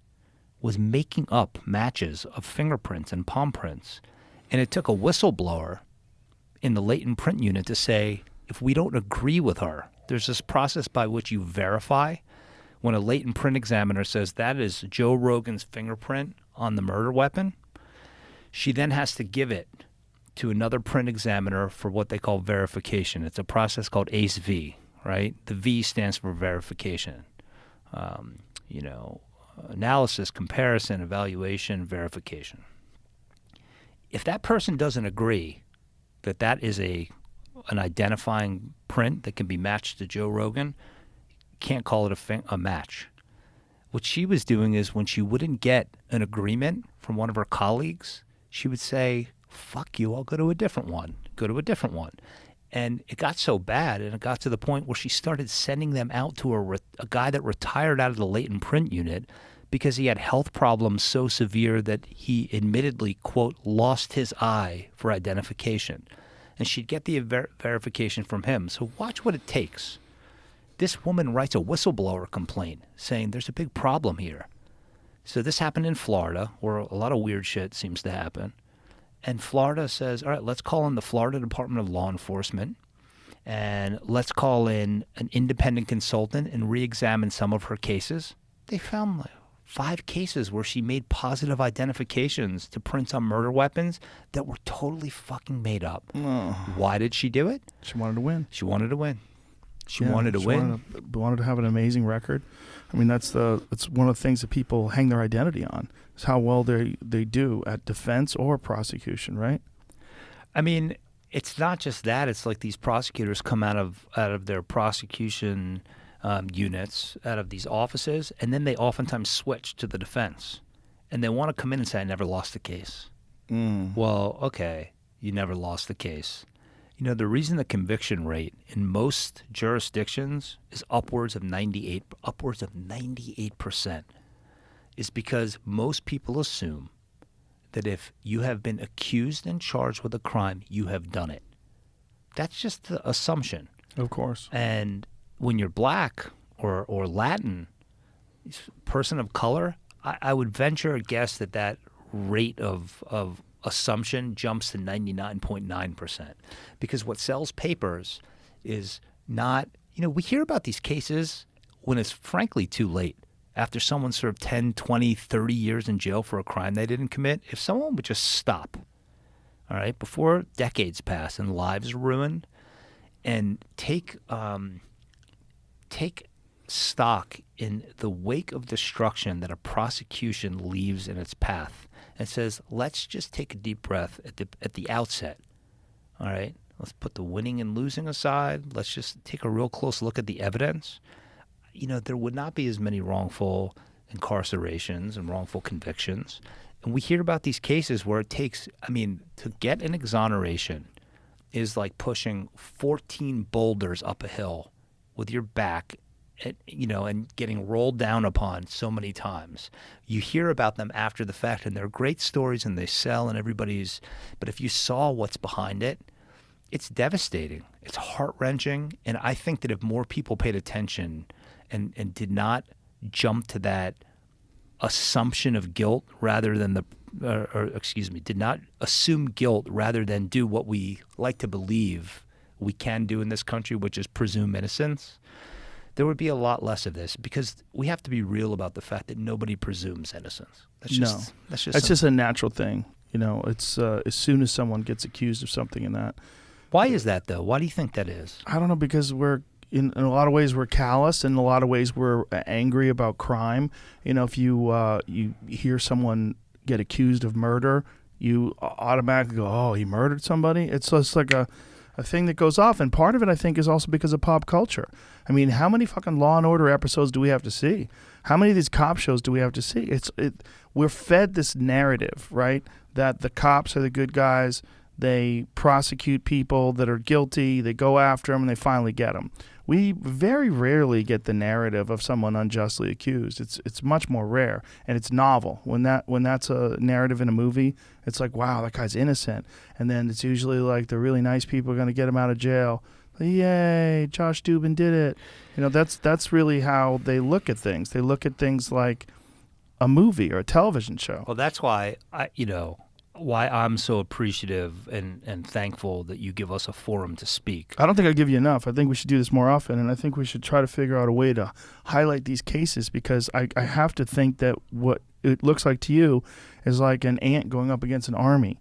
was making up matches of fingerprints and palm prints. And it took a whistleblower in the latent print unit to say, if we don't agree with her, there's this process by which you verify. When a latent print examiner says that is Joe Rogan's fingerprint on the murder weapon, she then has to give it to another print examiner for what they call verification. It's a process called ACE-V, right? The V stands for verification. Analysis, comparison, evaluation, verification. If that person doesn't agree that that is an identifying print that can be matched to Joe Rogan, can't call it a match. What she was doing is, when she wouldn't get an agreement from one of her colleagues, she would say, fuck you, I'll go to a different one. And it got so bad, and it got to the point where she started sending them out to a guy that retired out of the latent print unit because he had health problems so severe that he admittedly, quote, lost his eye for identification. And she'd get the verification from him. So watch what it takes. This woman writes a whistleblower complaint saying there's a big problem here. So this happened in Florida, where a lot of weird shit seems to happen. And Florida says, all right, let's call in the Florida Department of Law Enforcement and let's call in an independent consultant and re-examine some of her cases. They found like 5 cases where she made positive identifications to prints on murder weapons that were totally fucking made up. Why did she do it? She wanted to win. She wanted to win. She Yeah, wanted to win. Wanted to have an amazing record. I mean, that's one of the things that people hang their identity on, is how well they do at defense or prosecution, right? I mean, it's not just that. It's like these prosecutors come out of their prosecution units, out of these offices, and then they oftentimes switch to the defense. And they want to come in and say, I never lost a case. Well, okay, you never lost the case. You know, the reason the conviction rate in most jurisdictions is upwards of 98% is because most people assume that if you have been accused and charged with a crime, you have done it. That's just the assumption. Of course. And when you're black or Latin, person of color, I would venture a guess that rate of assumption jumps to 99.9%. Because what sells papers is not, we hear about these cases when it's frankly too late. After someone served 10, 20, 30 years in jail for a crime they didn't commit, if someone would just stop, all right, before decades pass and lives are ruined, and take stock in the wake of destruction that a prosecution leaves in its path and says, let's just take a deep breath at the outset, all right? Let's put the winning and losing aside. Let's just take a real close look at the evidence. There would not be as many wrongful incarcerations and wrongful convictions. And we hear about these cases where it takes, to get an exoneration is like pushing 14 boulders up a hill with your back, and getting rolled down upon so many times. You hear about them after the fact, and they're great stories and they sell and but if you saw what's behind it, it's devastating. It's heart-wrenching. And I think that if more people paid attention and did not jump to that assumption of guilt rather than did not assume guilt rather than do what we like to believe we can do in this country, which is presume innocence, there would be a lot less of this, because we have to be real about the fact that nobody presumes innocence. That's just a natural thing. It's as soon as someone gets accused of something in that. Why is that, though? Why do you think that is? I don't know, because we're in a lot of ways we're callous, in a lot of ways we're angry about crime. If you hear someone get accused of murder, you automatically go, oh, he murdered somebody. It's just like a thing that goes off. And part of it, I think, is also because of pop culture. How many fucking Law and Order episodes do we have to see? How many of these cop shows do we have to see? We're fed this narrative, right, that the cops are the good guys. They prosecute people that are guilty. They go after them, and they finally get them. We very rarely get the narrative of someone unjustly accused. It's much more rare, and it's novel. When that's a narrative in a movie, it's like, wow, that guy's innocent. And then it's usually like the really nice people are going to get him out of jail. Yay, Josh Dubin did it. That's really how they look at things. They look at things like a movie or a television show. Well, that's why why I'm so appreciative and thankful that you give us a forum to speak. I don't think I give you enough. I think we should do this more often, and I think we should try to figure out a way to highlight these cases, because I have to think that what it looks like to you is like an ant going up against an army.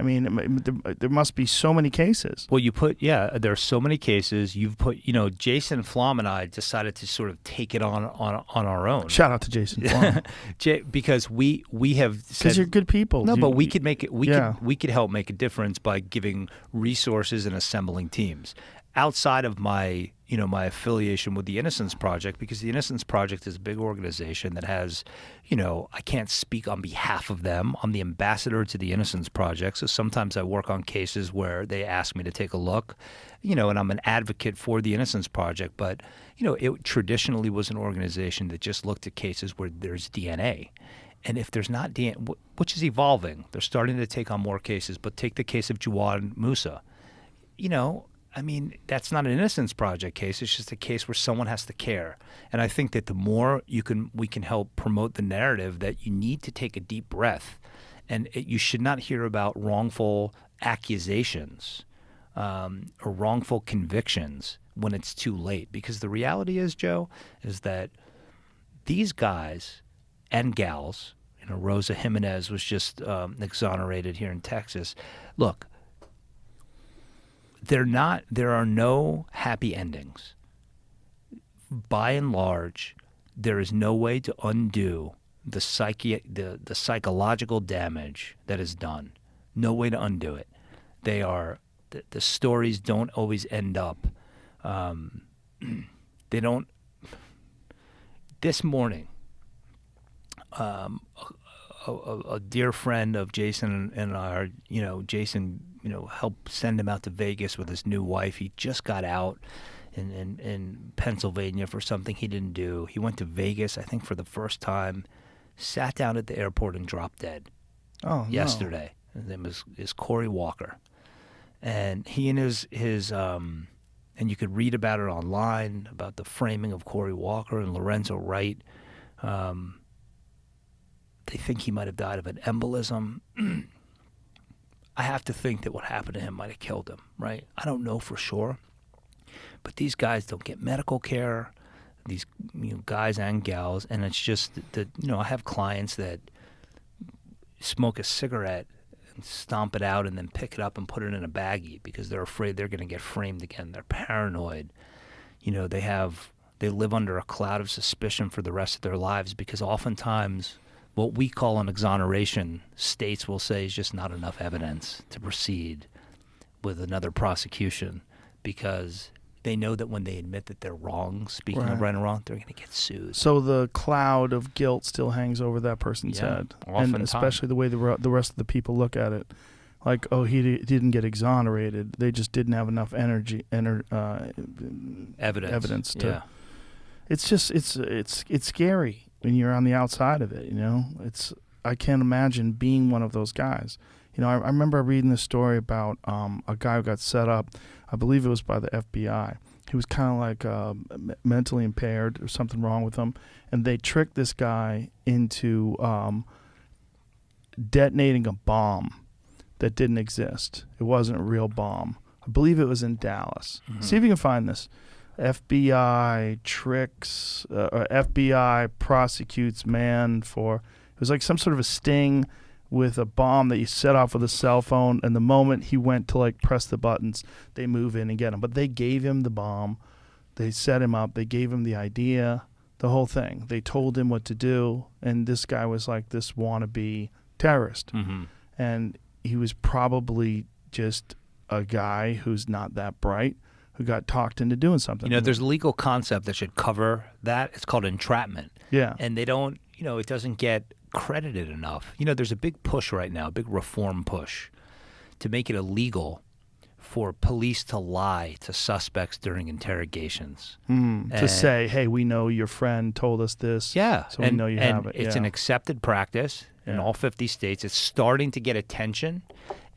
There must be so many cases. Well, there are so many cases. You've put, Jason Flom and I decided to sort of take it on our own. Shout out to Jason Flom. Because we have said, because you're good people. No, but we could make it. We could help make a difference by giving resources and assembling teams outside of my affiliation with the Innocence Project, because the Innocence Project is a big organization that has, I can't speak on behalf of them. I'm the ambassador to the Innocence Project, so sometimes I work on cases where they ask me to take a look, and I'm an advocate for the Innocence Project. But, it traditionally was an organization that just looked at cases where there's DNA. And if there's not DNA, which is evolving, they're starting to take on more cases, but take the case of Jawad Musa, that's not an Innocence Project case. It's just a case where someone has to care. And I think that the more we can help promote the narrative that you need to take a deep breath And you should not hear about wrongful accusations or wrongful convictions when it's too late. Because the reality is, Joe, is that these guys and gals, Rosa Jimenez was just exonerated here in Texas. Look, there are no happy endings. By and large, there is no way to undo the psychological damage that is done. No way to undo it. The stories don't always end up. They don't. This morning, a dear friend of Jason and I, Jason, helped send him out to Vegas with his new wife. He just got out in Pennsylvania for something he didn't do. He went to Vegas, I think, for the first time, sat down at the airport and dropped dead. Yesterday. His name is Corey Walker. And he and his and you could read about it online, about the framing of Corey Walker and Lorenzo Wright. They think he might have died of an embolism. I have to think that what happened to him might have killed him, right? I don't know for sure. But these guys don't get medical care, these guys and gals, and it's just that I have clients that smoke a cigarette and stomp it out and then pick it up and put it in a baggie because they're afraid they're going to get framed again. They're paranoid. They live under a cloud of suspicion for the rest of their lives because oftentimes what we call an exoneration, states will say is just not enough evidence to proceed with another prosecution because they know that when they admit that they're wrong, speaking of right and wrong, they're going to get sued. So the cloud of guilt still hangs over that person's head, and especially the way the rest of the people look at it, like, oh, he didn't get exonerated. They just didn't have enough evidence to. Yeah. It's just it's scary when you're on the outside of it. I can't imagine being one of those guys. I remember reading this story about a guy who got set up. I believe it was by the FBI. He was kind of like mentally impaired or something wrong with him, and they tricked this guy into detonating a bomb that didn't exist. It wasn't a real bomb. I believe it was in Dallas. Mm-hmm. See if you can find this. FBI tricks, FBI prosecutes man for, it was like some sort of a sting with a bomb that you set off with a cell phone, and the moment he went to press the buttons, they move in and get him. But they gave him the bomb, they set him up, they gave him the idea, the whole thing. They told him what to do, and this guy was like this wannabe terrorist. Mm-hmm. And he was probably just a guy who's not that bright, who got talked into doing something. There's a legal concept that should cover that. It's called entrapment. Yeah. And they don't, it doesn't get credited enough. There's a big push right now, a big reform push to make it illegal for police to lie to suspects during interrogations. To say, hey, we know your friend told us this. Yeah. So we know you have it. It's an accepted practice in all 50 states. It's starting to get attention.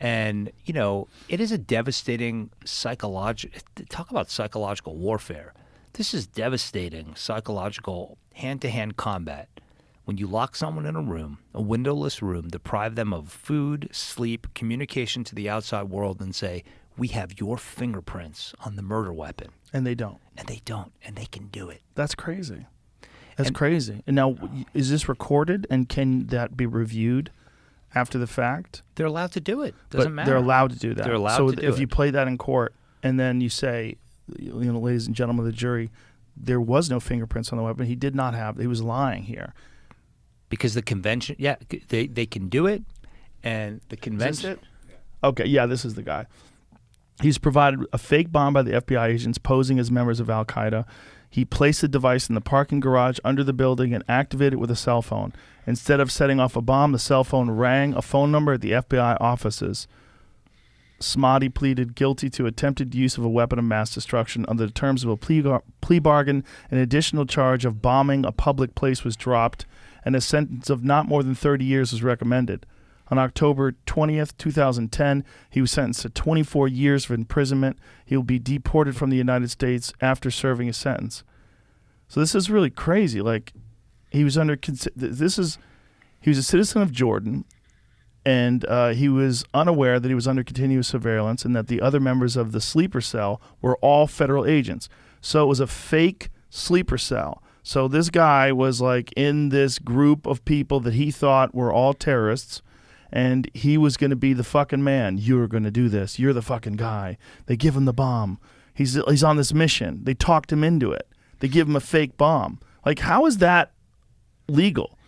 And, it is a devastating talk about psychological warfare. This is devastating psychological hand-to-hand combat. When you lock someone in a room, a windowless room, deprive them of food, sleep, communication to the outside world, and say, we have your fingerprints on the murder weapon. And they don't. And they don't. And they can do it. That's crazy. That's crazy. And now, is this recorded, and can that be reviewed after the fact? They're allowed to do it. Doesn't matter. They're allowed to do that. They're allowed to do it. So if you play that in court, and then you say, ladies and gentlemen of the jury, there was no fingerprints on the weapon. He did not have. He was lying here. Because the convention, they can do it, and the convention. Is this it? Okay, yeah, this is the guy. He's provided a fake bomb by the FBI agents posing as members of Al Qaeda. He placed the device in the parking garage under the building and activated it with a cell phone. Instead of setting off a bomb, the cell phone rang a phone number at the FBI offices. Smoddy pleaded guilty to attempted use of a weapon of mass destruction. Under the terms of a plea bargain, an additional charge of bombing a public place was dropped, and a sentence of not more than 30 years was recommended. On October 20th, 2010, he was sentenced to 24 years of imprisonment. He will be deported from the United States after serving his sentence. So this is really crazy. He was he was a citizen of Jordan. and he was unaware that he was under continuous surveillance and that the other members of the sleeper cell were all federal agents. So it was a fake sleeper cell. So this guy was like in this group of people that he thought were all terrorists, and he was going to be the fucking man. You're going to do this. You're the fucking guy. They give him the bomb. He's on this mission. They talked him into it. They give him a fake bomb. Like, how is that legal?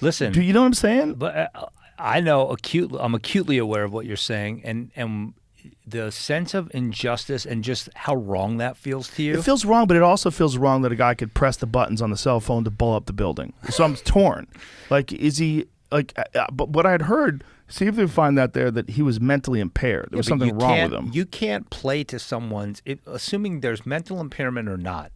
Listen, Do you know what I'm saying? but I know I'm acutely aware of what you're saying, and the sense of injustice and just how wrong that feels to you. It feels wrong, but it also feels wrong that a guy could press the buttons on the cell phone to blow up the building. So I'm torn. Like, is he like? But what I had heard, see if they find that he was mentally impaired. There was something wrong with him. You can't play to someone's, assuming there's mental impairment or not.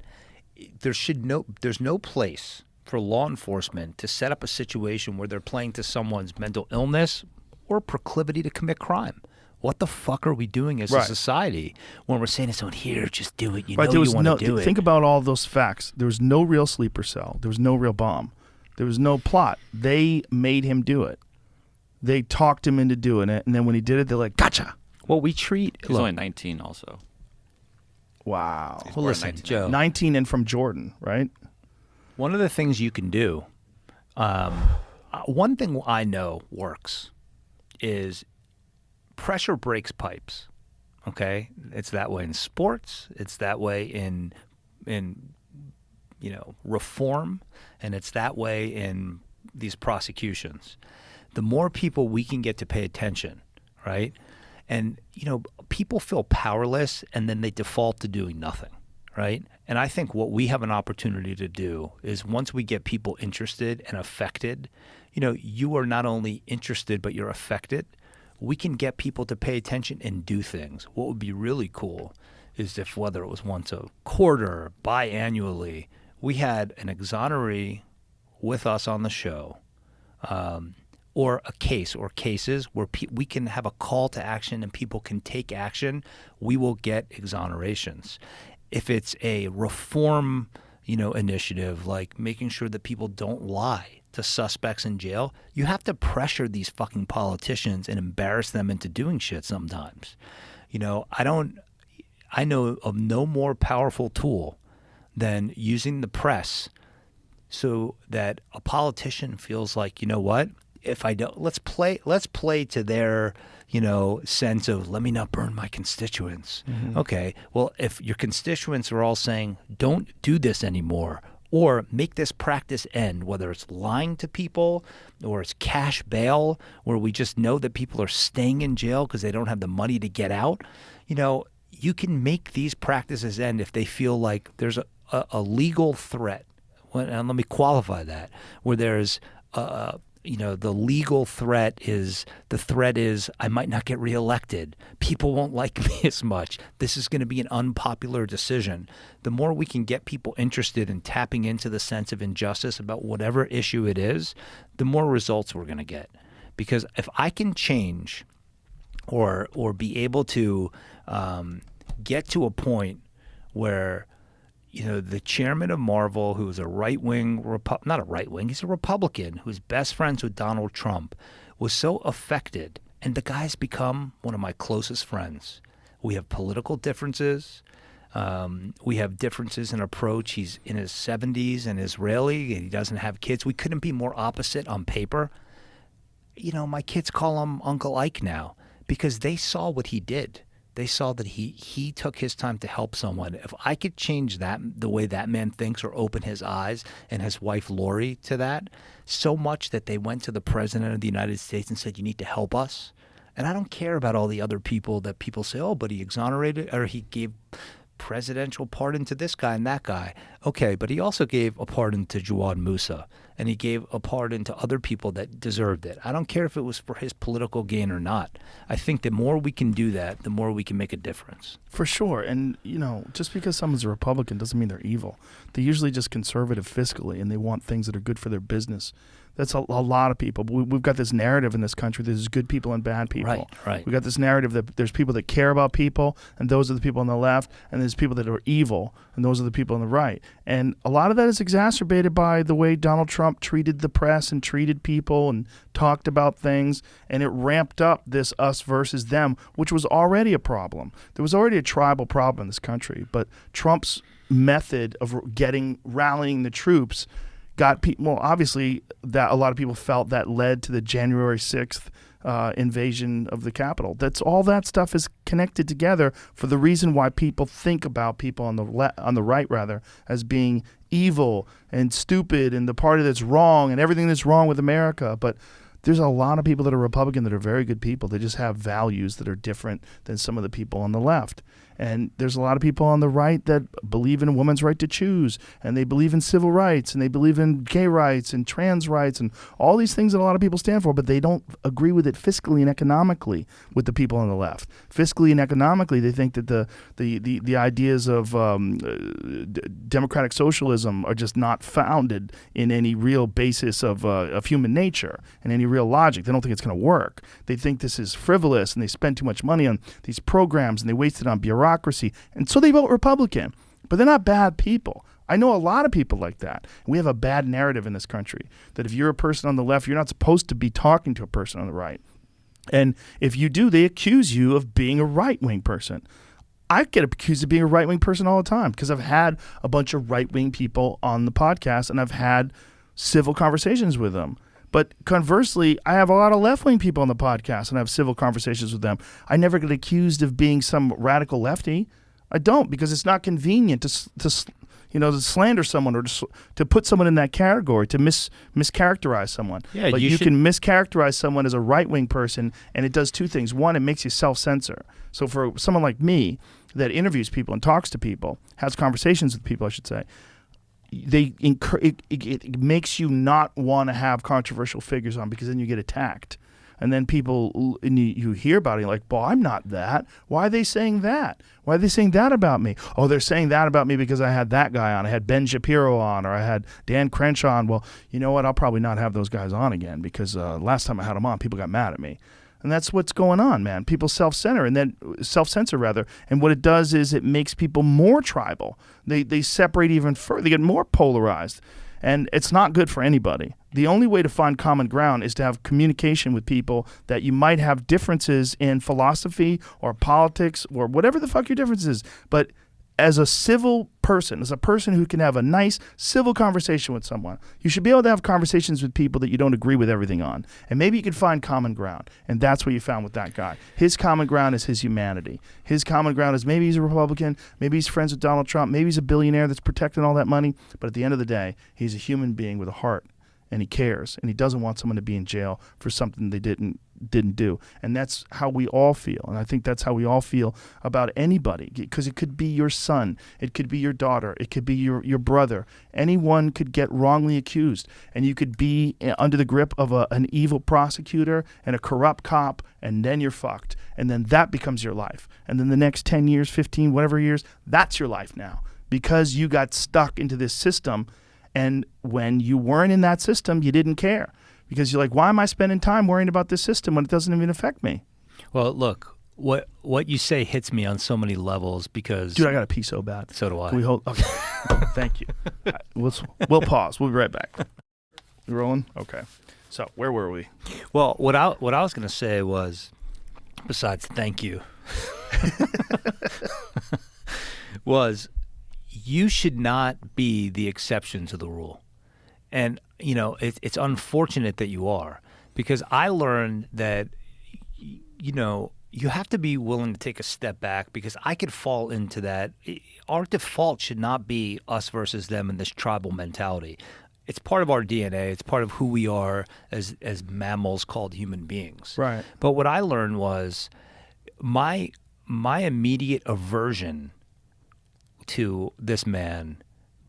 There's no place for law enforcement to set up a situation where they're playing to someone's mental illness or proclivity to commit crime. What the fuck are we doing as a society when we're saying to someone, here, just do it. You know you want to do it. Think about all those facts. There was no real sleeper cell. There was no real bomb. There was no plot. They made him do it. They talked him into doing it, and then when he did it, they're like, gotcha. Well, we treat... He's only 19 also. Wow. He's Well, born listen, 19. Joe. 19 and from Jordan, right? One of the things you can do, one thing I know works is pressure breaks pipes. Okay, it's that way in sports. It's that way in reform, and it's that way in these prosecutions. The more people we can get to pay attention, right? And people feel powerless, and then they default to doing nothing, right? And I think what we have an opportunity to do is once we get people interested and affected, you are not only interested, but you're affected. We can get people to pay attention and do things. What would be really cool is if, whether it was once a quarter, biannually, we had an exoneree with us on the show, or a case or cases where we can have a call to action and people can take action. We will get exonerations. If it's a reform, initiative, like making sure that people don't lie to suspects in jail, you have to pressure these fucking politicians and embarrass them into doing shit sometimes. I know of no more powerful tool than using the press so that a politician feels like, you know what? If I don't, let's play to their, sense of, let me not burn my constituents. Mm-hmm. Okay, well, if your constituents are all saying, don't do this anymore, or make this practice end, whether it's lying to people or it's cash bail, where we just know that people are staying in jail because they don't have the money to get out, you can make these practices end if they feel like there's a legal threat. And let me qualify that, where there's the legal threat is, I might not get reelected. People won't like me as much. This is going to be an unpopular decision. The more we can get people interested in tapping into the sense of injustice about whatever issue it is, the more results we're going to get. Because if I can change or be able to get to a point where the chairman of Marvel, who is a right-wing, not a right-wing, he's a Republican, who's best friends with Donald Trump, was so affected, and the guy's become one of my closest friends. We have political differences. We have differences in approach. He's in his 70s and Israeli, and he doesn't have kids. We couldn't be more opposite on paper. My kids call him Uncle Ike now because they saw what he did. They saw that he took his time to help someone. If I could change that, the way that man thinks, or open his eyes and his wife Lori to that, so much that they went to the president of the United States and said, you need to help us. And I don't care about all the other people that people say, oh, but he exonerated, or he gave presidential pardon to this guy and that guy. Okay, but he also gave a pardon to Jawad Musa, and he gave a pardon to other people that deserved it. I don't care if it was for his political gain or not. I think the more we can do that, the more we can make a difference. For sure. And, just because someone's a Republican doesn't mean they're evil. They're usually just conservative fiscally, and they want things that are good for their business. That's a lot of people. But we've got this narrative in this country that there's good people and bad people. Right. We've got this narrative that there's people that care about people, and those are the people on the left, and there's people that are evil, and those are the people on the right. And a lot of that is exacerbated by the way Donald Trump treated the press and treated people and talked about things, and it ramped up this us versus them, which was already a problem. There was already a tribal problem in this country, but Trump's method of rallying the troops got people. Well, obviously, that a lot of people felt that led to the January 6th invasion of the Capitol. That's all. That stuff is connected together for the reason why people think about people on the right rather as being evil and stupid and the party that's wrong and everything that's wrong with America. But there's a lot of people that are Republican that are very good people. They just have values that are different than some of the people on the left. And there's a lot of people on the right that believe in a woman's right to choose, and they believe in civil rights, and they believe in gay rights and trans rights and all these things that a lot of people stand for, but they don't agree with it fiscally and economically with the people on the left. Fiscally and economically, they think that the ideas of democratic socialism are just not founded in any real basis of human nature and any real logic. They don't think it's going to work. They think this is frivolous, and they spend too much money on these programs, and they waste it on bureaucracy. And so they vote Republican, but they're not bad people. I know a lot of people like that. We have a bad narrative in this country that if you're a person on the left, you're not supposed to be talking to a person on the right. And if you do, they accuse you of being a right-wing person. I get accused of being a right-wing person all the time because I've had a bunch of right-wing people on the podcast, and I've had civil conversations with them. But conversely, I have a lot of left-wing people on the podcast, and I have civil conversations with them. I never get accused of being some radical lefty. I don't, because it's not convenient to slander someone or to put someone in that category, to mischaracterize someone. Yeah, but you can mischaracterize someone as a right-wing person, and it does two things. One, it makes you self-censor. So for someone like me that interviews people and talks to people, has conversations with people, I should say, it makes you not want to have controversial figures on, because then you get attacked. And then people, and you hear about it, you're like, well, I'm not that. Why are they saying that? Why are they saying that about me? Oh, they're saying that about me because I had that guy on. I had Ben Shapiro on, or I had Dan Crenshaw on. Well, you know what? I'll probably not have those guys on again, because last time I had them on, people got mad at me. And that's what's going on, man. People self-censor, and what it does is it makes people more tribal. They separate even further. They get more polarized, and it's not good for anybody. The only way to find common ground is to have communication with people that you might have differences in philosophy or politics or whatever the fuck your difference is. But as a civil person, as a person who can have a nice civil conversation with someone, you should be able to have conversations with people that you don't agree with everything on. And maybe you can find common ground. And that's what you found with that guy. His common ground is his humanity. His common ground is maybe he's a Republican, maybe he's friends with Donald Trump, maybe he's a billionaire that's protecting all that money. But at the end of the day, he's a human being with a heart, and he cares, and he doesn't want someone to be in jail for something they didn't do. And that's how we all feel. And I think that's how we all feel about anybody, because it could be your son, it could be your daughter, it could be your brother. Anyone could get wrongly accused, and you could be under the grip of an evil prosecutor and a corrupt cop, and then you're fucked. And then that becomes your life. And then the next 10 years, 15, whatever years, that's your life now, because you got stuck into this system. And when you weren't in that system, you didn't care, because you're like, why am I spending time worrying about this system when it doesn't even affect me? Well, look, what you say hits me on so many levels, because... Dude, I got to pee so bad. So do I. Can we hold? Okay. Thank you. We'll pause. We'll be right back. You rolling? Okay. So where were we? Well, what I was going to say was, besides thank you, was... you should not be the exception to the rule. And, it's unfortunate that you are, because I learned that, you have to be willing to take a step back, because I could fall into that. Our default should not be us versus them and this tribal mentality. It's part of our DNA. It's part of who we are as mammals called human beings. Right. But what I learned was my immediate aversion to this man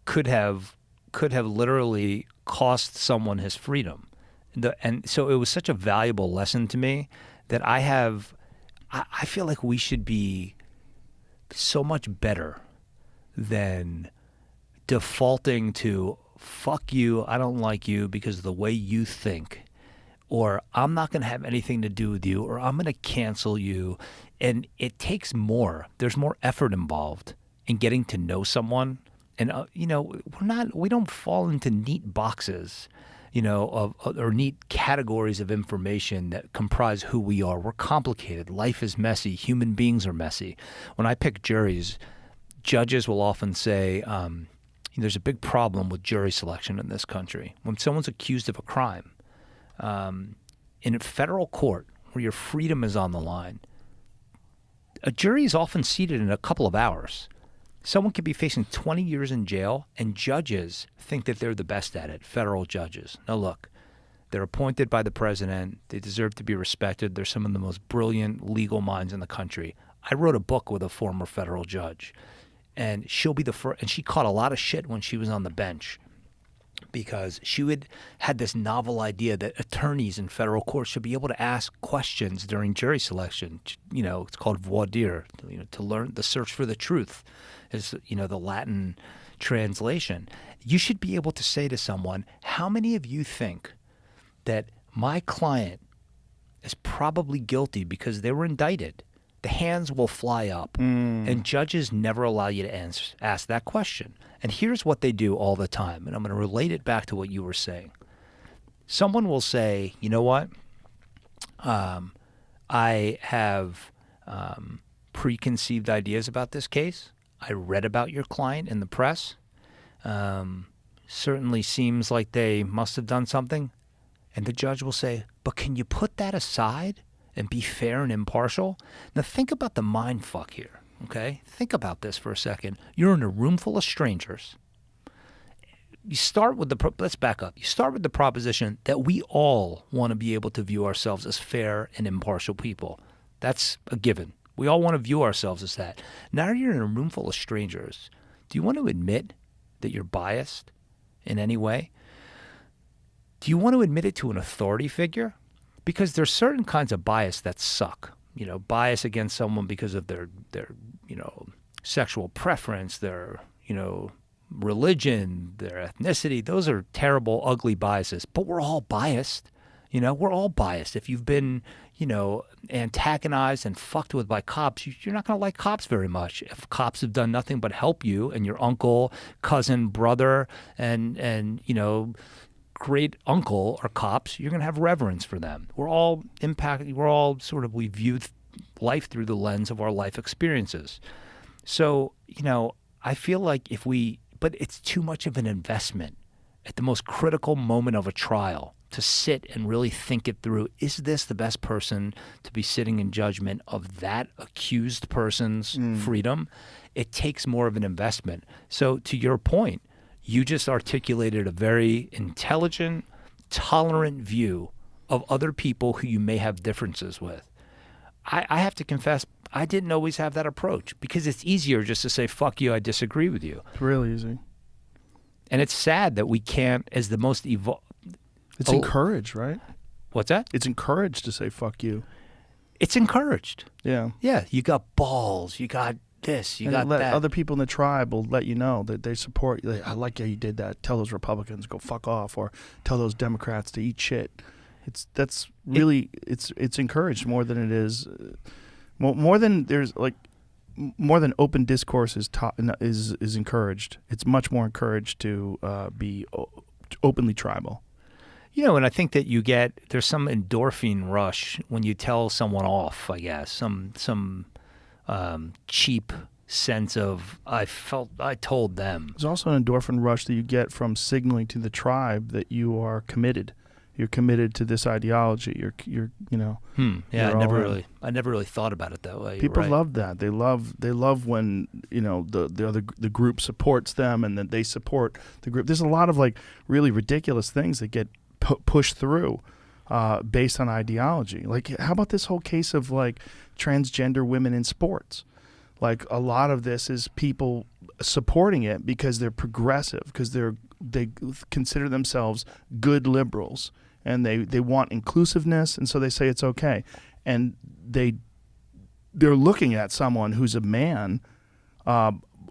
could have literally cost someone his freedom. And so it was such a valuable lesson to me that I feel like we should be so much better than defaulting to fuck you, I don't like you because of the way you think, or I'm not going to have anything to do with you, or I'm going to cancel you. And it takes more. There's more effort involved in getting to know someone. And, we don't fall into neat boxes, or neat categories of information that comprise who we are. We're complicated. Life is messy. Human beings are messy. When I pick juries, judges will often say, there's a big problem with jury selection in this country. When someone's accused of a crime, in a federal court where your freedom is on the line, a jury is often seated in a couple of hours. Someone could be facing 20 years in jail, and judges think that they're the best at it, federal judges. Now, look, they're appointed by the president. They deserve to be respected. They're some of the most brilliant legal minds in the country. I wrote a book with a former federal judge, and she'll be the first. And she caught a lot of shit when she was on the bench because she had this novel idea that attorneys in federal court should be able to ask questions during jury selection. It's called voir dire, to learn the search for the truth is, the Latin translation. You should be able to say to someone, how many of you think that my client is probably guilty because they were indicted? The hands will fly up, and judges never allow you to ask that question. And here's what they do all the time, and I'm going to relate it back to what you were saying. Someone will say, you know what? I have preconceived ideas about this case. I read about your client in the press. Certainly seems like they must have done something. And the judge will say, but can you put that aside and be fair and impartial? Now think about the mind fuck here, okay? Think about this for a second. You're in a room full of strangers. You start with let's back up. You start with the proposition that we all want to be able to view ourselves as fair and impartial people. That's a given. We all want to view ourselves as that. Now you're in a room full of strangers. Do you want to admit that you're biased in any way? Do you want to admit it to an authority figure? Because there's certain kinds of bias that suck. Bias against someone because of their sexual preference, their, religion, their ethnicity. Those are terrible, ugly biases. But we're all biased. We're all biased. If you've been, antagonized and fucked with by cops, you're not going to like cops very much. If cops have done nothing but help you, and your uncle, cousin, brother, and great uncle are cops, you're going to have reverence for them. We're all impacted. We view life through the lens of our life experiences. So, I feel like but it's too much of an investment at the most critical moment of a trial to sit and really think it through. Is this the best person to be sitting in judgment of that accused person's freedom? It takes more of an investment. So to your point, you just articulated a very intelligent, tolerant view of other people who you may have differences with. I have to confess, I didn't always have that approach because it's easier just to say, fuck you, I disagree with you. It's real easy. And it's sad that we can't, as the most It's encouraged, right? What's that? It's encouraged to say fuck you. It's encouraged. Yeah. Yeah, you got balls, you got this, you got that. Other people in the tribe will let you know that they support you. I like how you did that. Tell those Republicans go fuck off, or tell those Democrats to eat shit. It's encouraged more than it is. More than open discourse is encouraged. It's much more encouraged to be openly tribal. And I think that there's some endorphin rush when you tell someone off, I guess. Some cheap sense of, I told them. There's also an endorphin rush that you get from signaling to the tribe that you are committed. You're committed to this ideology. You're Yeah, I never really thought about it that way. People right. love that. They love when the group supports them and that they support the group. There's a lot of really ridiculous things that get pushed through based on ideology. Like, how about this whole case of transgender women in sports? A lot of this is people supporting it because they're progressive, because they consider themselves good liberals, and they want inclusiveness, and so they say it's okay. And they're looking at someone who's a man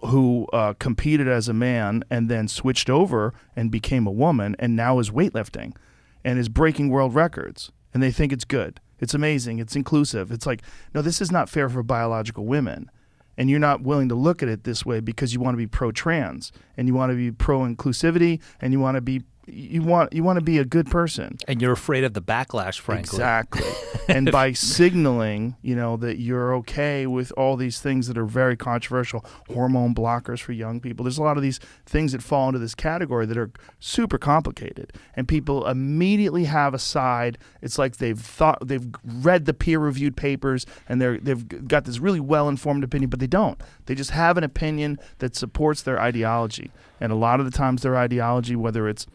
who competed as a man and then switched over and became a woman and now is weightlifting and is breaking world records. And they think it's good. It's amazing. It's inclusive. It's like, no, this is not fair for biological women. And you're not willing to look at it this way because you want to be pro-trans and you want to be pro-inclusivity and you want to be a good person. And you're afraid of the backlash, frankly. Exactly. And by signaling, that you're okay with all these things that are very controversial, hormone blockers for young people. There's a lot of these things that fall into this category that are super complicated. And people immediately have a side. It's like they've read the peer-reviewed papers and they've got this really well-informed opinion, but they don't. They just have an opinion that supports their ideology. And a lot of the times their ideology, whether it's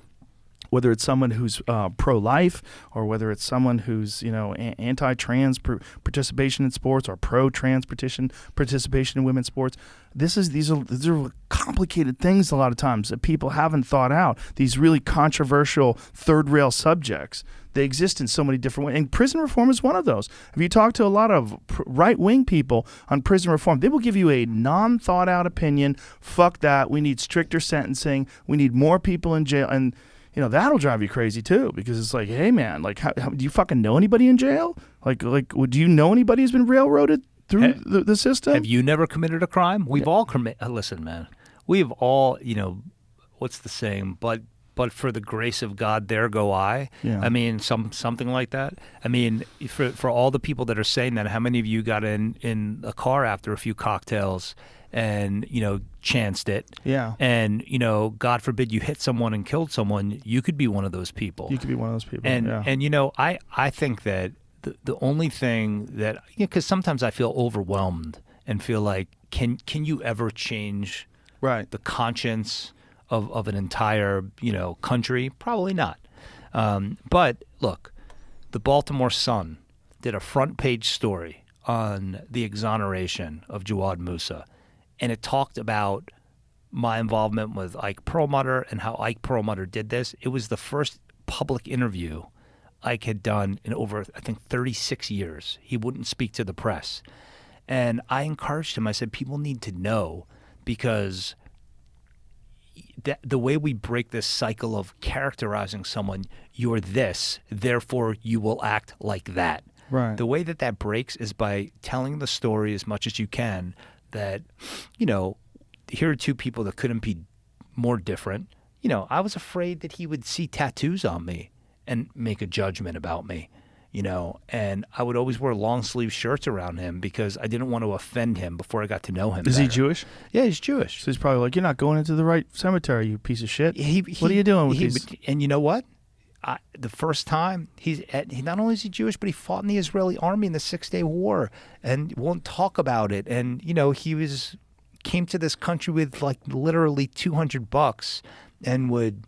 someone who's pro-life or whether it's someone who's anti-trans participation in sports or pro-trans participation in women's sports, these are complicated things a lot of times that people haven't thought out. These really controversial third-rail subjects. They exist in so many different ways. And prison reform is one of those. If you talk to a lot of right-wing people on prison reform, they will give you a non-thought-out opinion. Fuck that. We need stricter sentencing. We need more people in jail. And that'll drive you crazy too, because it's like, hey man, like, how do you fucking know anybody in jail? Like, do you know anybody who's been railroaded through the system? Have you never committed a crime? We've all committed. Listen, man, we've all, what's the saying? But for the grace of God, there go I. Yeah. I mean, something like that. I mean, for all the people that are saying that, how many of you got in a car after a few cocktails and chanced it? Yeah. And God forbid you hit someone and killed someone, you could be one of those people. You could be one of those people. And yeah. and I think that the only thing that, because sometimes I feel overwhelmed and feel like, can you ever change right the conscience of an entire country? Probably not. But look, the Baltimore Sun did a front page story on the exoneration of Jawad Musa. And it talked about my involvement with Ike Perlmutter and how Ike Perlmutter did this. It was the first public interview Ike had done in over, I think, 36 years. He wouldn't speak to the press. And I encouraged him. I said, people need to know, because the way we break this cycle of characterizing someone, you're this, therefore you will act like that. Right. The way that breaks is by telling the story as much as you can that, here are two people that couldn't be more different. I was afraid that he would see tattoos on me and make a judgment about me, and I would always wear long sleeve shirts around him because I didn't want to offend him before I got to know him. Is better. he Jewish? Yeah, he's Jewish. So he's probably like, you're not going into the right cemetery, you piece of shit. What are you doing with these? And you know what? The first time he not only is he Jewish, but he fought in the Israeli army in the 6-Day War and won't talk about it. And he came to this country with like literally $200 and would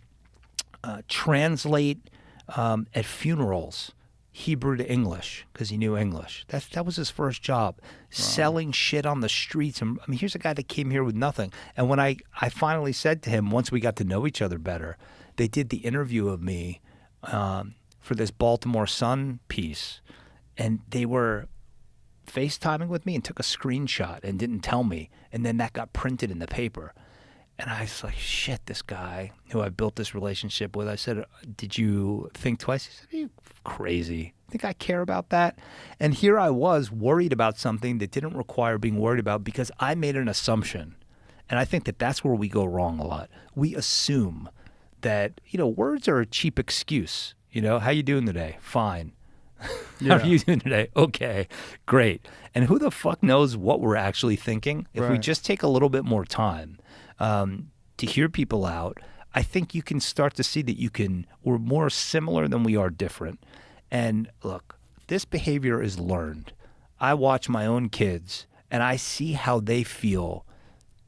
translate at funerals Hebrew to English because he knew English. That was his first job, selling shit on the streets. And I mean, here's a guy that came here with nothing. And when I finally said to him, once we got to know each other better, they did the interview of me for this Baltimore Sun piece, and they were FaceTiming with me and took a screenshot and didn't tell me, and then that got printed in the paper. And I was like, shit, this guy who I built this relationship with, I said, did you think twice? He said, are you crazy? Think I care about that? And here I was worried about something that didn't require being worried about because I made an assumption. And I think that that's where we go wrong a lot. We assume that, words are a cheap excuse. How you doing today? Fine. Yeah. How are you doing today? Okay, great. And who the fuck knows what we're actually thinking? If we Right. just take a little bit more time to hear people out, I think you can start to see that we're more similar than we are different. And look, this behavior is learned. I watch my own kids and I see how they feel.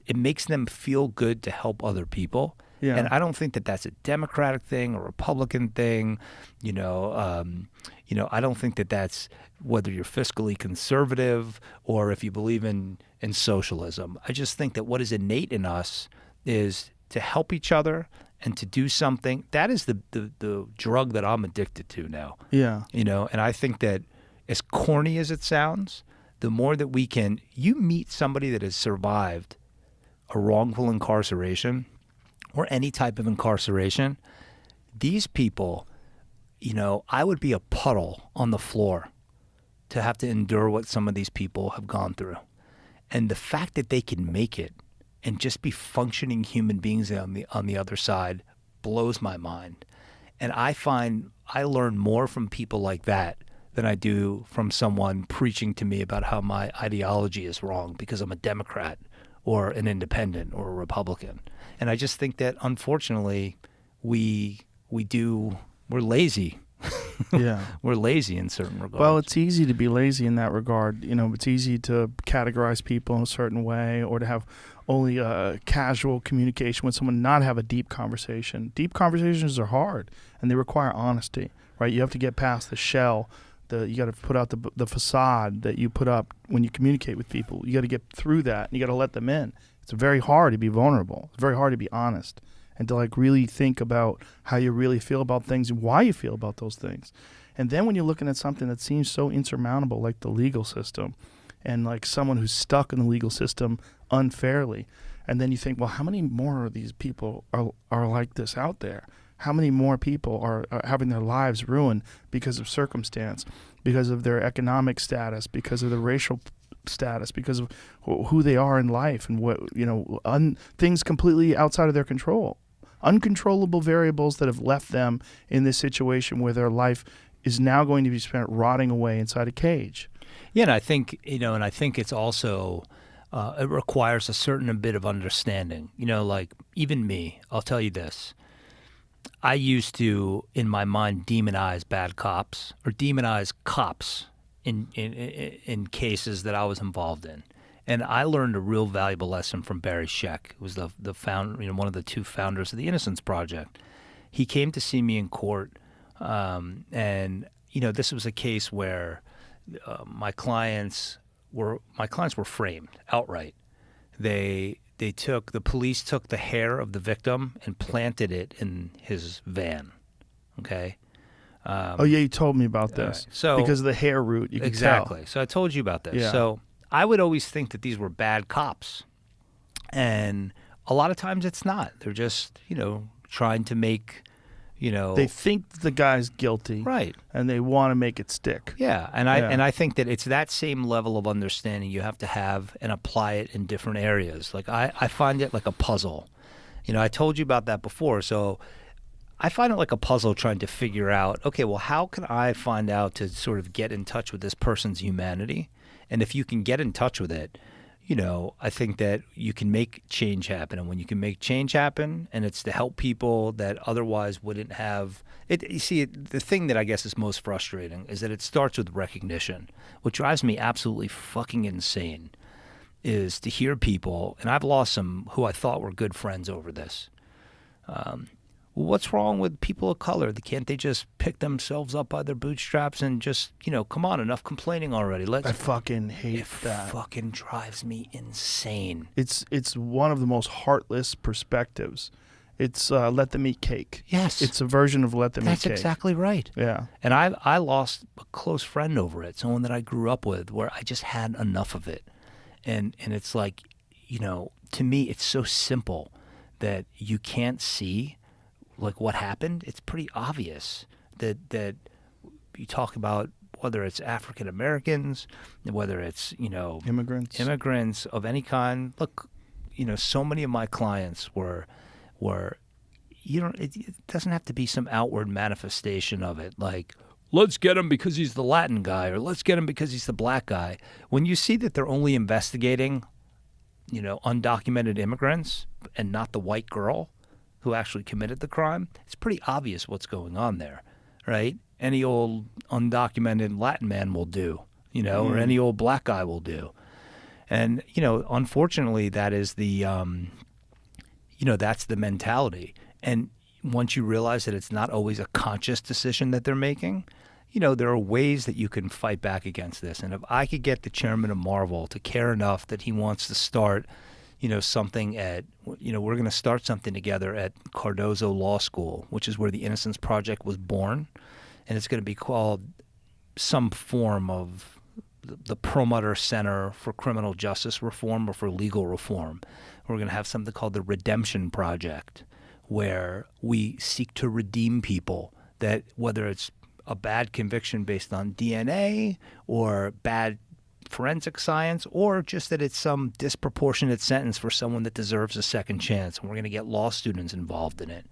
It makes them feel good to help other people. Yeah. And I don't think that that's a Democratic thing or Republican thing. I don't think that that's whether you're fiscally conservative or if you believe in socialism. I just think that what is innate in us is to help each other and to do something. That is the drug that I'm addicted to now. Yeah. And I think that as corny as it sounds, the more that you meet somebody that has survived a wrongful incarceration or any type of incarceration, these people, I would be a puddle on the floor to have to endure what some of these people have gone through. And the fact that they can make it and just be functioning human beings on the other side blows my mind. And I find I learn more from people like that than I do from someone preaching to me about how my ideology is wrong because I'm a Democrat or an independent or a Republican. And I just think that, unfortunately, we're lazy. Yeah. We're lazy in certain regards. Well, it's easy to be lazy in that regard. It's easy to categorize people in a certain way or to have only casual communication with someone, not have a deep conversation. Deep conversations are hard, and they require honesty, right? You have to get past the shell. You got to put out the facade that you put up when you communicate with people. You got to get through that, and you got to let them in. It's very hard to be vulnerable. It's very hard to be honest and to really think about how you really feel about things and why you feel about those things. And then when you're looking at something that seems so insurmountable like the legal system and like someone who's stuck in the legal system unfairly, and then you think, well, how many more of these people are like this out there? How many more people are having their lives ruined because of circumstance, because of their economic status, because of their racial status, because of who they are in life and what, things completely outside of their control. Uncontrollable variables that have left them in this situation where their life is now going to be spent rotting away inside a cage. Yeah, and I think, it's also, it requires a certain bit of understanding. Like even me, I'll tell you this. I used to, in my mind, demonize bad cops or demonize cops in cases that I was involved in. And I learned a real valuable lesson from Barry Scheck, who was the founder, one of the two founders of the Innocence Project. He came to see me in court, and this was a case where my clients were framed outright. The police took the hair of the victim and planted it in his van. Okay. You told me about this. Right. So because of the hair root, you could exactly. tell. So I told you about this. Yeah. So I would always think that these were bad cops, and a lot of times it's not. They're just trying to make They think the guy's guilty, right, and they want to make it stick. Yeah, and I think that it's that same level of understanding you have to have and apply it in different areas. Like I find it like a puzzle. I told you about that before. So I find it like a puzzle trying to figure out, okay, well, how can I find out to sort of get in touch with this person's humanity? And if you can get in touch with it, I think that you can make change happen. And when you can make change happen, and it's to help people that otherwise wouldn't have it. You see, the thing that I guess is most frustrating is that it starts with recognition. What drives me absolutely fucking insane is to hear people, and I've lost some who I thought were good friends over this. What's wrong with people of color? Can't they just pick themselves up by their bootstraps and just, come on, enough complaining already. I fucking hate that. It fucking drives me insane. It's one of the most heartless perspectives. It's let them eat cake. Yes. It's a version of let them eat cake. That's exactly right. Yeah. And I lost a close friend over it, someone that I grew up with, where I just had enough of it. And it's like, to me, it's so simple that you can't see like what happened. It's pretty obvious that you talk about whether it's African Americans, whether it's immigrants of any kind. Look, so many of my clients were it doesn't have to be some outward manifestation of it, like let's get him because he's the Latin guy or let's get him because he's the black guy. When you see that they're only investigating undocumented immigrants and not the white girl who actually committed the crime, it's pretty obvious what's going on there, right? Any old undocumented Latin man will do, or any old black guy will do. And, unfortunately, that is the, that's the mentality. And once you realize that it's not always a conscious decision that they're making, there are ways that you can fight back against this. And if I could get the chairman of Marvel to care enough that he wants to start something at, we're going to start something together at Cardozo Law School, which is where the Innocence Project was born. And it's going to be called some form of the Perlmutter Center for Criminal Justice Reform or for Legal Reform, We're going to have something called the Redemption Project, where we seek to redeem people, that whether it's a bad conviction based on DNA or bad forensic science, or just that it's some disproportionate sentence for someone that deserves a second chance. And we're going to get law students involved in it.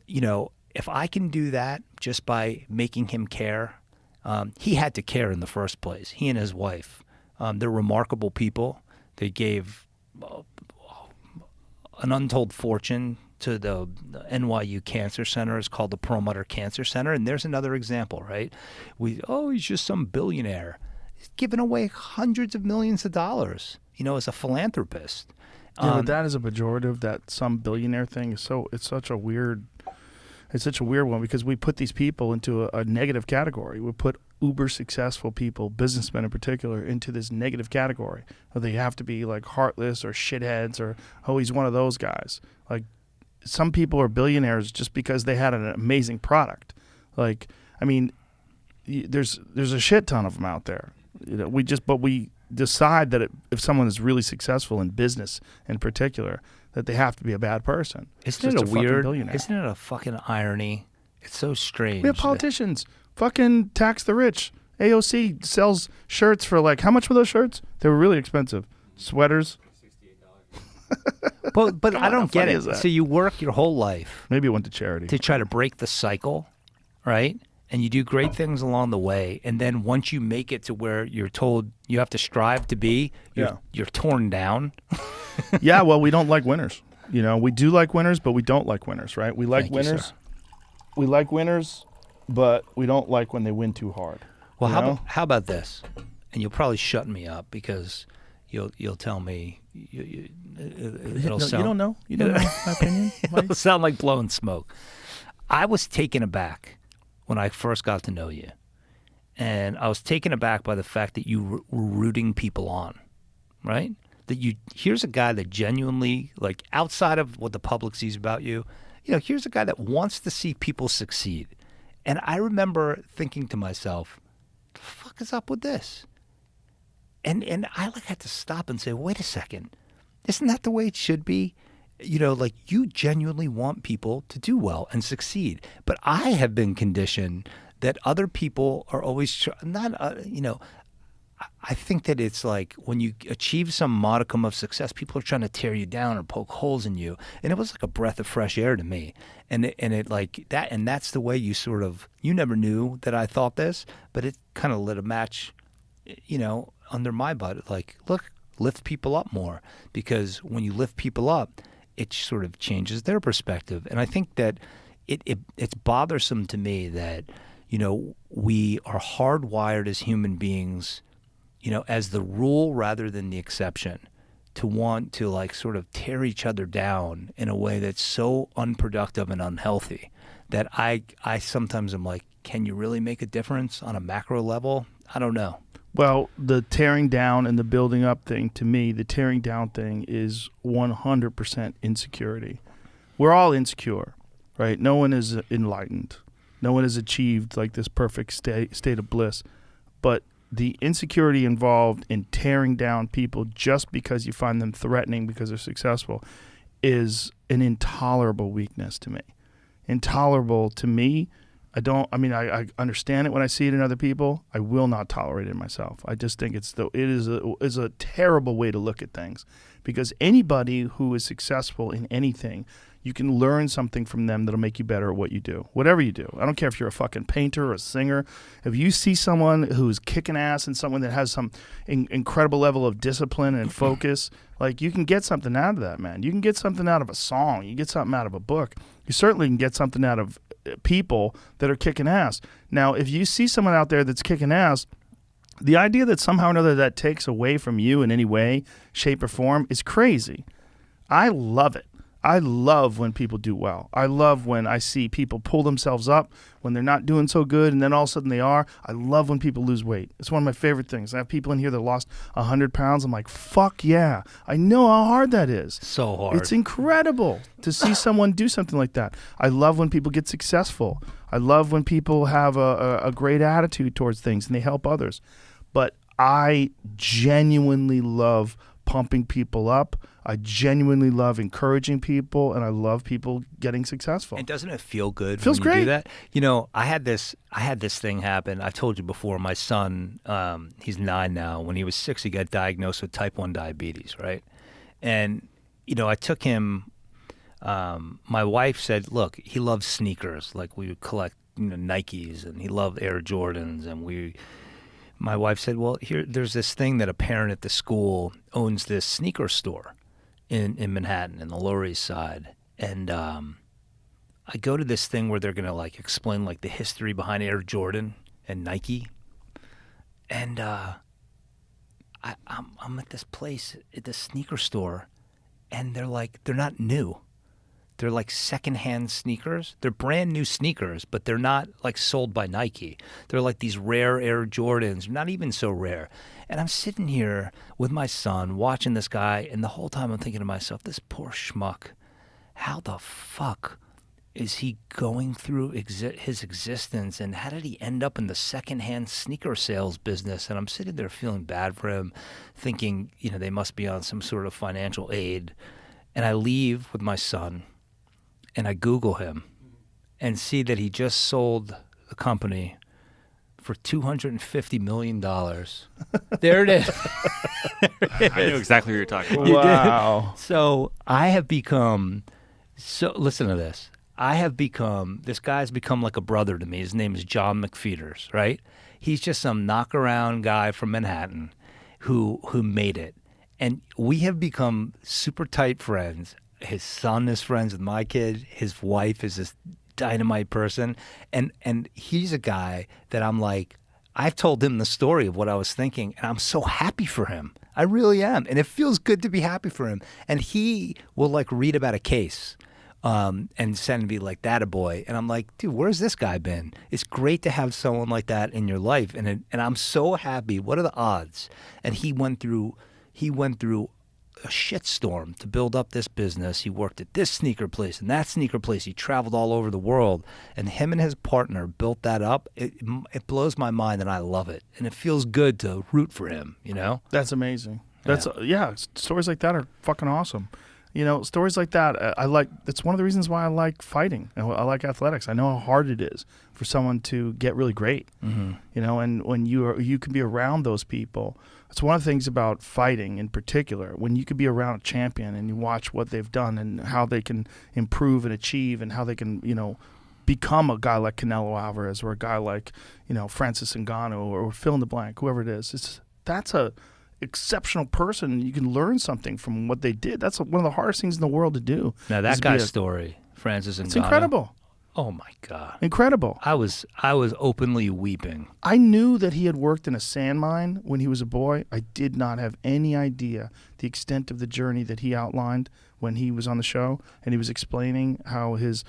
You know, if I can do that just by making him care, he had to care in the first place. He and his wife, they're remarkable people. They gave an untold fortune to the NYU Cancer Center. It's called the Perlmutter Cancer Center. And there's another example, right? He's just some billionaire. He's given away hundreds of millions of dollars, you know, as a philanthropist. Yeah, but that is a pejorative. That some billionaire thing is it's such a weird one, because we put these people into a negative category. We put uber successful people, businessmen in particular, into this negative category. Or they have to be like heartless or shitheads, or he's one of those guys. Like, some people are billionaires just because they had an amazing product. Like, I mean, there's a shit ton of them out there. You know, we decide that if someone is really successful in business in particular, that they have to be a bad person. Isn't it a weird? Isn't it a fucking irony? It's so strange. We have politicians fucking tax the rich. AOC sells shirts for like, how much were those shirts? They were really expensive. Sweaters. But God, I don't get it. that? So you work your whole life Maybe it went to charity. to try to break the cycle, right? And you do great things along the way, and then once you make it to where you're told you have to strive to be, you're torn down. Yeah, well, we don't like winners. You know, we do like winners, but we don't like winners, right? We like Thank you, winners. sir. We like winners, but we don't like when they win too hard. Well, you know? how about this? And you'll probably shut me up because you'll tell me it'll sound, you don't know. You don't know my opinion. it'll sound like blowing smoke. I was taken aback when I first got to know you, and I was taken aback by the fact that you were rooting people on, right? That here's a guy that genuinely, like, outside of what the public sees about you, you know, here's a guy that wants to see people succeed. And I remember thinking to myself, the fuck is up with this? And I like had to stop and say, wait a second, isn't that the way it should be? You know, like, you genuinely want people to do well and succeed. But I have been conditioned that other people are always I think that it's like when you achieve some modicum of success, people are trying to tear you down or poke holes in you. And it was like a breath of fresh air to me. And it like that, and that's the way you never knew that I thought this, but it kind of lit a match, you know, under my butt. Like, look, lift people up more, because when you lift people up, it sort of changes their perspective. And I think that it's bothersome to me that, you know, we are hardwired as human beings, you know, as the rule rather than the exception, to want to like sort of tear each other down in a way that's so unproductive and unhealthy that I sometimes am like, can you really make a difference on a macro level? I don't know. Well, the tearing down and the building up thing, to me, the tearing down thing is 100% insecurity. We're all insecure, right? No one is enlightened. No one has achieved like this perfect state of bliss. But the insecurity involved in tearing down people just because you find them threatening because they're successful is an intolerable weakness to me. Intolerable to me. I understand it when I see it in other people. I will not tolerate it in myself. I just think it is a terrible way to look at things, because anybody who is successful in anything, you can learn something from them that'll make you better at what you do, whatever you do. I don't care if you're a fucking painter or a singer. If you see someone who's kicking ass and someone that has some incredible level of discipline and focus, like, you can get something out of that, man. You can get something out of a song. You can get something out of a book. You certainly can get something out of people that are kicking ass. Now, if you see someone out there that's kicking ass, the idea that somehow or another that takes away from you in any way, shape, or form is crazy. I love it. I love when people do well. I love when I see people pull themselves up when they're not doing so good, and then all of a sudden they are. I love when people lose weight. It's one of my favorite things. I have people in here that lost 100 pounds. I'm like, fuck yeah. I know how hard that is. So hard. It's incredible to see someone do something like that. I love when people get successful. I love when people have a great attitude towards things and they help others. But I genuinely love pumping people up. I genuinely love encouraging people, and I love people getting successful. And doesn't it feel good Feels when you great. do that? You know, I had this thing happen. I told you before, my son, he's 9 now. When he was 6, he got diagnosed with type 1 diabetes, right? And, you know, I took him, my wife said, look, he loves sneakers. Like, we would collect, you know, Nikes, and he loved Air Jordans, and my wife said, well, there's this thing that a parent at the school owns this sneaker store in Manhattan, in the Lower East Side. And I go to this thing where they're going to, like, explain, like, the history behind Air Jordan and Nike. And I'm at this place, at this sneaker store, and they're not new. They're like secondhand sneakers. They're brand new sneakers, but they're not like sold by Nike. They're like these rare Air Jordans, not even so rare. And I'm sitting here with my son watching this guy, and the whole time I'm thinking to myself, this poor schmuck, how the fuck is he going through his existence, and how did he end up in the secondhand sneaker sales business? And I'm sitting there feeling bad for him, thinking, you know, they must be on some sort of financial aid. And I leave with my son, and I Google him and see that he just sold the company for $250 million. There it is. I knew exactly what you're talking about. Wow. So I have become, listen to this. This guy's become like a brother to me. His name is John McFeeters, right? He's just some knock-around guy from Manhattan who made it. And we have become super tight friends. His son is friends with my kid. His wife is this dynamite person. And he's a guy that I'm like, I've told him the story of what I was thinking, and I'm so happy for him. I really am. And it feels good to be happy for him. And he will, like, read about a case and send me, like, that a boy. And I'm like, dude, where's this guy been? It's great to have someone like that in your life. And I'm so happy. What are the odds? And he went through a shitstorm to build up this business. He worked at this sneaker place and that sneaker place. He traveled all over the world, and him and his partner built that up. It blows my mind, and I love it. And it feels good to root for him, you know? That's amazing. Stories like that are fucking awesome. You know, stories like that, that's one of the reasons why I like fighting. I like athletics. I know how hard it is for someone to get really great. Mm-hmm. You know, and when you can be around those people. It's one of the things about fighting in particular, when you could be around a champion and you watch what they've done and how they can improve and achieve, and how they can, you know, become a guy like Canelo Alvarez, or a guy like, you know, Francis Ngannou, or fill in the blank, whoever it is. That's a exceptional person. You can learn something from what they did. That's one of the hardest things in the world to do. Now that guy's story, Francis Ngannou. It's incredible. Oh my God. Incredible. I was openly weeping. I knew that he had worked in a sand mine when he was a boy. I did not have any idea the extent of the journey that he outlined when he was on the show, and he was explaining how his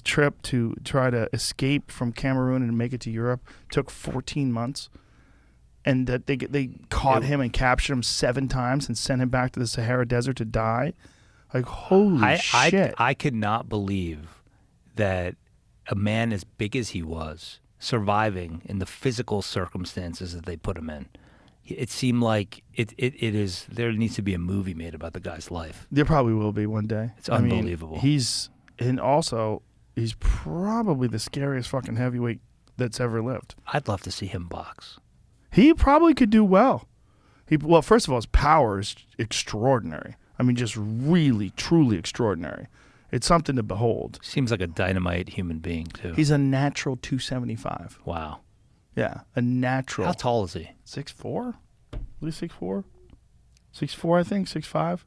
trip to try to escape from Cameroon and make it to Europe took 14 months, and that they caught him and captured him 7 times and sent him back to the Sahara Desert to die. Like, holy shit. I could not believe that a man as big as he was surviving in the physical circumstances that they put him in. It seemed like it is. There needs to be a movie made about the guy's life. There probably will be one day. It's unbelievable. He's probably the scariest fucking heavyweight that's ever lived. I'd love to see him box. He probably could do well. Well, first of all, his power is extraordinary. I mean, just really, truly extraordinary. It's something to behold. Seems like a dynamite human being, too. He's a natural 275. Wow. Yeah, a natural. How tall is he? 6'4"? What is 6'4"? 6'4", I think, 6'5".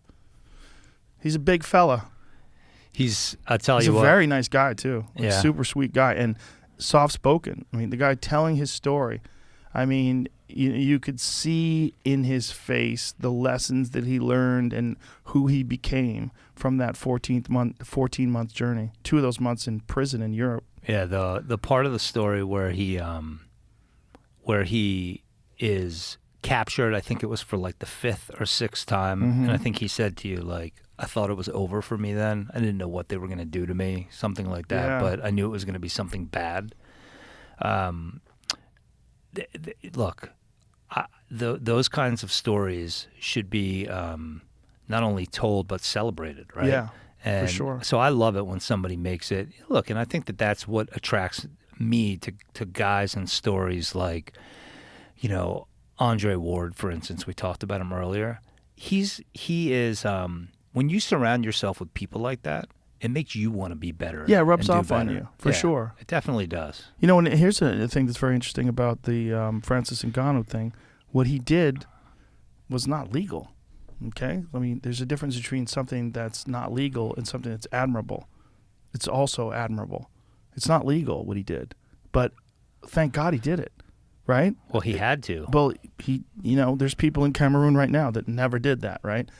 He's a big fella. I'll tell you what. He's a very nice guy, too. Like, Yeah. super sweet guy, and soft-spoken. I mean, the guy telling his story. I mean, you could see in his face the lessons that he learned and who he became from that 14-month journey. 2 of those months in prison in Europe. Yeah, the part of the story where he is captured, I think it was for like the 5th or 6th time, and I think he said to you, like, I thought it was over for me then. I didn't know what they were going to do to me, something like that, Yeah. but I knew it was going to be something bad. Look, those kinds of stories should be not only told but celebrated, right? Yeah, and for sure. So I love it when somebody makes it. Look, and I think that's what attracts me to guys and stories like, Andre Ward, for instance. We talked about him earlier. He is when you surround yourself with people like that, it makes you want to be better. Yeah, it rubs and do off on better. you, for sure. It definitely does. And here's a thing that's very interesting about the Francis Ngannou thing. What he did was not legal, okay? I mean, there's a difference between something that's not legal and something that's admirable. It's also admirable. It's not legal what he did, but thank God he did it, right? Well, he had to. Well, there's people in Cameroon right now that never did that, right?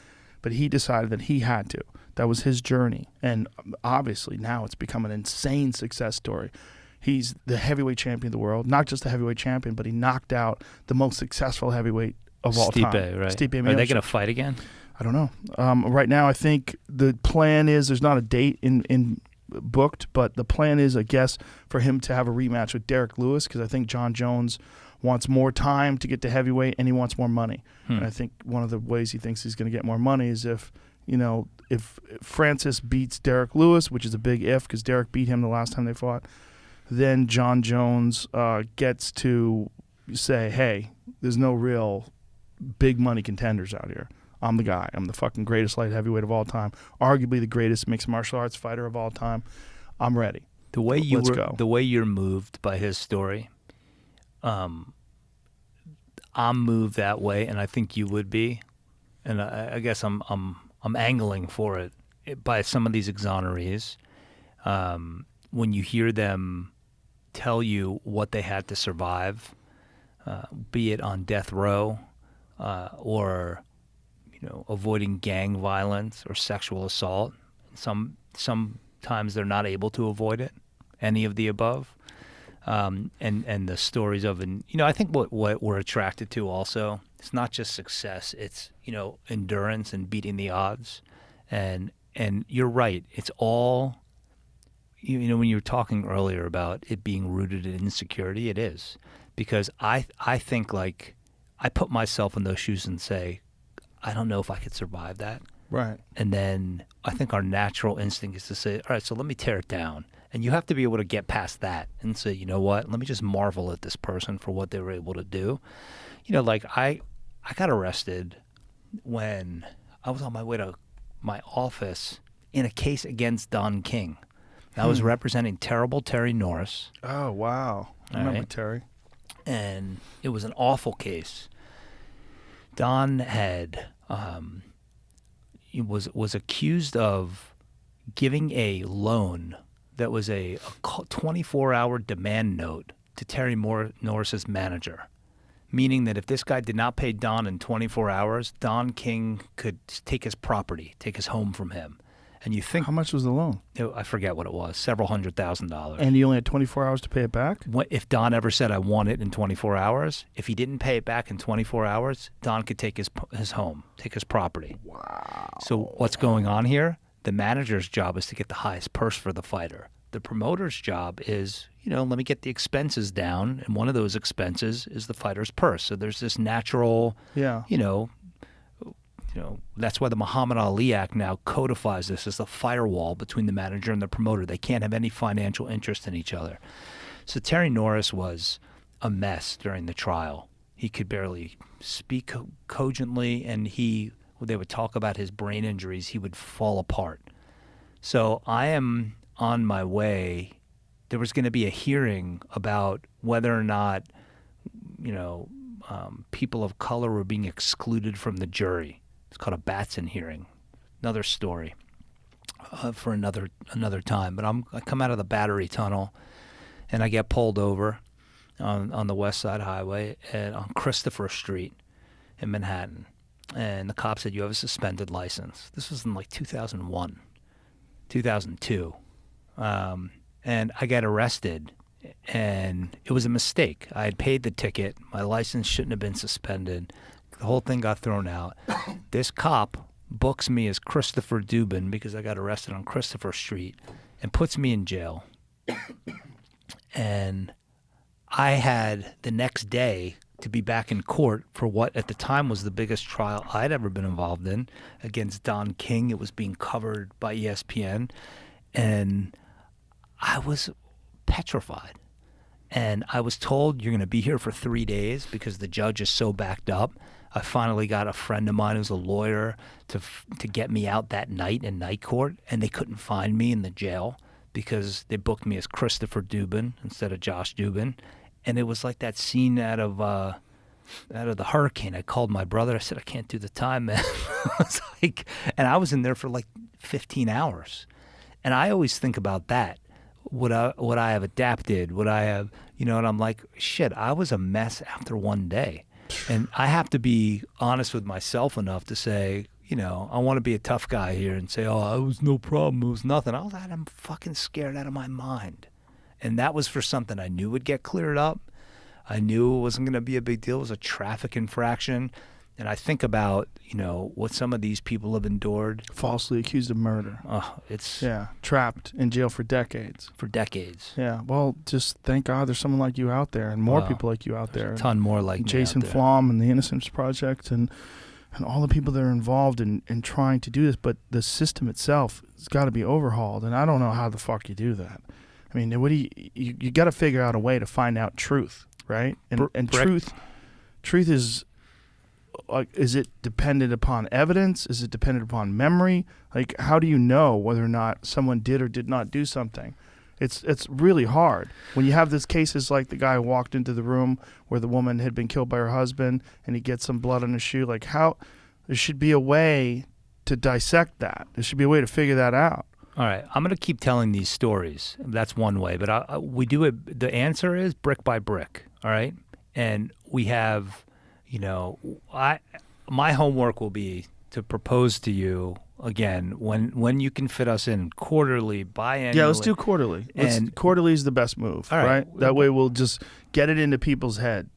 But he decided that he had to. That was his journey. And obviously now it's become an insane success story. He's the heavyweight champion of the world, not just the heavyweight champion, but he knocked out the most successful heavyweight of all time. Stipe, right? Stipe Are they Miocic. going to fight again? I don't know. Right now I think the plan is, there's not a date in booked, but the plan is, I guess, for him to have a rematch with Derek Lewis, because I think John Jones wants more time to get to heavyweight and he wants more money. And I think one of the ways he thinks he's going to get more money is if Francis beats Derek Lewis, which is a big if because Derek beat him the last time they fought, then John Jones gets to say, hey, there's no real big money contenders out here. I'm the guy. I'm the fucking greatest light heavyweight of all time, arguably the greatest mixed martial arts fighter of all time. I'm ready. The way Let's go. The way you're moved by his story, I'm moved that way, and I think you would be, and I guess I'm angling for it by some of these exonerees. When you hear them tell you what they had to survive, be it on death row, or avoiding gang violence or sexual assault, sometimes they're not able to avoid it, any of the above. And the stories of, I think what we're attracted to also, it's not just success, it's, endurance and beating the odds. And you're right. It's all, when you were talking earlier about it being rooted in insecurity, it is. Because I think, like, I put myself in those shoes and say, I don't know if I could survive that. Right. And then I think our natural instinct is to say, all right, so let me tear it down. And you have to be able to get past that and say, you know what, let me just marvel at this person for what they were able to do. Like I got arrested when I was on my way to my office in a case against Don King. I was representing terrible Terry Norris. Oh, wow. I remember right. Terry. And it was an awful case. Don had he was accused of giving a loan that was a 24-hour demand note to Terry Norris's manager, meaning that if this guy did not pay Don in 24 hours, Don King could take his property, take his home from him. And you think, How much was the loan? I forget what it was, several $100,000. And you only had 24 hours to pay it back? If Don ever said, I want it in 24 hours, if he didn't pay it back in 24 hours, Don could take his home, take his property. Wow. So what's going on here? The manager's job is to get the highest purse for the fighter. The promoter's job is, let me get the expenses down, and one of those expenses is the fighter's purse. So there's this natural, that's why the Muhammad Ali Act now codifies this as the firewall between the manager and the promoter. They can't have any financial interest in each other. So Terry Norris was a mess during the trial. He could barely speak cogently, and when they would talk about his brain injuries, he would fall apart. So I am on my way. There was going to be a hearing about whether or not, people of color were being excluded from the jury. It's called a Batson hearing. Another story for another time. But I come out of the Battery Tunnel, and I get pulled over on the West Side Highway on Christopher Street in Manhattan. And the cop said, you have a suspended license. This was in like 2001, 2002. And I got arrested, and it was a mistake. I had paid the ticket. My license shouldn't have been suspended. The whole thing got thrown out. This cop books me as Christopher Dubin because I got arrested on Christopher Street and puts me in jail. And I had the next day to be back in court for what at the time was the biggest trial I'd ever been involved in against Don King. It was being covered by ESPN, and I was petrified. And I was told, you're going to be here for 3 days because the judge is so backed up. I finally got a friend of mine who's a lawyer to get me out that night in night court, and they couldn't find me in the jail because they booked me as Christopher Dubin instead of Josh Dubin. And it was like that scene out of The Hurricane. I called my brother. I said, I can't do the time, man. I was like, and I was in there for like 15 hours. And I always think about that. Would I have adapted? Would I have, and I'm like, shit, I was a mess after one day. And I have to be honest with myself enough to say, I want to be a tough guy here and say, oh, it was no problem. It was nothing. I'm fucking scared out of my mind. And that was for something I knew would get cleared up. I knew it wasn't going to be a big deal. It was a traffic infraction. And I think about, what some of these people have endured. Falsely accused of murder. Oh, it's... Yeah, trapped in jail for decades. For decades. Yeah, well, just thank God there's someone like you out there and more people like you out there. A ton more like Jason me out there. Flom and the Innocence Project and all the people that are involved in trying to do this. But the system itself has got to be overhauled, and I don't know how the fuck you do that. I mean, what do you got to figure out a way to find out truth, right? And truth is... Like, is it dependent upon evidence? Is it dependent upon memory? Like, how do you know whether or not someone did or did not do something? It's really hard. When you have these cases like the guy who walked into the room where the woman had been killed by her husband and he gets some blood on his shoe, like there should be a way to dissect that. There should be a way to figure that out. All right, I'm going to keep telling these stories. That's one way, but we do it. The answer is brick by brick, all right? And we have... my homework will be to propose to you again when you can fit us in quarterly, biannually. Yeah, let's do quarterly. Quarterly is the best move, right? That way we'll just get it into people's head.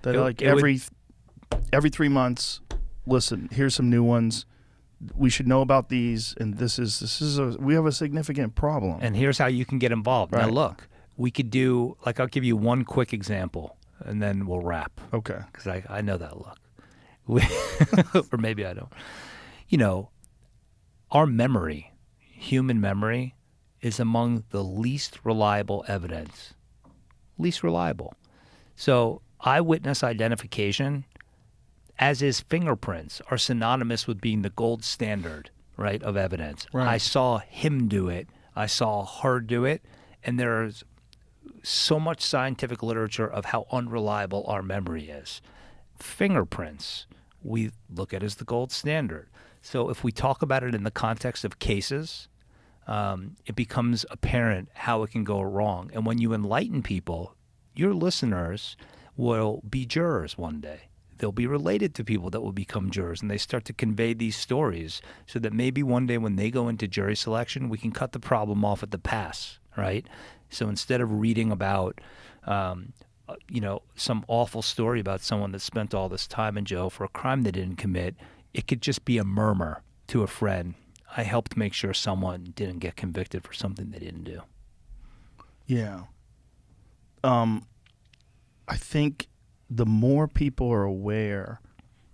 That every 3 months, listen, here's some new ones. We should know about these, and we have a significant problem. And here's how you can get involved. Right. Now look, we could do I'll give you one quick example. And then we'll wrap. Okay. Because I know that look. Or maybe I don't. Our memory, human memory, is among the least reliable evidence. Least reliable. So eyewitness identification, as is fingerprints, are synonymous with being the gold standard, right, of evidence. Right. I saw him do it. I saw her do it. And there's so much scientific literature of how unreliable our memory is. Fingerprints, we look at as the gold standard. So if we talk about it in the context of cases, it becomes apparent how it can go wrong. And when you enlighten people, your listeners will be jurors one day. They'll be related to people that will become jurors, and they start to convey these stories so that maybe one day when they go into jury selection, we can cut the problem off at the pass, right? So instead of reading about, some awful story about someone that spent all this time in jail for a crime they didn't commit, it could just be a murmur to a friend. I helped make sure someone didn't get convicted for something they didn't do. Yeah. I think the more people are aware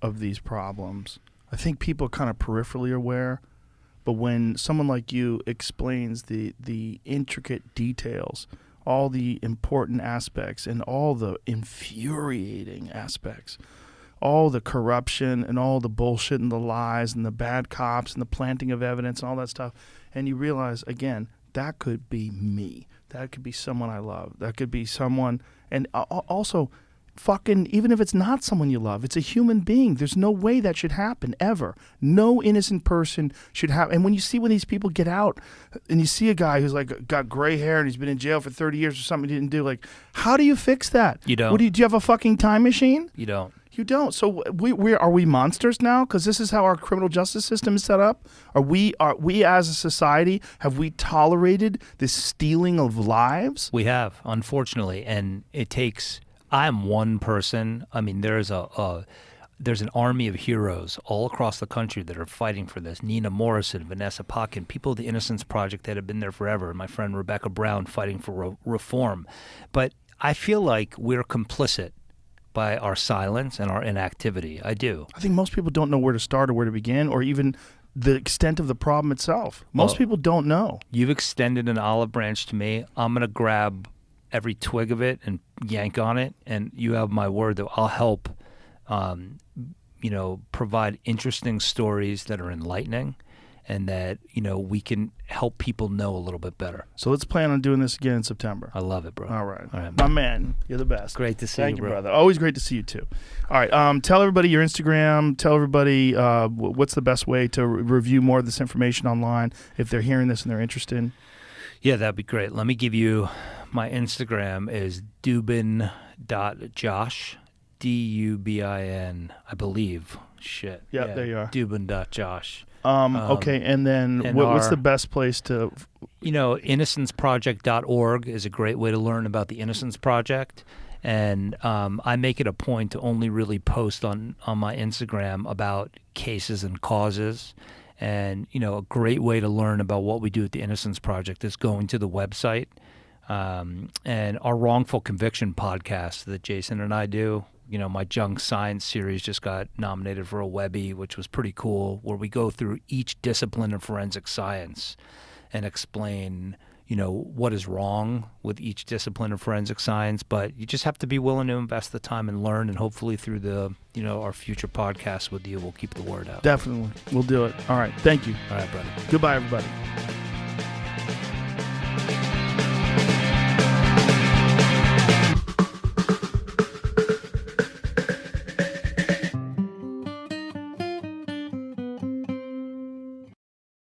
of these problems, I think people are kind of peripherally aware. But when someone like you explains the intricate details, all the important aspects and all the infuriating aspects, all the corruption and all the bullshit and the lies and the bad cops and the planting of evidence and all that stuff, and you realize, again, that could be me. That could be someone I love. That could be someone, and also... fucking, even if it's not someone you love, it's a human being. There's no way that should happen, ever. No innocent person should have. And when these people get out and you see a guy who's like got gray hair and he's been in jail for 30 years for something he didn't do, like, how do you fix that? You don't. Do you have a fucking time machine? You don't. You don't. So are we monsters now? Because this is how our criminal justice system is set up? Are we as a society, have we tolerated this stealing of lives? We have, unfortunately, and it takes... I'm one person. I mean, there's an army of heroes all across the country that are fighting for this. Nina Morrison, Vanessa Potkin, people of the Innocence Project that have been there forever, and my friend Rebecca Brown fighting for reform. But I feel like we're complicit by our silence and our inactivity. I do. I think most people don't know where to start or where to begin, or even the extent of the problem itself. Most people don't know. You've extended an olive branch to me. I'm going to grab every twig of it and yank on it, and you have my word that I'll help provide interesting stories that are enlightening and that, we can help people know a little bit better. So let's plan on doing this again in September. I love it, bro. All right. All right, My man, you're the best. Great to see Thank you, you, bro. brother. Always great to see you, too. All right. Tell everybody your Instagram. Tell everybody what's the best way to review more of this information online if they're hearing this and they're interested. Yeah, that'd be great. Let me give you my Instagram is Dubin.Josh, Dubin, I believe. Shit. Yep, there you are. Dubin.Josh. Okay, and then and what's the best place to... innocenceproject.org is a great way to learn about the Innocence Project. And I make it a point to only really post on my Instagram about cases and causes. And, a great way to learn about what we do at the Innocence Project is going to the website. And our wrongful conviction podcast that Jason and I do, my junk science series just got nominated for a Webby, which was pretty cool, where we go through each discipline of forensic science and explain, what is wrong with each discipline of forensic science. But you just have to be willing to invest the time and learn, and hopefully through the, our future podcasts with you, we'll keep the word out. Definitely. We'll do it. All right. Thank you. All right, brother. Goodbye, everybody.